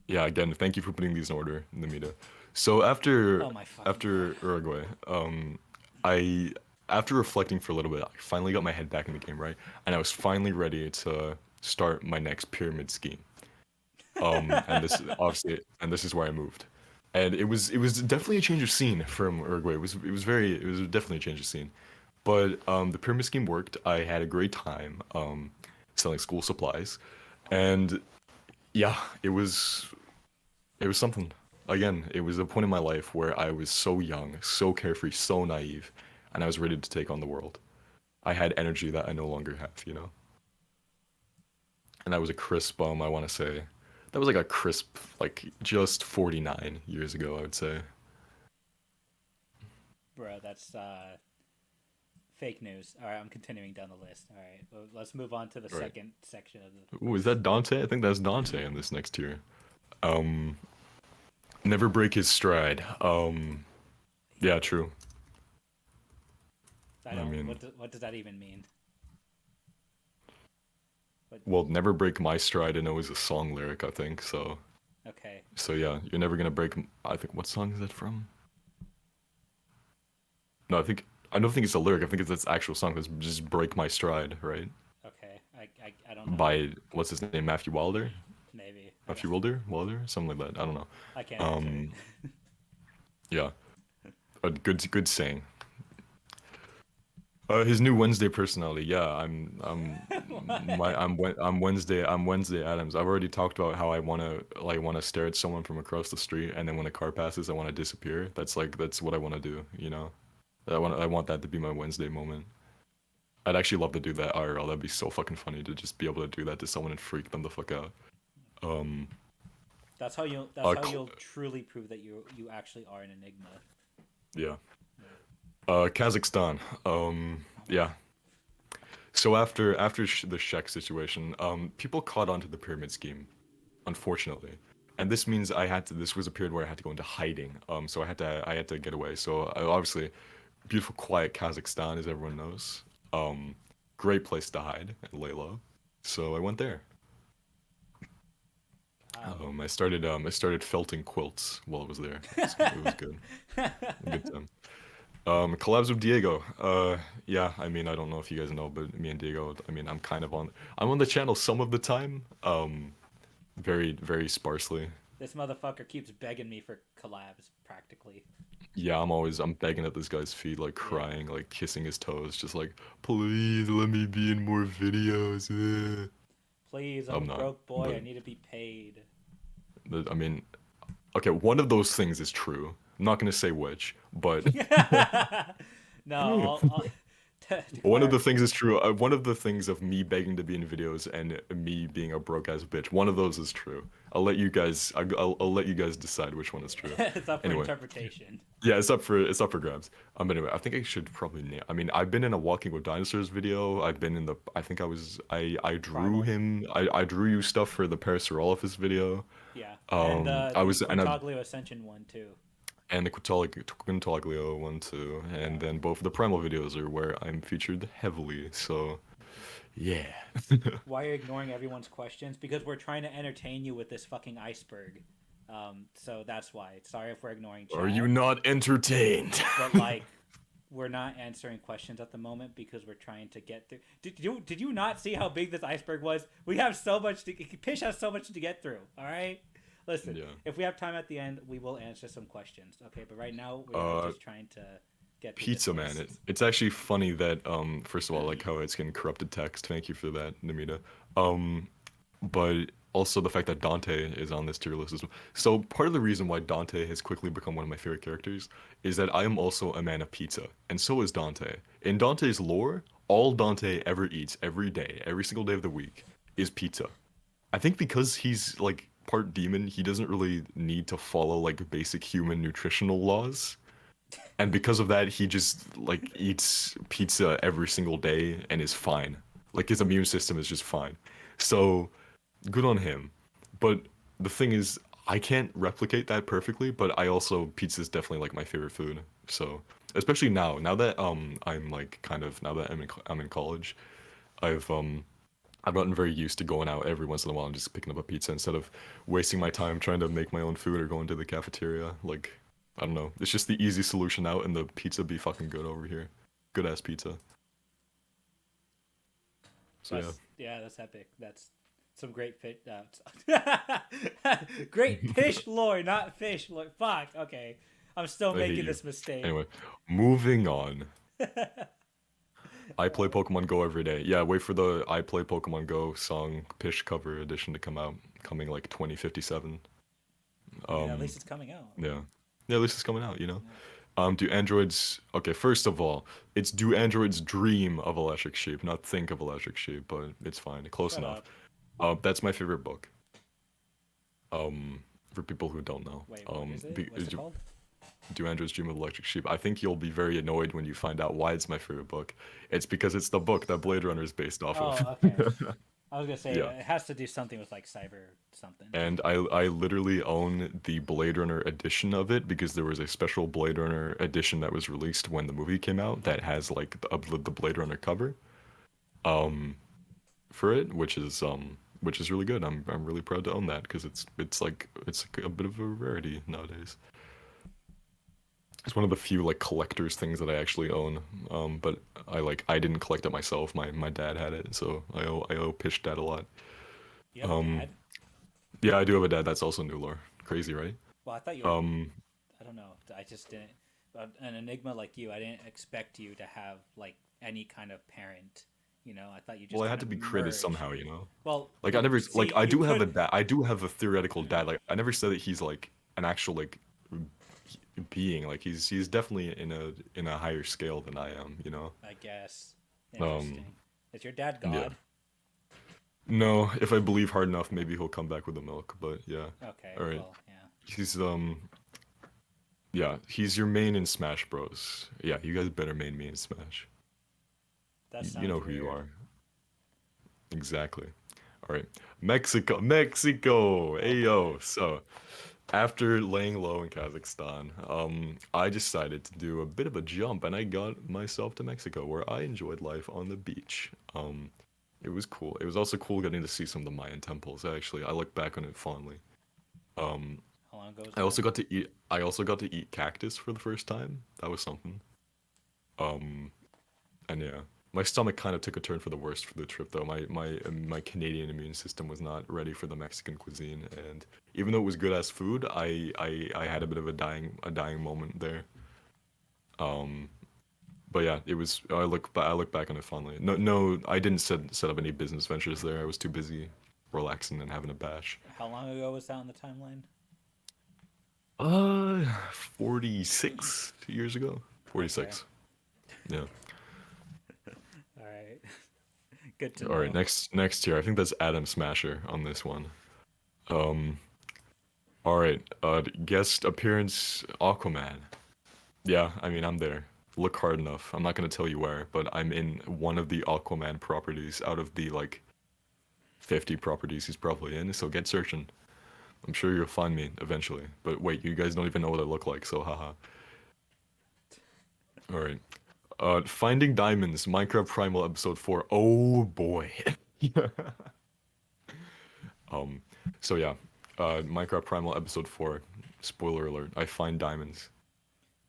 yeah. Again, thank you for putting these in order, Namita. So after Oh my fucking Uruguay, I after reflecting for a little bit, I finally got my head back in the game, right? And I was finally ready to start my next pyramid scheme. And this obviously, and this is where I moved. And it was definitely a change of scene from Uruguay. It was definitely a change of scene. But the pyramid scheme worked. I had a great time selling school supplies, and yeah, it was something. Again, it was a point in my life where I was so young, so carefree, so naive, and I was ready to take on the world. I had energy that I no longer have, you know? And that was a crisp, I want to say, that was like a crisp, like just 49 years ago, I would say. Bro, that's fake news. All right, I'm continuing down the list. All right, well, let's move on to the Right. second section of the. Ooh, is that Dante? I think that's Dante in this next tier. Um, Never break his stride. Yeah, true. I I don't. mean, What does that even mean? But Well, "Never Break My Stride" I know is a song lyric, I think. So okay. so yeah, you're never gonna break. I think what song is that from? No, I don't think it's a lyric. I think it's its actual song. It's just "Break My Stride," right? Okay. I don't know. By what's his name? Matthew Wilder. Maybe. I don't, Matthew Wilder, something like that. I don't know. I can't answer Um, it. yeah, a good saying. His new Wednesday personality. Yeah, What? I'm Wednesday Adams. I've already talked about how I wanna stare at someone from across the street, and then when a car passes, I wanna disappear. That's what I wanna do. You know, I want that to be my Wednesday moment. I'd actually love to do that IRL. That'd be so fucking funny to just be able to do that to someone and freak them the fuck out. Um, That's uh, how cl- you'll truly prove that you actually are an enigma. yeah. Yeah. Kazakhstan. Oh my Yeah. So after the Czech situation, people caught on to the pyramid scheme, unfortunately, and this means I had to. This was a period where I had to go into hiding. So I had to get away. So obviously, beautiful, quiet Kazakhstan, as everyone knows. Um, Great place to hide and lay low. So I went there. god. I started felting quilts while I was there. It was good. Good time. Collabs with Diego. Yeah, I mean, I don't know if you guys know, but me and Diego, I mean, I'm on the channel some of the time. Very sparsely. This motherfucker keeps begging me for collabs, practically. Yeah, I'm begging at this guy's feet, like Yeah. crying, like kissing his toes, just like, please let me be in more videos. Please, I'm a I'm not, broke boy. I but need to be paid. I mean, okay, one of those things is true. I'm not gonna say which, but No, I'll to one of clarify. the things is true. One of the things of me begging to be in videos and me being a broke ass bitch. One of those is true. I'll let you guys decide which one is true. It's up for Anyway, interpretation. yeah, it's up for grabs. Anyway, I think I should probably name. I mean, I've been in a Walking with Dinosaurs video. I've been in the. I think I drew Primal. him. I drew you stuff for the Parasaurolophus video. Yeah, and I the was and I Quintaglio Ascension one too. and the Quintaglio one too, Yeah. and then both of the Primal videos are where I'm featured heavily. So yeah. Why are you ignoring everyone's questions? Because we're trying to entertain you with this fucking iceberg. So that's why. Sorry if we're ignoring Are you chat, not entertained? but like, we're not answering questions at the moment because we're trying to get through. Did you not see how big this iceberg was? We have so much to. Pish has so much to get through. All right. Listen, Yeah. if we have time at the end, we will answer some questions. Okay, but right now we are Uh, just trying to get through this Pizza Man. list. It's actually funny that first of all, like how it's getting corrupted text. Thank you for that, Namita. Um, but also the fact that Dante is on this tier list as well. So part of the reason why Dante has quickly become one of my favorite characters is that I am also a man of pizza, and so is Dante. In Dante's lore, all Dante ever eats every day, every single day of the week, is pizza. I think because he's like part demon, he doesn't really need to follow like basic human nutritional laws. And because of that, he just like eats pizza every single day and is fine. Like his immune system is just fine. So good on him. But the thing is, I can't replicate that perfectly, but I also pizza is definitely like my favorite food. So especially now that I'm like kind of now that I'm in college, I've I've gotten very used to going out every once in a while and just picking up a pizza instead of wasting my time trying to make my own food or going to the cafeteria. Like, I don't know. It's just the easy solution out, and the pizza be fucking good over here. Good ass pizza. So yeah. That's epic. That's some great fish. Great fish lore, not fish lore. Fuck. Okay, I'm still I hate making you. this mistake. Anyway, moving on. I play Pokemon Go every day. Yeah, wait for the I play Pokemon Go song Pish cover edition to come out, coming like 2057. I mean, at Um, least it's coming out. yeah. Yeah, at least it's coming out, you know? Yeah. Do androids, okay, first of all, it's do androids dream of electric sheep, not think of electric sheep, but it's fine, close Shut enough. up. That's my favorite book. For people who don't know. Wait, what is it? What's it called? Do androids dream of electric sheep? I think you'll be very annoyed when you find out why it's my favorite book. It's because it's the book that Blade Runner is based off Oh, of. okay. I was gonna say Yeah. it has to do something with like cyber something. And I literally own the Blade Runner edition of it because there was a special Blade Runner edition that was released when the movie came out that has like the Blade Runner cover. Um, for it, which is really good. I'm really proud to own that because it's like a bit of a rarity nowadays. It's one of the few like collector's things that I actually own. But I didn't collect it myself. My dad had it, so I owe Pitch Dad a lot. You have a Um, dad? yeah, I do have a dad. That's also new lore. Crazy, right? Well, I thought you were. Um, I don't know. I just didn't. But an enigma like you, I didn't expect you to have like any kind of parent. I thought you well, just I had kind to of be credited merged. somehow, you know. Well, Like I you never like see, I you do have a could. dad. I do have a theoretical dad. Like I never said that he's like an actual like being. Like he's definitely in a higher scale than I am, you know. I guess. Um, Interesting. Is your dad yeah. God? No, if I believe hard enough, maybe he'll come back with the milk. But yeah, Okay. all right. Well, yeah. He's yeah, he's your main in Smash Bros. Yeah, you guys better main me in Smash. That You sounds know who you weird. are. Exactly. All right. Mexico, Mexico. Hey yo. Okay. So, after laying low in Kazakhstan, I decided to do a bit of a jump and I got myself to Mexico where I enjoyed life on the beach. It was cool. It was also cool getting to see some of the Mayan temples. Actually, I look back on it fondly. Um, How long ago was I that? also got to eat. I also got to eat cactus for the first time. That was something. Um, and yeah, my stomach kind of took a turn for the worst for the trip, though. My Canadian immune system was not ready for the Mexican cuisine, and even though it was good as food, I had a bit of a dying moment there. Um, but yeah, it was. I look back on it fondly. No, I didn't set up any business ventures there. I was too busy relaxing and having a bash. How long ago was that on the timeline? 46 years ago. Okay. 46. Yeah. All right. Good to All right, know. next here. I think that's Adam Smasher on this one. Um, all right. Guest appearance Aquaman. Yeah, I mean I'm there. Look hard enough. I'm not gonna tell you where, but I'm in one of the Aquaman properties out of the like 50 properties he's probably in. So get searching. I'm sure you'll find me eventually. But wait, you guys don't even know what I look like, so haha. All right. Finding Diamonds, Minecraft Primal Episode 4. Oh boy. Um, so yeah, Minecraft Primal Episode 4. Spoiler alert, I find diamonds.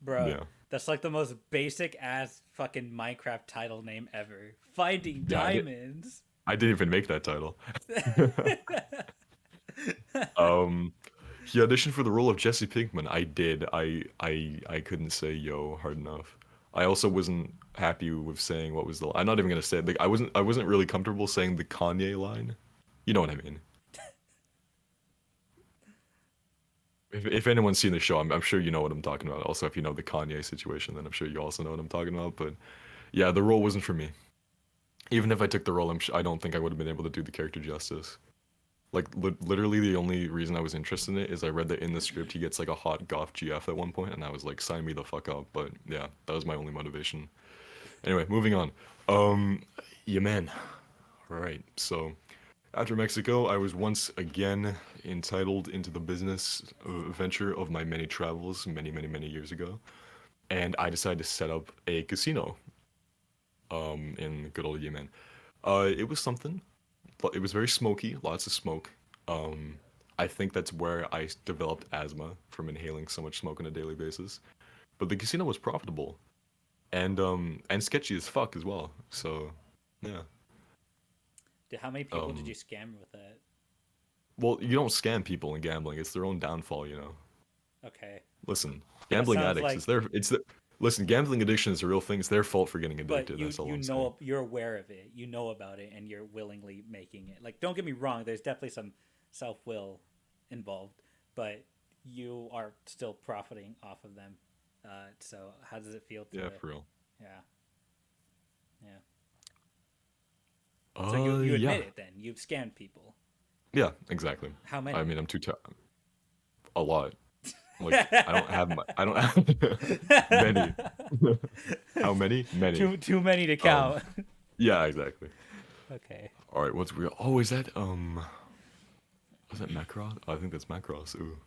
Bruh, Yeah. that's like the most basic ass fucking Minecraft title name ever. Finding Yeah, diamonds. I didn't even make that title. Um, he auditioned for the role of Jesse Pinkman. I did. I couldn't say yo hard enough. I also wasn't happy with saying what was the. I'm not even gonna say it. Like I wasn't really comfortable saying the Kanye line. You know what I mean. If anyone's seen the show, I'm sure you know what I'm talking about. Also, if you know the Kanye situation, then I'm sure you also know what I'm talking about. But yeah, the role wasn't for me. Even if I took the role, I don't think I would have been able to do the character justice. Like literally, the only reason I was interested in it is I read that in the script he gets like a hot goth GF at one point, and I was like, sign me the fuck up. But yeah, that was my only motivation. Anyway, moving on. Um, yeah, man. All right. So after Mexico, I was once again entitled into the business venture of my many travels many years ago, and I decided to set up a casino in good old Yemen. It was something, but it was very smoky, lots of smoke. Um, I think that's where I developed asthma from inhaling so much smoke on a daily basis. But the casino was profitable and sketchy as fuck as well. So, yeah. Dude, how many people did you Um, scam with that? well, you don't scam people in gambling. It's their own downfall, you know. Okay. Listen, That gambling sounds addicts, like, listen, gambling addiction is a real thing. It's their fault for getting but addicted. you That's all you I'm saying. know you're aware of it. You know about it, and you're willingly making it. Like, don't get me wrong. There's definitely some self will involved, but you are still profiting off of them. So how does it feel to? Yeah, for real. Yeah, yeah. So you Yeah. admit it then? You've scammed people. Yeah, exactly. How I many? mean, a lot. Like, I don't have many. How many? Many. Too many to Um, count. yeah, exactly. Okay. All right, what's real? Oh, is that was that Macross? Oh, I think that's Macross. Ooh.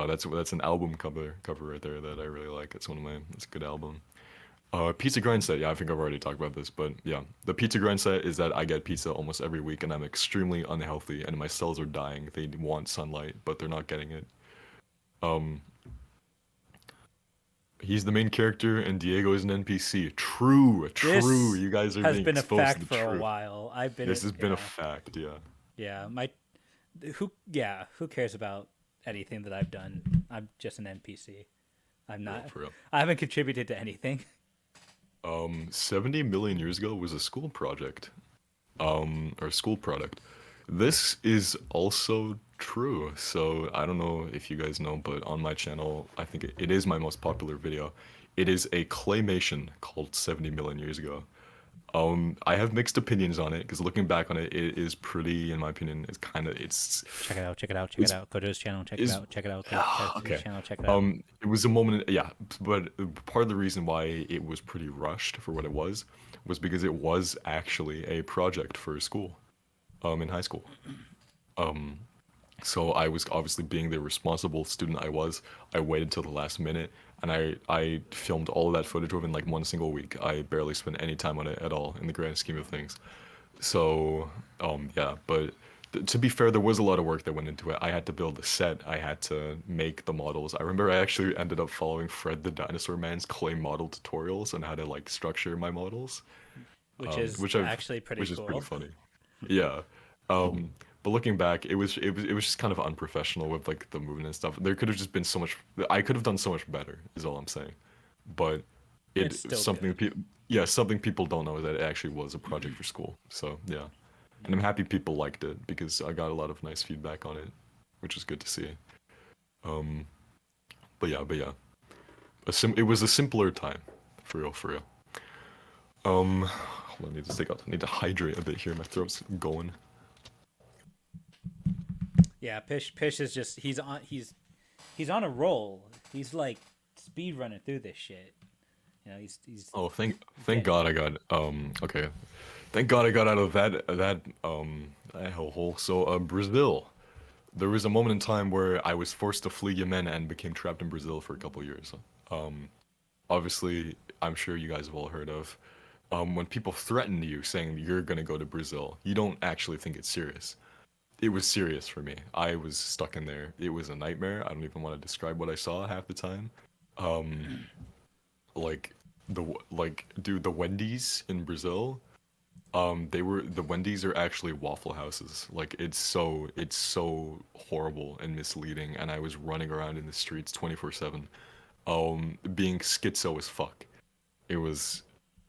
That's an album cover right there that I really like. It's one of my. It's a good album. Pizza grind set. Yeah, I think I've already talked about this, but yeah, the pizza grind set is that I get pizza almost every week, and I'm extremely unhealthy, and my cells are dying. They want sunlight, but they're not getting it. Um, he's the main character, and Diego is an NPC. True, true. This You guys are has being been a exposed to fact the for a truth. while. I've been This it. has been a Yeah, fact. Yeah. yeah. Who cares about anything that I've done? I'm just an NPC. I'm For real, not. for real. I haven't contributed to anything. 70 million years ago was a school project. Or school product. This is also true. So I don't know if you guys know, but on my channel, I think it is my most popular video. It is a claymation called 70 million years ago. I have mixed opinions on it because looking back on it, it is pretty, in my opinion, it's kind of Check it out. Check it out. Check it it's out. Go to his channel. Check it is out. Check it out. Go to his okay. channel. Check it out. It was a moment, yeah, but part of the reason why it was pretty rushed for what it was because it was actually a project for school, in high school. So I was obviously being the responsible student I waited till the last minute and I filmed all of that footage within like one single week. I barely spent any time on it at all in the grand scheme of things. So, yeah, but to be fair, there was a lot of work that went into it. I had to build the set. I had to make the models. I remember I actually ended up following Fred the Dinosaur Man's clay model tutorials on how to like structure my models, Which is which I've actually pretty which is pretty cool. funny. Yeah. But looking back, it was just kind of unprofessional with like the movement and stuff. There could have just been so much. I could have done so much better. Is all I'm saying. But It's it still something good. people yeah something people don't know is that it actually was a project for school. So yeah, and I'm happy people liked it because I got a lot of nice feedback on it, which is good to see. Um, but yeah, it was a simpler time, for real, for real. Hold on, I need to take out. I need to hydrate a bit here. My throat's going. Yeah, Pish is just he's on a roll. He's like speed running through this shit. He's Oh, thank getting God it. I got okay. Thank God I got out of that hellhole. So Brazil. There was a moment in time where I was forced to flee Yemen and became trapped in Brazil for a couple years. Um, Obviously, I'm sure you guys have all heard of when people threaten you saying you're gonna go to Brazil, you don't actually think it's serious. It was serious for me. I was stuck in there. It was a nightmare. I don't even want to describe what I saw half the time. Um, like dude, the Wendy's in Brazil, the Wendy's are actually Waffle Houses. Like it's so horrible and misleading, and I was running around in the streets 24/7, being schizo as fuck. It was,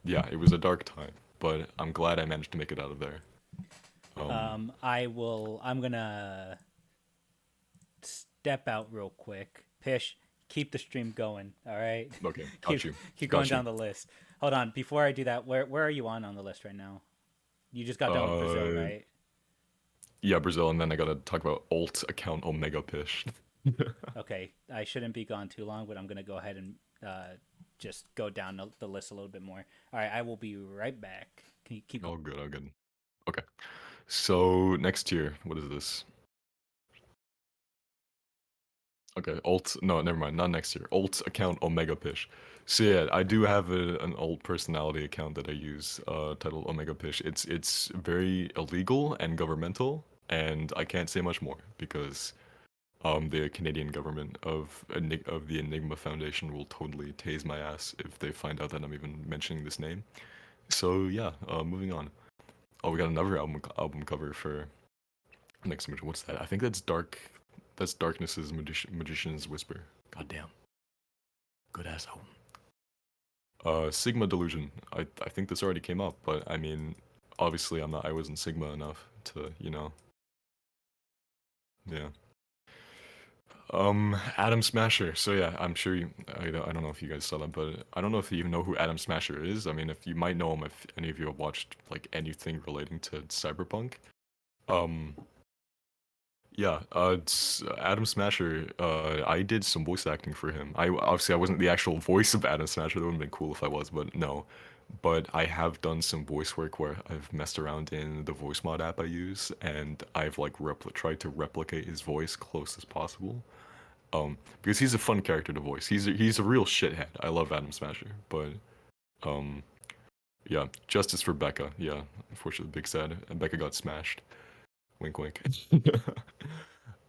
yeah, it was a dark time, but I'm glad I managed to make it out of there. Um, I'm gonna step out real quick. Pish, keep the stream going. All right, okay, got keep you, keep going got you. down the list. Hold on, before I do that, where are you on the list right now? You just got done with Brazil, Uh, right? yeah, Brazil, and then I gotta talk about alt account Omega Pish. Okay, I shouldn't be gone too long, but I'm gonna go ahead and just go down the list a little bit more. All right, I will be right back. Can you keep going? All good, all good. Okay, so next tier, what is this? Okay, alt. No, never mind. Not next year. Alt account Omega Pish. So yeah, I do have an alt personality account that I use, titled Omega Pish. It's very illegal and governmental, and I can't say much more because the Canadian government of the Enigma Foundation will totally tase my ass if they find out that I'm even mentioning this name. So yeah, moving on. Oh, we got another album cover for next image. What's that? I think that's Dark. That's Darkness's Magician's Whisper. Goddamn. Good ass album. Sigma Delusion. I think this already came up, but I mean, obviously I wasn't Sigma enough to, yeah. Adam Smasher. So yeah, I'm sure I don't know if you guys saw that, but I don't know if you even know who Adam Smasher is. I mean, if you might know him if any of you have watched like anything relating to Cyberpunk. Um, Yeah, Adam Smasher. I did some voice acting for him. I wasn't the actual voice of Adam Smasher. That would have been cool if I was, but no. But I have done some voice work where I've messed around in the voice mod app I use, and I've like tried to replicate his voice close as possible. Because he's a fun character to voice. He's a real shithead. I love Adam Smasher, but Um, yeah, justice for Becca. Yeah, unfortunately, big sad. And Becca got smashed. Wink, wink.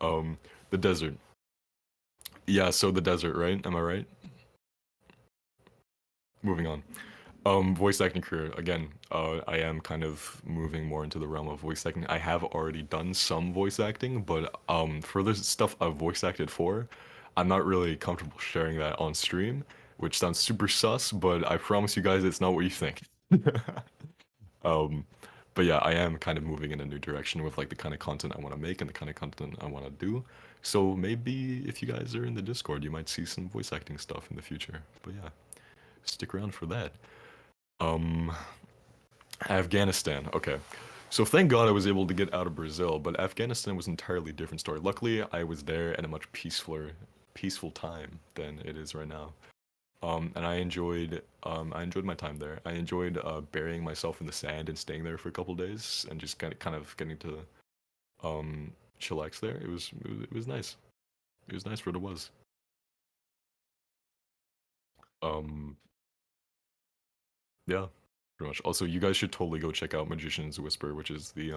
um, the desert. Yeah, so the desert, right? Am I right? Moving on. Voice acting career again. I am kind of moving more into the realm of voice acting. I have already done some voice acting, but for the stuff I've voice acted for, I'm not really comfortable sharing that on stream, which sounds super sus, but I promise you guys it's not what you think. um, but yeah, I am kind of moving in a new direction with like the kind of content I want to make and the kind of content I want to do. So maybe if you guys are in the Discord, you might see some voice acting stuff in the future. But yeah, stick around for that. Um, Afghanistan. Okay. So thank God I was able to get out of Brazil, but Afghanistan was an entirely different story. Luckily, I was there at a much peaceful time than it is right now. And I enjoyed my time there. I enjoyed burying myself in the sand and staying there for a couple days and just kind of getting to chillax there. It was nice. It was nice for what it was. Um, yeah, pretty much. Also, you guys should totally go check out Magician's Whisper, which is the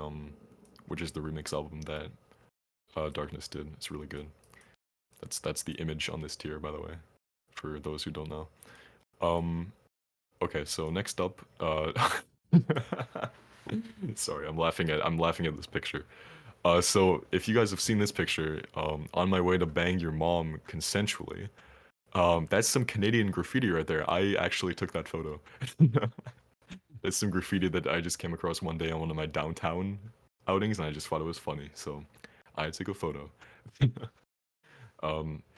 remix album that Darkness did. It's really good. That's the image on this tier, by the way, for those who don't know. Um, okay, so next up, sorry, I'm laughing at this picture. So if you guys have seen this picture, on my way to bang your mom consensually, that's some Canadian graffiti right there. I actually took that photo. It's some graffiti that I just came across one day on one of my downtown outings, and I just thought it was funny, so I took a photo.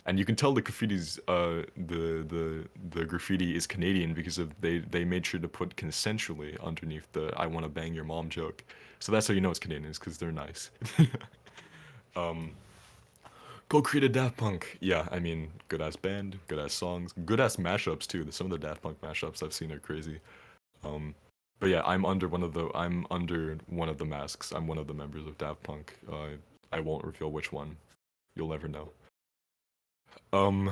And you can tell the graffiti's the graffiti is Canadian because of they made sure to put consensually underneath the "I want to bang your mom" joke. So that's how you know it's Canadian, is because they're nice. um, Go create a Daft Punk. Yeah, I mean, good ass band, good ass songs, good ass mashups too. Some of the Daft Punk mashups I've seen are crazy. Um, but yeah, I'm under one of the masks. I'm one of the members of Daft Punk. I won't reveal which one. You'll never know. Um,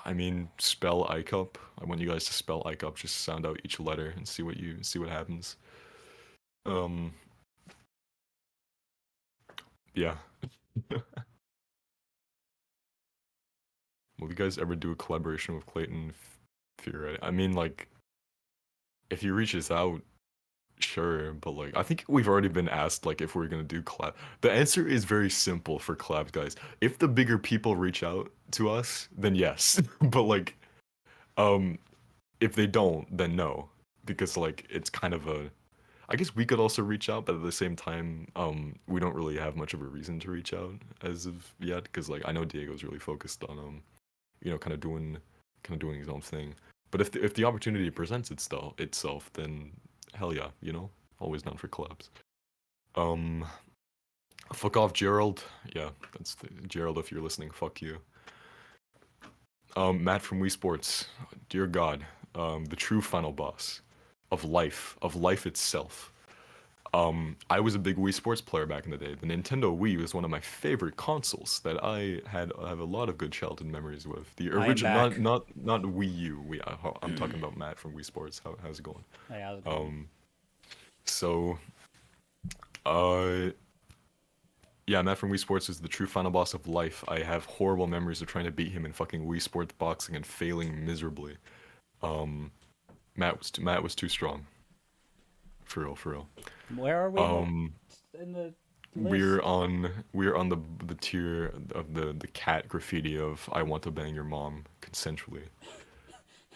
I mean, spell ICUP. I want you guys to spell ICUP. Just sound out each letter and see what happens. Um, yeah. Will you guys ever do a collaboration with Clayton Fury? I mean, like, if he reaches out, sure, but like, I think we've already been asked like if we're gonna do collab. The answer is very simple for collabs, guys. If the bigger people reach out to us, then yes. But like, um, if they don't, then no, because like it's kind of a. I guess we could also reach out, but at the same time, we don't really have much of a reason to reach out as of yet, because like I know Diego's really focused on kind of doing his own thing. But if the opportunity presents itself, then hell yeah, always down for collabs. Um, Fuck off, Gerald. Yeah, Gerald. If you're listening, fuck you. Matt from Wii Sports. Dear God, the true final boss of life itself. I was a big Wii Sports player back in the day. The Nintendo Wii was one of my favorite consoles that I have a lot of good childhood memories with. The I am original, back. not Wii U. I'm talking about Matt from Wii Sports. How's it going? Hey, how's it going? So, uh, yeah, Matt from Wii Sports is the true final boss of life. I have horrible memories of trying to beat him in fucking Wii Sports boxing and failing miserably. Um, Matt was too strong. For real, for real. Where are we Um, in the list? we're on the tier of the cat graffiti of "I want to bang your mom consensually."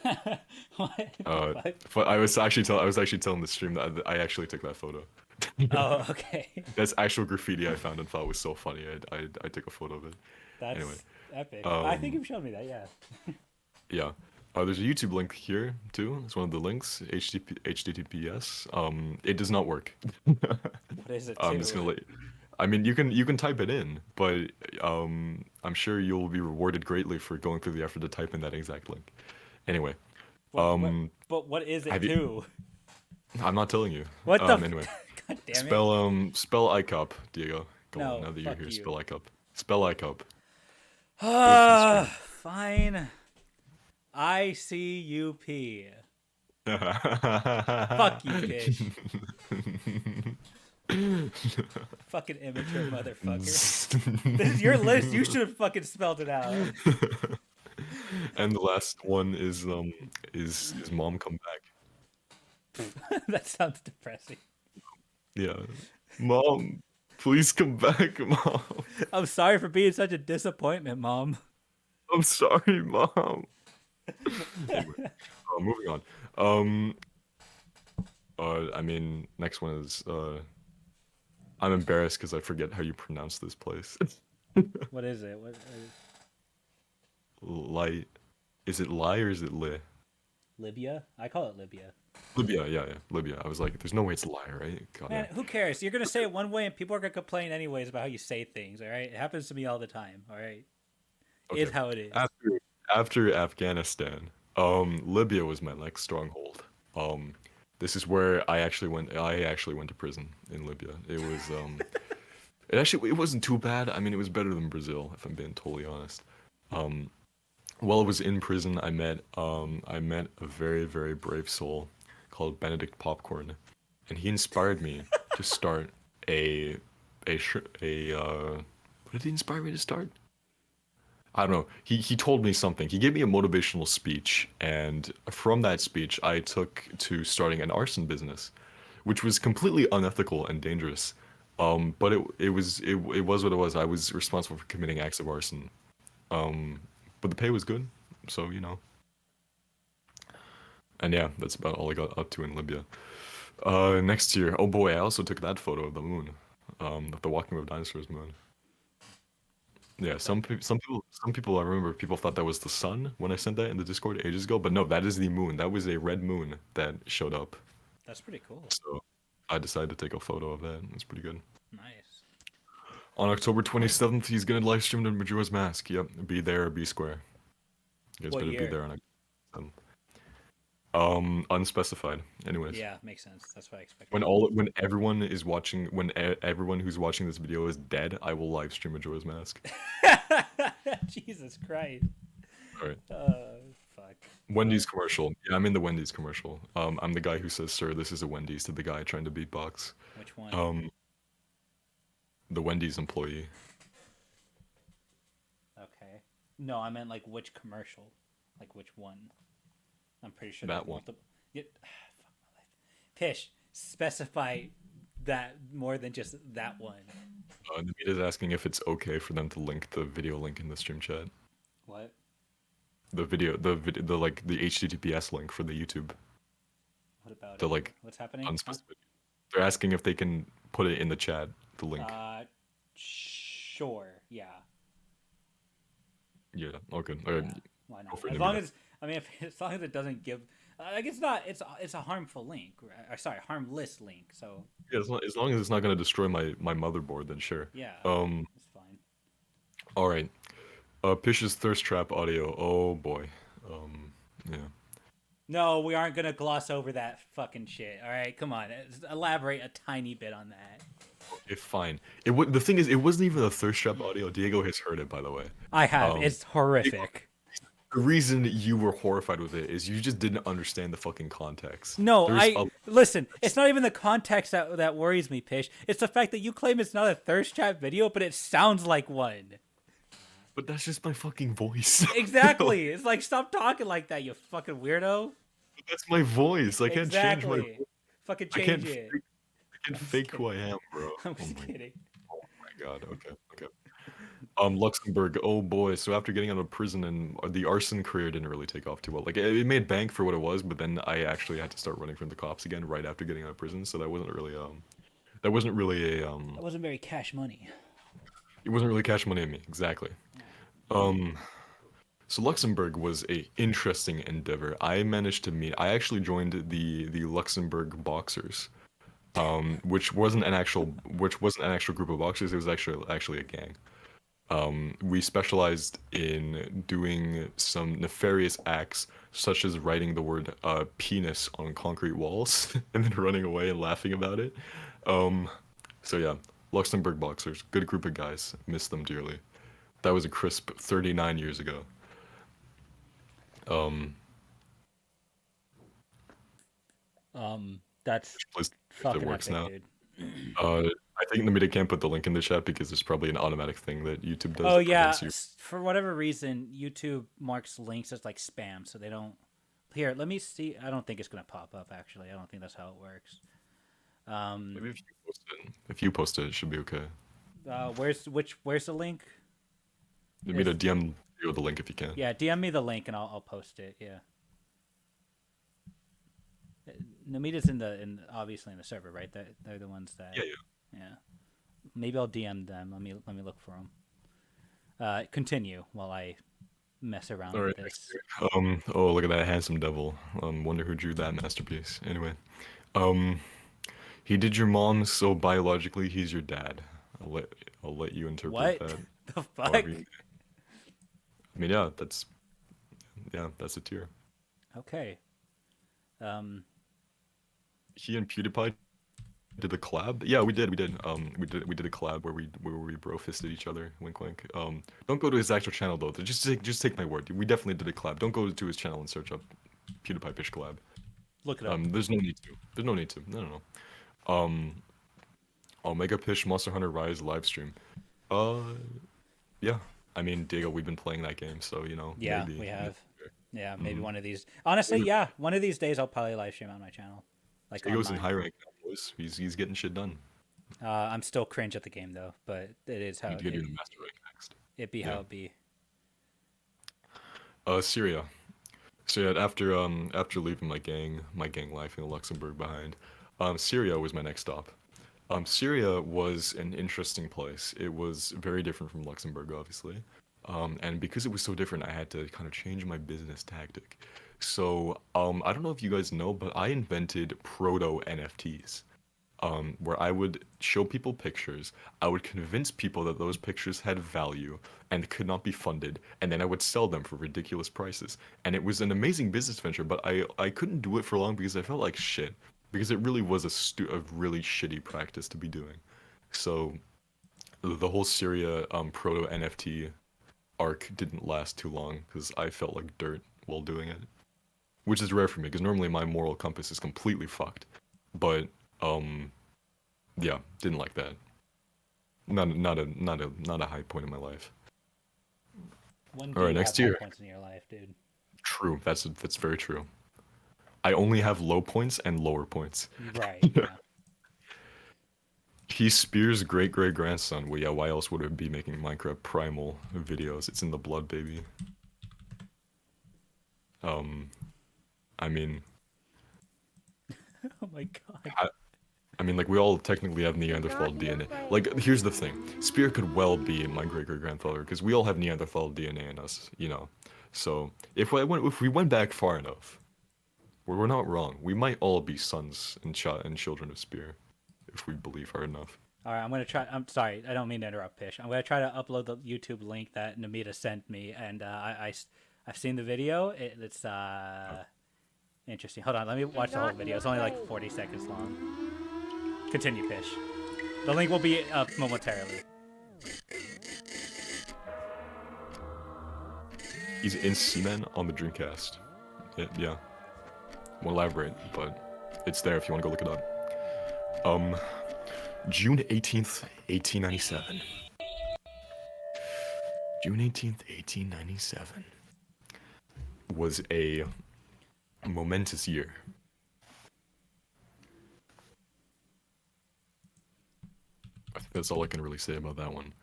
What the Uh, fuck? but I was actually telling the stream that I actually took that photo. Oh, okay. That's actual graffiti I found and thought was so funny. I took a photo of it. Anyway, That's epic. I think um, you've shown me that, yeah. yeah. There's a YouTube link here too. It's one of the links. HTTPS. It does not work. What is it I'm just too? gonna let. I mean, you can type it in, but I'm sure you'll be rewarded greatly for going through the effort to type in that exact link. Anyway, What um, but what is it have you? too? I'm not telling you. What the Anyway, God damn it. spell ICUP, Diego. Go on. No, Now that you're fuck here, you. spell ICUP. Spell ICUP. Post the stream. Fine. ICUP. Fuck you, Pish. Fucking immature motherfucker. This is your list. You should have fucking spelled it out. And the last one is mom come back. That sounds depressing. Yeah. Mom, please come back, mom. I'm sorry for being such a disappointment, Mom. I'm sorry, mom. Anyway, moving on. Um I mean, next one is I'm embarrassed because I forget how you pronounce this place. What is it? What? Li, is it Li or is it Li? Libya? I call it Libya. Libya, yeah, Libya. I was like, there's no way it's Li, right? God, Man, who cares? You're gonna say it one way, and people are gonna complain anyways about how you say things. All right, it happens to me all the time. All right, okay. it's how it is. After Afghanistan, Libya was my next stronghold. This is where I actually went. I actually went to prison in Libya. It was it wasn't too bad. I mean, it was better than Brazil, if I'm being totally honest. While I was in prison, I met a very, very brave soul called Benedict Popcorn, and he inspired me to start what did he inspire me to start? I don't know. He told me something. He gave me a motivational speech, and from that speech, I took to starting an arson business, which was completely unethical and dangerous. But it was what it was. I was responsible for committing acts of arson. But the pay was good, so you know. And yeah, that's about all I got up to in Libya. Next year, oh boy, I also took that photo of the moon, of the Walking with Dinosaurs moon. Yeah, some people. I remember people thought that was the sun when I sent that in the Discord ages ago, but no, that is the moon. That was a red moon that showed up. That's pretty cool. So I decided to take a photo of that. It's pretty good. Nice. On October 27th, he's gonna live stream the Majora's Mask. Yep, be there or be square. You guys What better year? be there on unspecified. Anyways. Yeah, makes sense. That's what I expected. When everyone is watching, everyone who's watching this video is dead, I will live stream Majora's Mask. Jesus Christ. All right. Fuck. Wendy's commercial. Yeah, I'm in the Wendy's commercial. I'm the guy who says, "Sir, this is a Wendy's," to the guy trying to beatbox. Which one? The Wendy's employee. Okay. No, I meant like which commercial, like which one. I'm pretty sure That one. Yeah, fuck my life. Pish, specify that more than just that one. Navita's asking if it's okay for them to link the video link in the stream chat. What? The like the HTTPS link for the YouTube. What about The it? like What's happening? unspecified. They're asking if they can put it in the chat. The link. Sure. Yeah. Yeah. Okay. Yeah. Why not? Go for it, As long Navita. as I mean, as long as it doesn't give, like it's not. It's a harmful link. Sorry, harmless link. So Yeah, as long as it's not gonna destroy my motherboard, then sure. yeah, Um. it's fine. All right. Pish's thirst trap audio. Oh boy. Yeah. No, we aren't gonna gloss over that fucking shit. All right, come on, elaborate a tiny bit on that. Okay, fine. The thing is, it wasn't even a thirst trap audio. Diego has heard it, by the way. I have. Um, It's horrific. The reason you were horrified with it is you just didn't understand the fucking context. No, There's listen. It's not even the context that worries me, Pish. It's the fact that you claim it's not a thirst trap video, but it sounds like one. But that's just my fucking voice. Exactly. It's like, stop talking like that, you fucking weirdo. That's my voice. I can't change my. Exactly. Fucking I can't. change it. I can't fake who I am, bro. I'm Oh just my, kidding. oh my god. Okay. Okay. Luxembourg. Oh boy. So after getting out of prison and the arson career didn't really take off too well. Like it made bank for what it was, but then I actually had to start running from the cops again right after getting out of prison. So that wasn't really That wasn't really a That wasn't very cash money. It wasn't really cash money in me. Exactly. So Luxembourg was a interesting endeavor. I managed to meet. I actually joined the Luxembourg Boxers, which wasn't an actual group of boxers. It was actually a gang. We specialized in doing some nefarious acts, such as writing the word penis on concrete walls and then running away and laughing about it. So yeah, Luxembourg Boxers, good group of guys. Miss them dearly. That was a crisp 39 years ago. That's Which place it fucking works epic, now. dude. I think the media can't put the link in the chat because it's probably an automatic thing that YouTube does Oh that yeah, prevents you. for whatever reason, YouTube marks links as like spam, so they don't. Here, let me see. I don't think it's gonna pop up. Actually, I don't think that's how it works. Maybe Um, if you post it, it should be okay. where's the link? You mean to Is DM you the link if you can. Yeah, DM me the link and I'll post it. Yeah, Namita's in obviously in the server, right? They're the ones that. Yeah, yeah. Yeah, maybe I'll DM them. Let me look for them. Continue while I mess around All with right, next this. year. Oh, look at that handsome devil. Wonder who drew that masterpiece. Anyway, um, he did your mom, so biologically he's your dad. I'll let I'll let you interpret What that the however fuck? you. I mean, yeah, that's a tier. Okay. Um, He and PewDiePie did a collab. Yeah, we did. We did a collab where we bro fisted each other. Wink, wink. Don't go to his actual channel though. Just take my word. We definitely did a collab. Don't go to his channel and search up PewDiePie fish collab. look it up. There's no need to. There's no need to. No, no, no. Omega Pish Monster Hunter Rise live stream. Uh, yeah. I mean, Diego, we've been playing that game, so Yeah, maybe. we have. Yeah, maybe Mm-hmm. one of these. Honestly, yeah, one of these days I'll probably live stream on my channel, like on Diego's in mine. high rank now, boys. He's getting shit done. I'm still cringe at the game though, but it is You how need to get into master rank next. it be Yeah. how it be. Syria. So yeah, after leaving my gang life in Luxembourg behind, Syria was my next stop. Syria was an interesting place. It was very different from Luxembourg, obviously. And because it was so different, I had to kind of change my business tactic. So I don't know if you guys know, but I invented proto NFTs, where I would show people pictures. I would convince people that those pictures had value and could not be funded, and then I would sell them for ridiculous prices. And it was an amazing business venture, but I couldn't do it for long because I felt like shit. Because it really was a really shitty practice to be doing. So the whole Syria proto NFT arc didn't last too long because I felt like dirt while doing it, which is rare for me because normally my moral compass is completely fucked. But um, yeah, didn't like that. Not a high point in my life. When All do right, you have next high year. points in your life, dude? True. That's very true. I only have low points and lower points. Right. Yeah. He's Spears' great great grandson. Well, yeah, why else would it be making Minecraft Primal videos? It's in the blood, baby. Um, I mean, Oh my god. I, I mean, like we all technically have Neanderthal DNA. Like, here's the thing: Spear could well be my great great grandfather because we all have Neanderthal DNA in us. So if we went back far enough, we're not wrong. We might all be sons and children of Spear, if we believe hard enough. All right, I'm gonna try. I'm sorry, I don't mean to interrupt, Pish. I'm gonna try to upload the YouTube link that Namita sent me, and I've seen the video. It's interesting. Hold on, let me watch the whole video. It's only like 40 seconds long. Continue, Pish. The link will be up momentarily. He's in Seaman on the Dreamcast. Yeah. Won't elaborate, but it's there if you want to go look it up. June 18th, 1897. June 18th, 1897 was a momentous year. I think that's all I can really say about that one.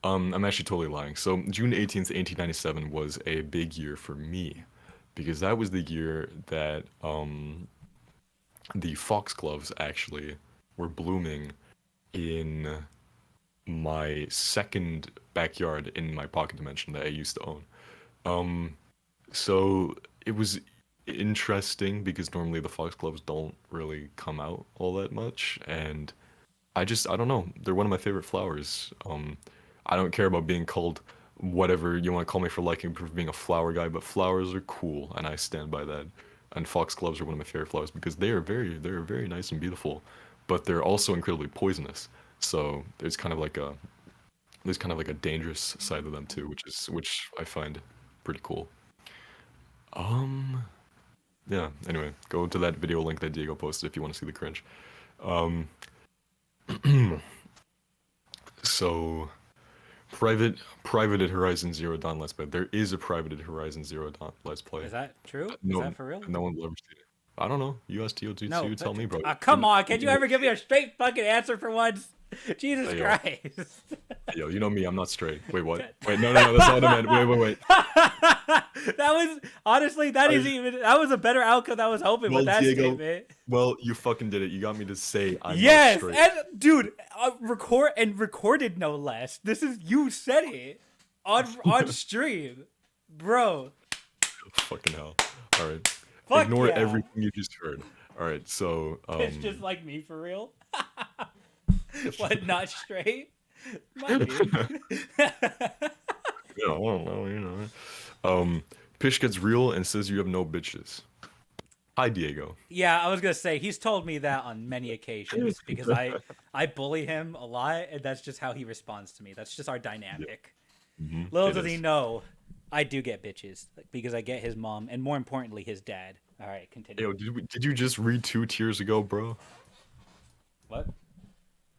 I'm actually totally lying. So June 18th, 1897 was a big year for me because that was the year that the foxgloves actually were blooming in my second backyard in my pocket dimension that I used to own. So it was interesting because normally the foxgloves don't really come out all that much, and I don't know. They're one of my favorite flowers. I don't care about being called whatever you want to call me for being a flower guy, but flowers are cool, and I stand by that. And foxgloves are one of my favorite flowers because they're very nice and beautiful, but they're also incredibly poisonous. So there's kind of like a dangerous side of them too, which I find pretty cool. Um, Yeah. Anyway, go to that video link that Diego posted if you want to see the cringe. Um, so privated Horizon Zero Dawn Let's Play. There is a privated Horizon Zero Dawn Let's Play. Is that true? Is No, that for real? no one will ever see it. I don't know. You ask No. TO2, tell me, bro. Come on, can you ever give me a straight fucking answer for once? Jesus Hey, yo. Christ. Yo, you know me. I'm not straight. Wait, what? Wait, no, that's not what I meant. Wait. That was honestly that was a better outcome that I was hoping Well, with that Diego, statement. well, you fucking did it. You got me to say I'm not Yes, straight. and dude, recorded no less. This is you said it on stream, bro. Fucking hell. All right. Fuck Ignore yeah. everything you just heard. All right. So It's just like me for real. What, not straight? Might be. yeah, I don't know, Pish gets real and says you have no bitches. Hi, Diego. Yeah, I was gonna say he's told me that on many occasions because I bully him a lot, and that's just how he responds to me. That's just our dynamic. Mm-hmm. Little does he know, I do get bitches because I get his mom, and more importantly, his dad. All right, continue. Yo, did you just read 2 tiers ago, bro? What?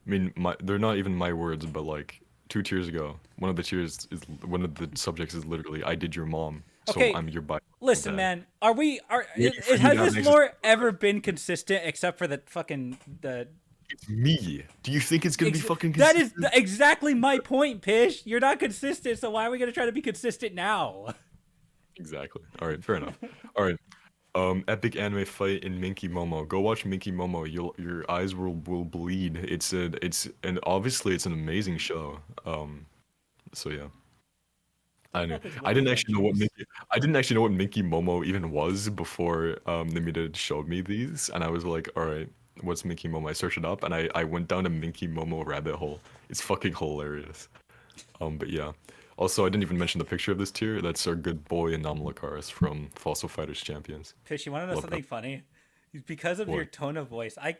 I mean, they're not even my words, but like 2 tiers ago, one of the subjects is literally I did your mom, so Okay, I'm your bi. Listen, dad. man, Waiting for you has to have this an lore ever been consistent except for the It's me. Do you think it's gonna be fucking that consistent? is exactly my point, Pish. You're not consistent, so why are we gonna try to be consistent now? Exactly. All right, fair enough. All right. Epic anime fight in Minky Momo. Go watch Minky Momo. Your eyes will bleed. And obviously it's an amazing show. So yeah. I didn't actually know what Minky Momo even was before Nimita showed me these, and I was like, all right, what's Minky Momo? I searched it up, and I went down a Minky Momo rabbit hole. It's fucking hilarious. But yeah. Also, I didn't even mention the picture of this tier. That's our good boy Anomalakaris from Fossil Fighters Champions. Fish, you want to know Love something that. funny? Because of What? your tone of voice, I'm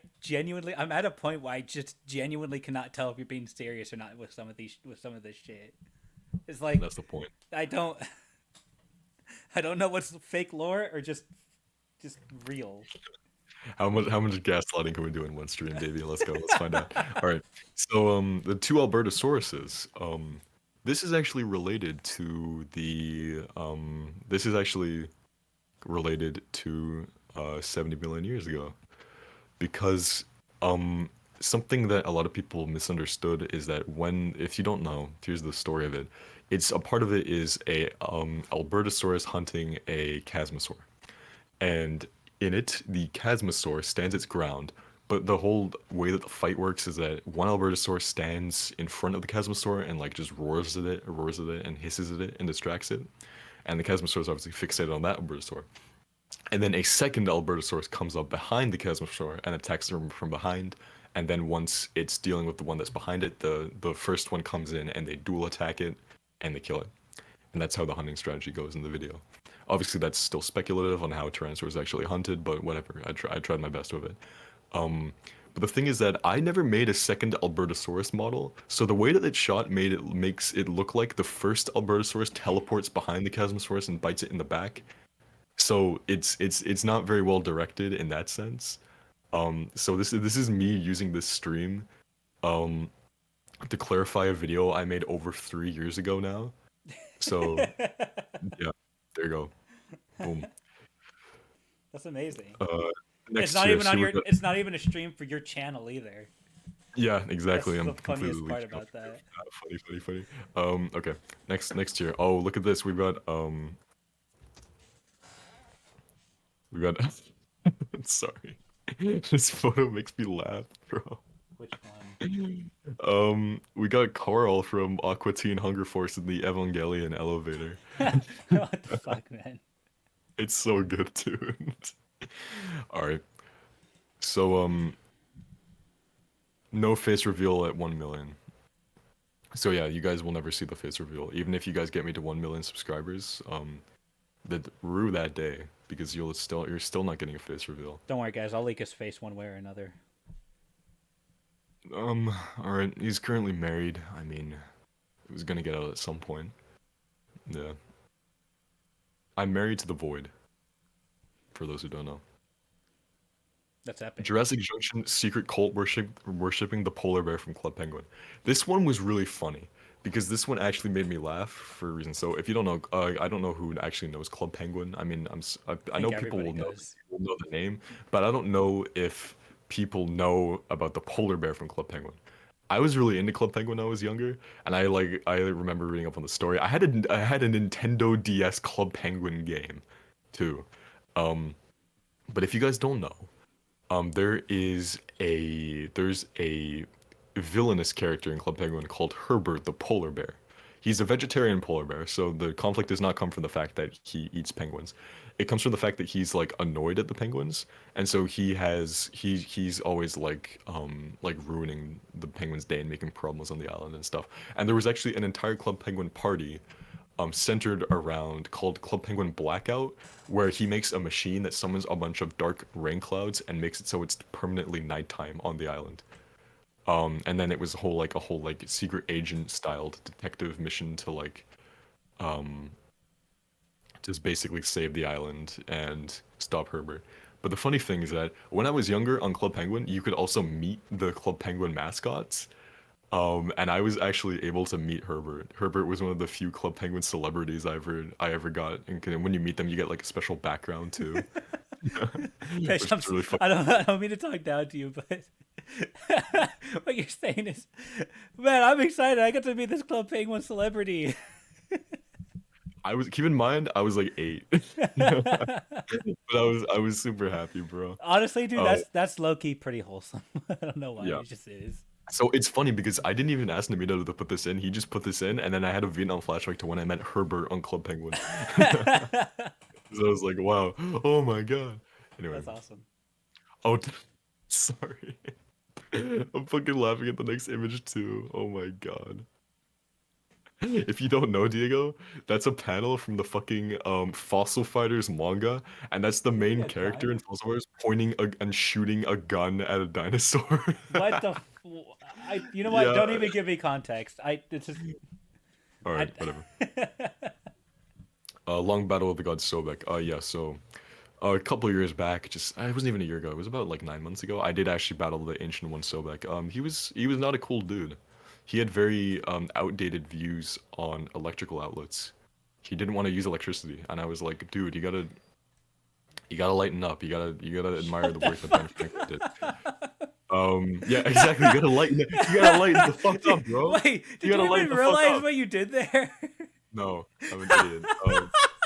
at a point where I just genuinely cannot tell if you're being serious or not with some of this shit. It's like That's the point. I don't know what's fake lore or just real. How much gaslighting can we do in one stream, baby? Let's go. Let's find out. All right. So the 2 Albertosauruses. This is actually related to the this is actually related to 70 million years ago, because something that a lot of people misunderstood is that if you don't know, here's the story of it. It's a part of it is a Albertosaurus hunting a Chasmosaur, and in it the Chasmosaur stands its ground. But the whole way that the fight works is that one Albertosaur stands in front of the Chasmosaur and like just roars at it and hisses at it and distracts it, and the Chasmosaur is obviously fixated on that Albertosaur. And then a second Albertosaurus comes up behind the Chasmosaur and attacks them from behind. And then once it's dealing with the one that's behind it, the first one comes in and they dual attack it and they kill it. And that's how the hunting strategy goes in the video. Obviously, that's still speculative on how Tyrannosaur is actually hunted, but whatever. I tried my best with it. But the thing is that I never made a second Albertosaurus model, so the way that it's shot makes it look like the first Albertosaurus teleports behind the Chasmosaurus and bites it in the back. So it's not very well directed in that sense. So this is me using this stream um to clarify a video I made over 3 years ago now. So yeah, there you go. Boom. That's amazing. Next It's not tier, even so on we your. got- It's not even a stream for your channel either. Yeah, exactly. That's I'm the completely funniest part leeching about off. that. Funny. Okay. Next tier. Oh, look at this. We got sorry. This photo makes me laugh, bro. Which one? We got Carl from Aqua Teen Hunger Force in the Evangelion elevator. What the fuck, man? It's so good, dude. All right. So no face reveal at 1 million. So yeah, you guys will never see the face reveal, even if you guys get me to 1 million subscribers. Rue that day, because you're still not getting a face reveal. Don't worry, guys. I'll leak his face one way or another. All right. He's currently married. I mean, he was gonna get out at some point. Yeah. I'm married to the void. For those who don't know. That's epic. Jurassic Junction secret cult worshipping the polar bear from Club Penguin. This one was really funny because this one actually made me laugh for a reason. So if you don't know, I don't know who actually knows Club Penguin. I mean, I know think people everybody does. will know the name, but I don't know if people know about the polar bear from Club Penguin. I was really into Club Penguin when I was younger, and I remember reading up on the story. I had a Nintendo DS Club Penguin game, too. Um, but if you guys don't know, there's a villainous character in Club Penguin called Herbert the polar bear. He's a vegetarian polar bear, so the conflict does not come from the fact that he eats penguins. It comes from the fact that he's like annoyed at the penguins, and so he's always like ruining the penguins' day and making problems on the island and stuff. And there was actually an entire Club Penguin party centered around called Club Penguin Blackout, where he makes a machine that summons a bunch of dark rain clouds and makes it so it's permanently nighttime on the island. And then it was a whole like secret agent styled detective mission to like um just basically save the island and stop Herbert. But the funny thing is that when I was younger on Club Penguin, you could also meet the Club Penguin mascots. And I was actually able to meet Herbert. Herbert was one of the few Club Penguin celebrities I ever got. And when you meet them, you get like a special background too, Fish, which is really fun. I don't mean to talk down to you, but what you're saying is, man, I'm excited. I got to meet this Club Penguin celebrity. Keep in mind I was like 8, but I was super happy, bro. Honestly, dude, Uh, that's low key pretty wholesome. I don't know why, yeah. it just is. So it's funny because I didn't even ask Namito to put this in. He just put this in, and then I had a Vietnam flashback to when I met Herbert on Club Penguin. So I was like, wow, oh my god. Anyway, That's awesome. oh, sorry. I'm fucking laughing at the next image too. Oh my god. If you don't know, Diego, that's a panel from the fucking Fossil Fighters manga, and that's the Shooting main a character in gun? Fossil Fighters and shooting a gun at a dinosaur. What the? You know what? Yeah. Don't even give me context. It's just. All right, whatever. Long Battle of the Gods Sobek. Yeah, so a couple of years back, just it wasn't even a year ago. It was about like 9 months ago. I did actually battle the Ancient One Sobek. He was not a cool dude. He had very outdated views on electrical outlets. He didn't want to use electricity, and I was like, dude, you gotta lighten up. You gotta admire the work that Ben Franklin did. Yeah, exactly. You gotta lighten the fuck up, bro. Wait, You did gotta you lighten even the fuck realize up. what you did there? No, I'm an idiot.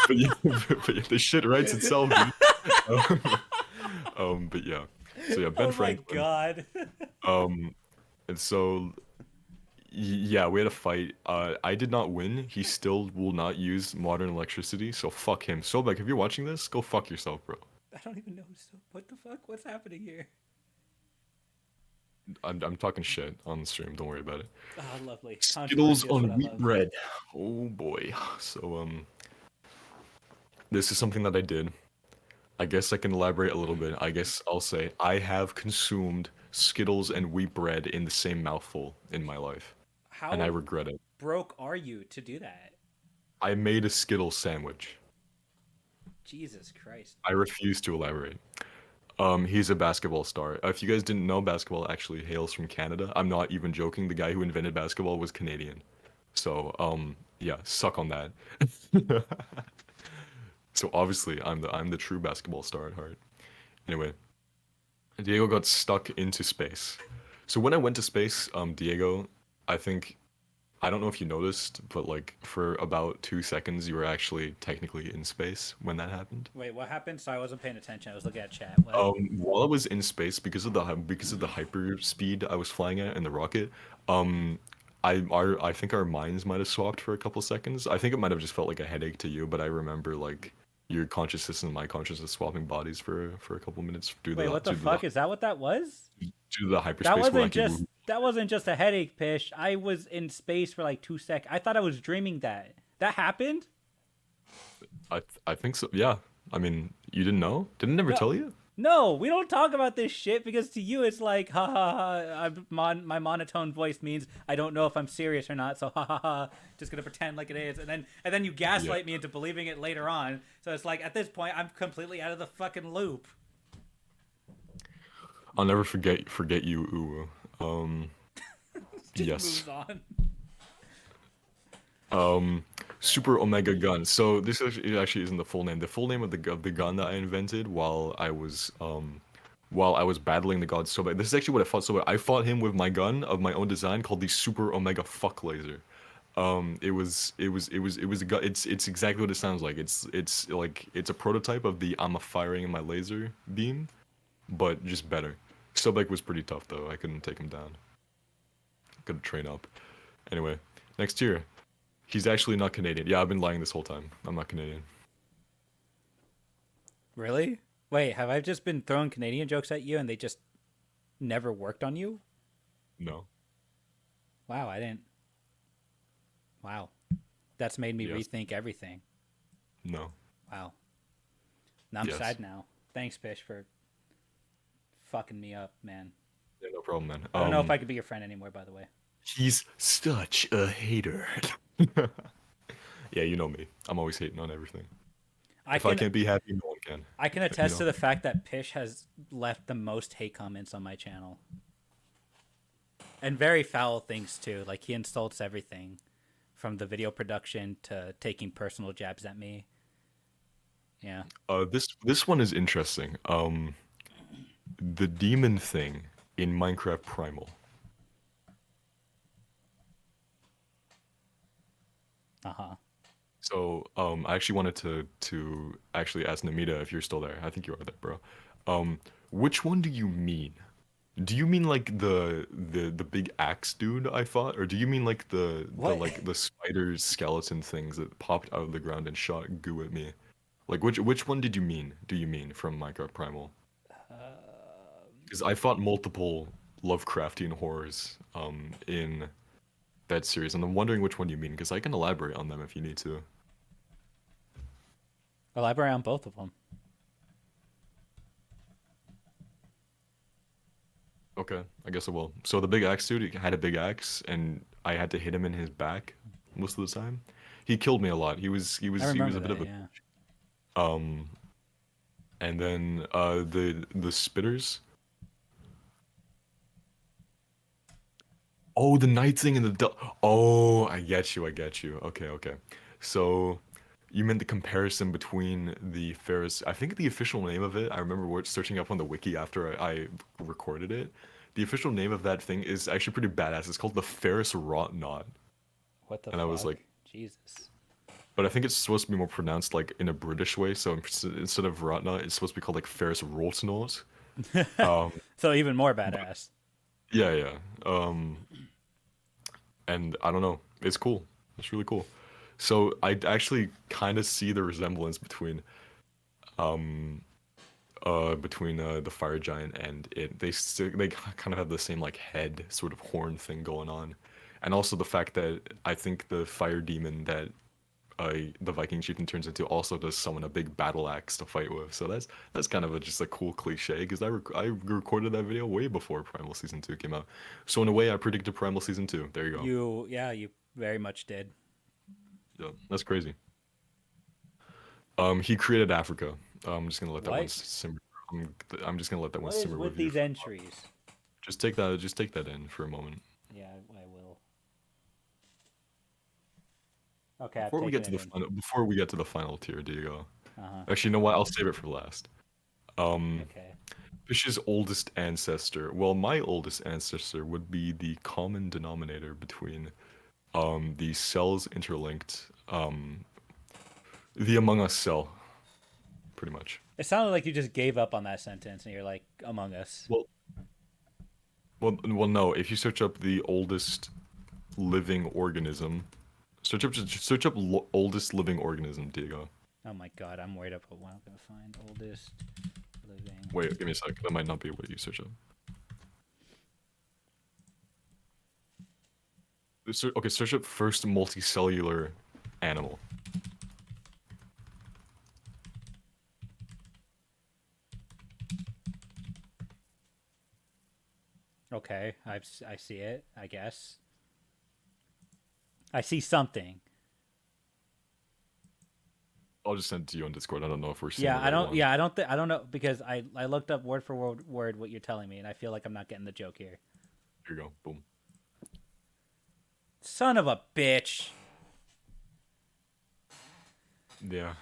But yeah, but yeah, the shit writes itself, dude. But yeah. So yeah, Ben Oh my Franklin. god. Um, and so yeah, we had a fight. I did not win. He still will not use modern electricity, so fuck him. Sobek, if you're watching this, go fuck yourself, bro. I don't even know. What the fuck? What's happening here? I'm talking shit on the stream. Don't worry about it. Oh, lovely. Skittles Controversy is what on I wheat love. bread. Oh boy. So this is something that I did. I guess I can elaborate a little bit. I guess I'll say I have consumed Skittles and wheat bread in the same mouthful in my life, and I How regret it. broke are you to do that? I made a Skittles sandwich. Jesus Christ. I refuse to elaborate. He's a basketball star. If you guys didn't know, basketball actually hails from Canada. I'm not even joking. The guy who invented basketball was Canadian. So, yeah, suck on that. So obviously, I'm the true basketball star at heart. Anyway, Diego got stuck into space. So when I went to space, Diego, I think I don't know if you noticed, but like for about 2 seconds, you were actually technically in space when that happened. Wait, what happened? Sorry, I wasn't paying attention. I was looking at chat. What? While I was in space, because of the hyper speed I was flying at in the rocket, um, I think our minds might have swapped for a couple seconds. I think it might have just felt like a headache to you, but I remember like your consciousness and my consciousness swapping bodies for a couple minutes Wait, what the fuck? Is that what that was? due to the That hyperspace wasn't wacky just movie. that wasn't just a headache, Pish. I was in space for like 2 seconds. I thought I was dreaming that. That happened? I think so. Yeah. I mean, you didn't know? Didn't I never No. tell you? No, we don't talk about this shit because to you it's like, ha ha ha. My monotone voice means I don't know if I'm serious or not, so ha ha ha. Just gonna pretend like it is, and then you gaslight me into believing it later on. So it's like at this point I'm completely out of the fucking loop. I'll never forget you, Just yes. moves on. Super Omega gun. So this actually isn't the full name. The full name of the gun that I invented while I was battling the god Sobek. This is actually what I fought Sobek. I fought him with my gun of my own design called the Super Omega Fuck Laser. It was a gun. It's exactly what it sounds like. It's like it's a prototype of the I'm a firing my laser beam, but just better. Sobek was pretty tough though. I couldn't take him down. Gotta train up. Anyway, next tier. He's actually not Canadian. Yeah, I've been lying this whole time. I'm not Canadian. Really? Wait, have I just been throwing Canadian jokes at you and they just never worked on you? No. Wow, I didn't. Wow. That's made me Yes. rethink everything. No. Wow. Now I'm Yes. sad now. Thanks, Fish, for fucking me up, man. Yeah, no problem, man. I don't know if I could be your friend anymore, by the way. He's such a hater. Yeah, you know me. I'm always hating on everything. If I can't be happy, no one can. I can attest to the fact that Pish has left the most hate comments on my channel. And very foul things, too. Like, he insults everything. From the video production to taking personal jabs at me. Yeah. This one is interesting. The demon thing in Minecraft Primal. Uh-huh. So, I actually wanted to actually ask Namita if you're still there. I think you are there, bro. Which one do you mean? Do you mean like the big axe dude I fought, or do you mean like the spider skeleton things that popped out of the ground and shot goo at me? Like which one did you mean? Do you mean from Minecraft Primal? Because I fought multiple Lovecraftian horrors in that series, and I'm wondering which one you mean, because I can elaborate on them if you need to. Elaborate on both of them. Okay, I guess I will. So the big axe dude, he had a big axe, and I had to hit him in his back most of the time. He killed me a lot. He was a bit of a yeah. And then the spitters. Oh, the night thing and oh, I get you. Okay. So you meant the comparison between the Ferris. I think the official name of it, I remember searching up on the wiki after I recorded it. The official name of that thing is actually pretty badass. It's called the Ferris Rot Knot. What the And fuck? I was like, Jesus. but I think it's supposed to be more pronounced like in a British way. So instead of Rot Knot, it's supposed to be called like Ferris Rot Knot. So even more badass. Yeah. And I don't know. It's cool. It's really cool. So I actually kind of see the resemblance between the fire giant and it. They kind of have the same like head sort of horn thing going on, and also the fact that I think the fire demon that the Viking chieftain turns into also does summon a big battle axe to fight with. So that's kind of just a cool cliche, because I recorded that video way before Primal Season 2 came out. So in a way, I predicted Primal Season 2. There you go. You very much did. Yeah, that's crazy. He created Africa. I'm just gonna let that one simmer. I'm just gonna let that one simmer What is with you. these entries? Just take that in for a moment. Yeah, I will. Okay. Before we get to the final tier, Diego. Uh-huh. Actually, you know what? I'll save it for last. Okay. Fish's oldest ancestor. Well, my oldest ancestor would be the common denominator between the cells interlinked, the Among Us cell, pretty much. It sounded like you just gave up on that sentence and you're like, Among Us. Well, no. If you search up the oldest living organism, search up oldest living organism, Diego. Oh my god, I'm worried about what I'm gonna find. Oldest living. Wait, give me a sec. That might not be what you search up. Okay, search up first multicellular animal. Okay, I see it. I guess I see something. I'll just send it to you on Discord. I don't know if we're seeing Yeah, the I right don't. one. Yeah, I don't. I don't know because I looked up word for word what you're telling me, and I feel like I'm not getting the joke here. Here you go. Boom. Son of a bitch! Yeah.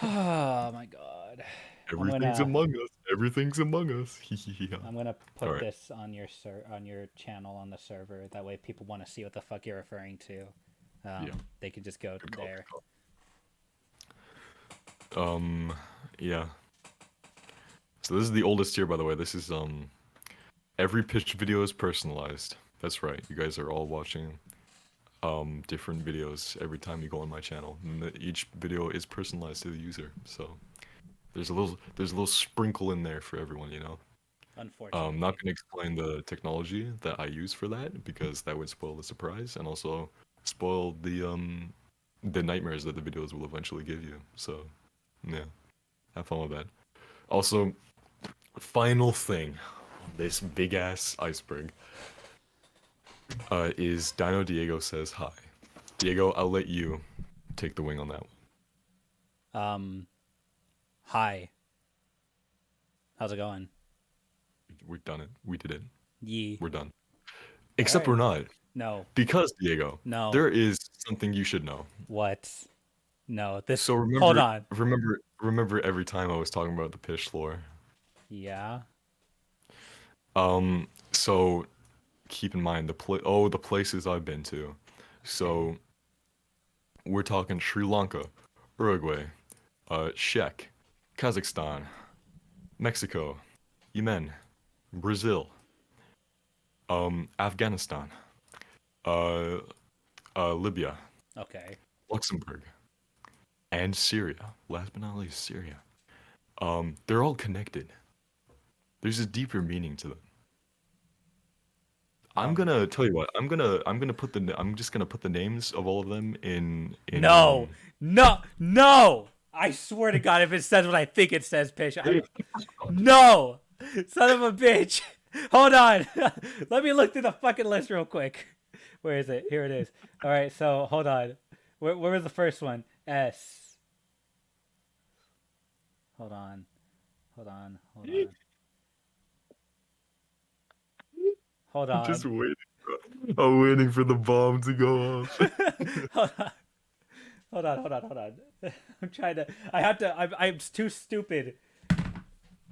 Oh my god. I'm Everything's gonna among us. Everything's among us. Yeah. I'm gonna All put right. this on your on your channel on the server. That way, people want to see what the fuck you're referring to. Yeah. They can just go Good call. there. Good call. Yeah. So this is the oldest tier, by the way. This is every pitch video is personalized. That's right. You guys are all watching different videos every time you go on my channel. And each video is personalized to the user. So there's a little sprinkle in there for everyone, you know. Unfortunately, I'm not going to explain the technology that I use for that because that would spoil the surprise and also spoil the nightmares that the videos will eventually give you. So, yeah, have fun with that. Also, final thing, this big ass iceberg is Dino Diego says hi. Diego, I'll let you take the wing on that one. hi. How's it going? We've done it. We did it. Yee. We're done. All Except right. we're not. No. Because, Diego, No. there is something you should know. What? No. This. So Hold on. remember every time I was talking about the pitch floor. Yeah. So keep in mind the places I've been to. So we're talking Sri Lanka, Uruguay, Czech, Kazakhstan, Mexico, Yemen, Brazil, Afghanistan, uh, Libya, Okay. Luxembourg, and Syria. Last but not least, Syria. They're all connected. There's a deeper meaning to them. I'm gonna tell you what. I'm just gonna put the names of all of them in No. No. No. I swear to God, if it says what I think it says, Pish. No. Son of a bitch. Hold on. Let me look through the fucking list real quick. Where is it? Here it is. All right. So hold on. Where was the first one? S. Hold on. Hold on. Hold on. Hold I'm just on. waiting. I'm waiting for the bomb to go off. Hold on. Hold on. Hold on. Hold on. I'm trying to. I have to. I'm too stupid.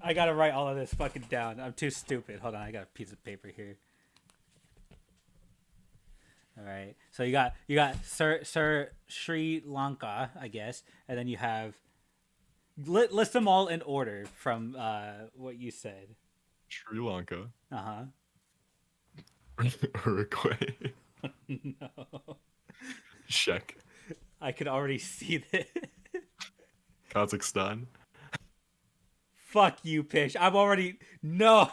I gotta write all of this fucking down. I'm too stupid. Hold on. I got a piece of paper here. All right. So you got Sir Sri Lanka, I guess, and then you have list them all in order from what you said. Sri Lanka, Uh Uruguay, huh. No. Czech, I could already see this. Kazakhstan, Fuck you, Pish. I'm already no.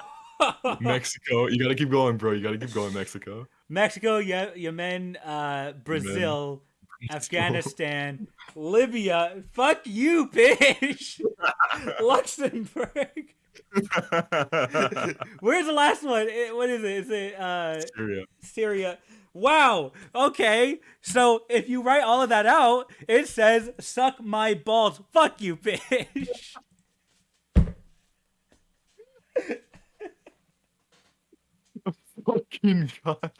Mexico. You gotta keep going, bro. You gotta keep going, Mexico. Mexico, Yemen, Yemen. Brazil, Afghanistan, Libya. Fuck you, Pish. Luxembourg. Where's the last one? What is it? Is it Syria. Syria? Wow. Okay. So if you write all of that out, it says "suck my balls." Fuck you, bitch. Fucking God.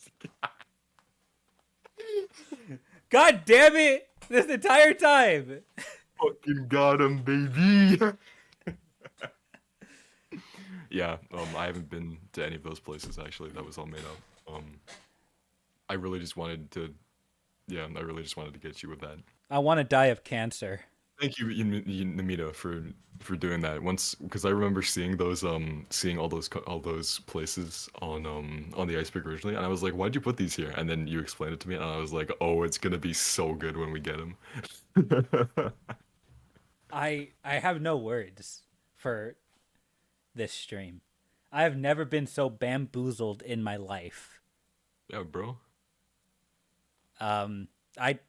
God damn it! This entire time. Fucking got him, baby. Yeah, I haven't been to any of those places actually. That was all made up. I really just wanted to, yeah, I really just wanted to get you with that. I want to die of cancer. Thank you, Namita, for doing that. Once, because I remember seeing all those places on the iceberg originally, and I was like, why'd you put these here? And then you explained it to me, and I was like, oh, it's gonna be so good when we get them. I have no words for this stream. I have never been so bamboozled in my life. Yeah, bro. I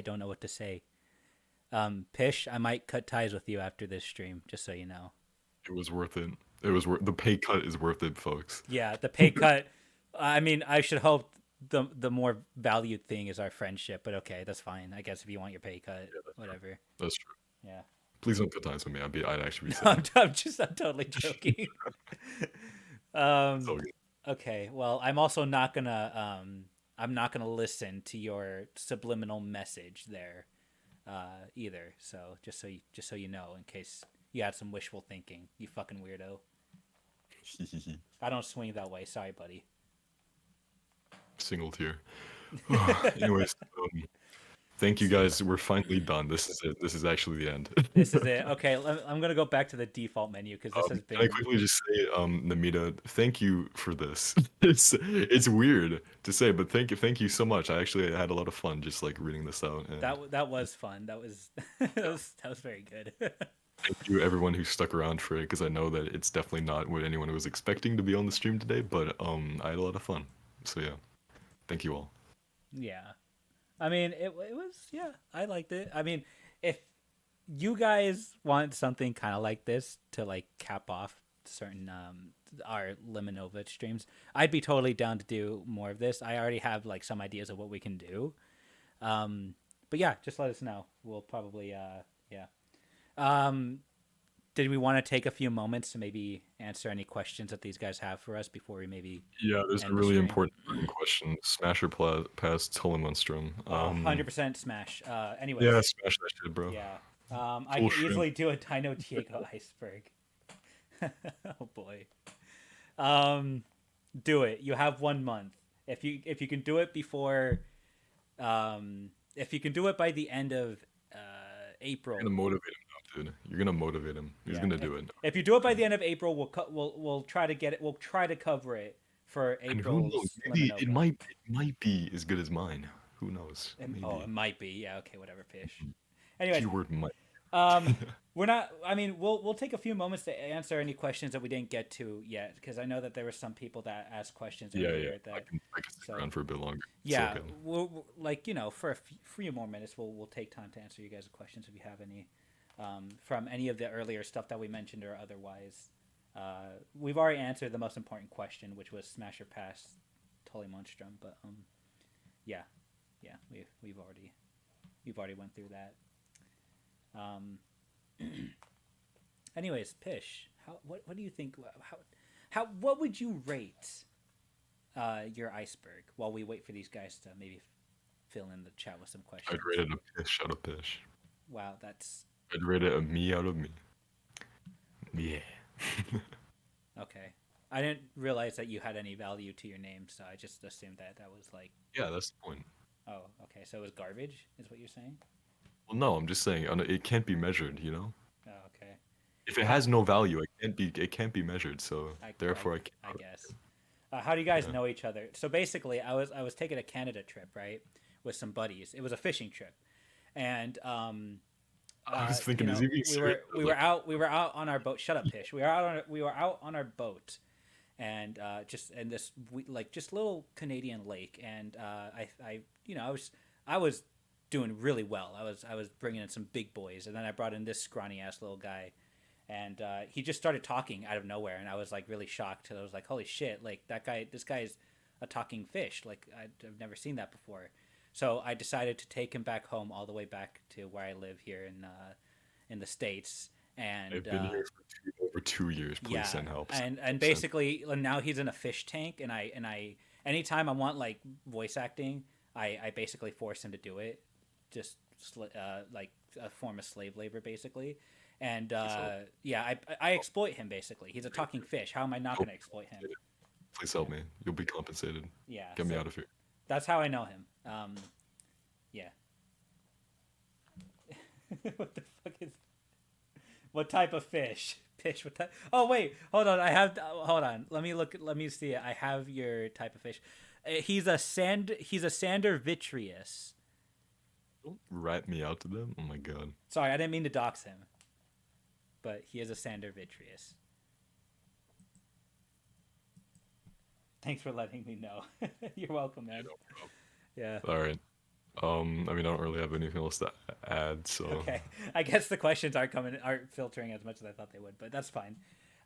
don't know what to say. Pish, I might cut ties with you after this stream, just so you know. It was worth it. It was worth the pay cut is worth it, folks. Yeah, the pay cut. I mean, I should hope the more valued thing is our friendship, but okay, that's fine. I guess if you want your pay cut, Yeah, that's true. whatever. That's true. Yeah. Please don't cut ties with me. I'd actually be No, sad. I'm totally joking. It's all um, good. okay. Well, I'm not gonna listen to your subliminal message there, either. So just so you know, in case you had some wishful thinking, you fucking weirdo. I don't swing that way. Sorry, buddy. Single tier. Anyways, thank you guys. We're finally done. This is it. This is actually the end. This is it. Okay, I'm gonna go back to the default menu because this has Can I been. quickly just say, Namita, thank you for this. It's weird to say, but thank you so much. I actually had a lot of fun just like reading this out. And That was fun. That was that was very good. thank you everyone who stuck around for it, because I know that it's definitely not what anyone was expecting to be on the stream today, but I had a lot of fun. So yeah, thank you all. Yeah, I mean it was, yeah, I liked it. I mean, if you guys want something kind of like this to like cap off certain our LimiNova streams, I'd be totally down to do more of this. I already have like some ideas of what we can do. But yeah, just let us know. We'll probably yeah. Um, did we want to take a few moments to maybe answer any questions that these guys have for us before we maybe Yeah, there's a end the really stream? important question. Smasher pass Telemonstrum. 100% smash. Anyways, Yeah, smash that shit, bro. yeah. I Full could shrimp. easily do a Dino Diego iceberg. Oh boy. Um, do it. You have 1 month. If you can do it before, if you can do it by the end of April. You're gonna motivate him now, dude. You're gonna motivate him. He's Yeah. gonna do it. If you do it by the end of April, we'll try to get it. We'll try to cover it for And who knows? April's Maybe LimiNova. it might be as good as mine. Who knows? Maybe. Oh, it might be. Yeah. Okay. Whatever. Fish. Anyways, Keyword might. we're not. I mean, we'll take a few moments to answer any questions that we didn't get to yet, because I know that there were some people that asked questions Yeah, earlier yeah. that. I can stick So around for a bit longer. It's yeah, okay. like for a few more minutes, we'll take time to answer you guys' questions if you have any, from any of the earlier stuff that we mentioned or otherwise. We've already answered the most important question, which was Smasher Pass Tully Monstrum, but yeah, we've already went through that. Um, anyways, Pish, what do you think? What would you rate your iceberg while we wait for these guys to maybe fill in the chat with some questions? I'd rate it a pish out of pish. Wow, that's I'd rate it a me out of me. Yeah. okay. I didn't realize that you had any value to your name, so I just assumed that was like, Yeah, that's the point. oh, okay, so it was garbage, is what you're saying? Well, no, I'm just saying it can't be measured. Oh, okay. If it has no value, it can't be measured. So therefore, I I can't. guess. How do you guys Yeah. know each other? So basically, I was taking a Canada trip, right, with some buddies. It was a fishing trip, and I was thinking, is he being serious? we were out on our boat. Shut up, Pish. We were out on our boat, and just in this like just little Canadian lake, and I was doing really well. I was bringing in some big boys, and then I brought in this scrawny ass little guy, and he just started talking out of nowhere, and I was like really shocked. I was like, holy shit! Like this guy is a talking fish. Like I've never seen that before. So I decided to take him back home, all the way back to where I live here in the States. And I've been here for over 2 years. Please send help. and basically now he's in a fish tank, and I anytime I want like voice acting, I basically force him to do it, just like a form of slave labor basically. And yeah, I exploit him basically. He's a talking fish. How am I not going to exploit him? Please help me. You'll be compensated. Yeah, Get me out of here. That's how I know him. Yeah. What the fuck is? What type of fish? Fish. What type? Oh wait, hold on. Hold on. Let me look. Let me see. I have your type of fish. He's a sander vitreous. Don't rat me out to them. Oh my god. Sorry, I didn't mean to dox him. But he is a sander vitreous. Thanks for letting me know. You're welcome, man. Yeah. All right. I mean, I don't really have anything else to add, so. Okay. I guess the questions aren't filtering as much as I thought they would, but that's fine.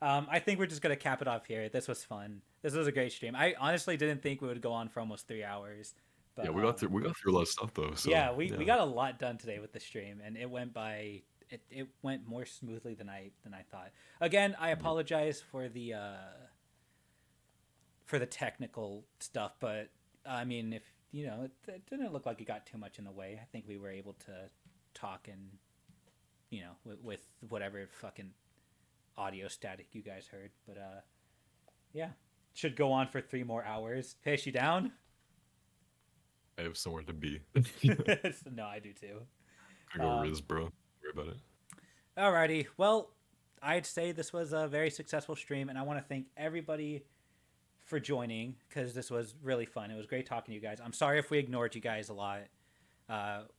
I think we're just gonna cap it off here. This was fun. This was a great stream. I honestly didn't think we would go on for almost 3 hours, but Yeah, we got through a lot of stuff though. So yeah, we got a lot done today with the stream, and it went by. It went more smoothly than I thought. Again, I apologize for the technical stuff, but I mean, if you know, it didn't look like it got too much in the way. I think we were able to talk and you know with whatever fucking audio static you guys heard. But yeah, should go on for 3 more hours. Fish, you down? I have somewhere to be. No, I do too. I go Riz, bro. Don't worry about it. Alrighty. Well, I'd say this was a very successful stream, and I want to thank everybody for joining because this was really fun. It was great talking to you guys. I'm sorry if we ignored you guys a lot.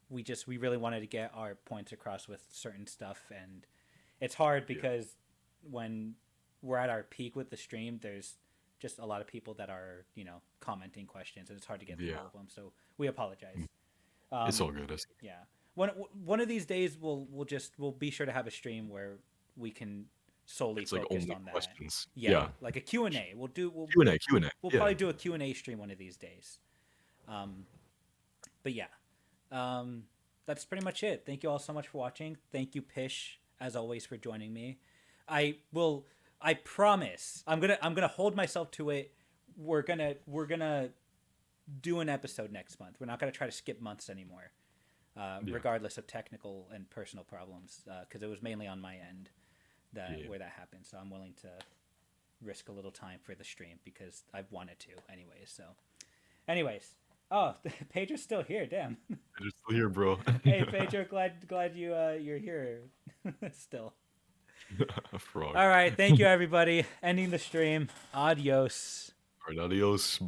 We really wanted to get our points across with certain stuff, and it's hard because when we're at our peak with the stream, there's just a lot of people that are commenting questions, and it's hard to get through all of them. So we apologize. It's all good. Yeah. One of these days we'll be sure to have a stream where we can solely focus on that. Questions. Yeah, like a Q&A. We'll Q&A. We'll probably do a Q&A stream one of these days. But yeah, that's pretty much it. Thank you all so much for watching. Thank you, Pish, as always, for joining me. I promise. I'm gonna hold myself to it. We're gonna do an episode next month. We're not gonna try to skip months anymore, regardless of technical and personal problems, because it was mainly on my end where that happened. So I'm willing to risk a little time for the stream because I've wanted to anyways. Oh, Pedro's still here. Damn. Pedro's still here, bro. Hey, Pedro, glad you're here still. Frog. All right, thank you everybody. Ending the stream. Adios. All right, adios. Bye.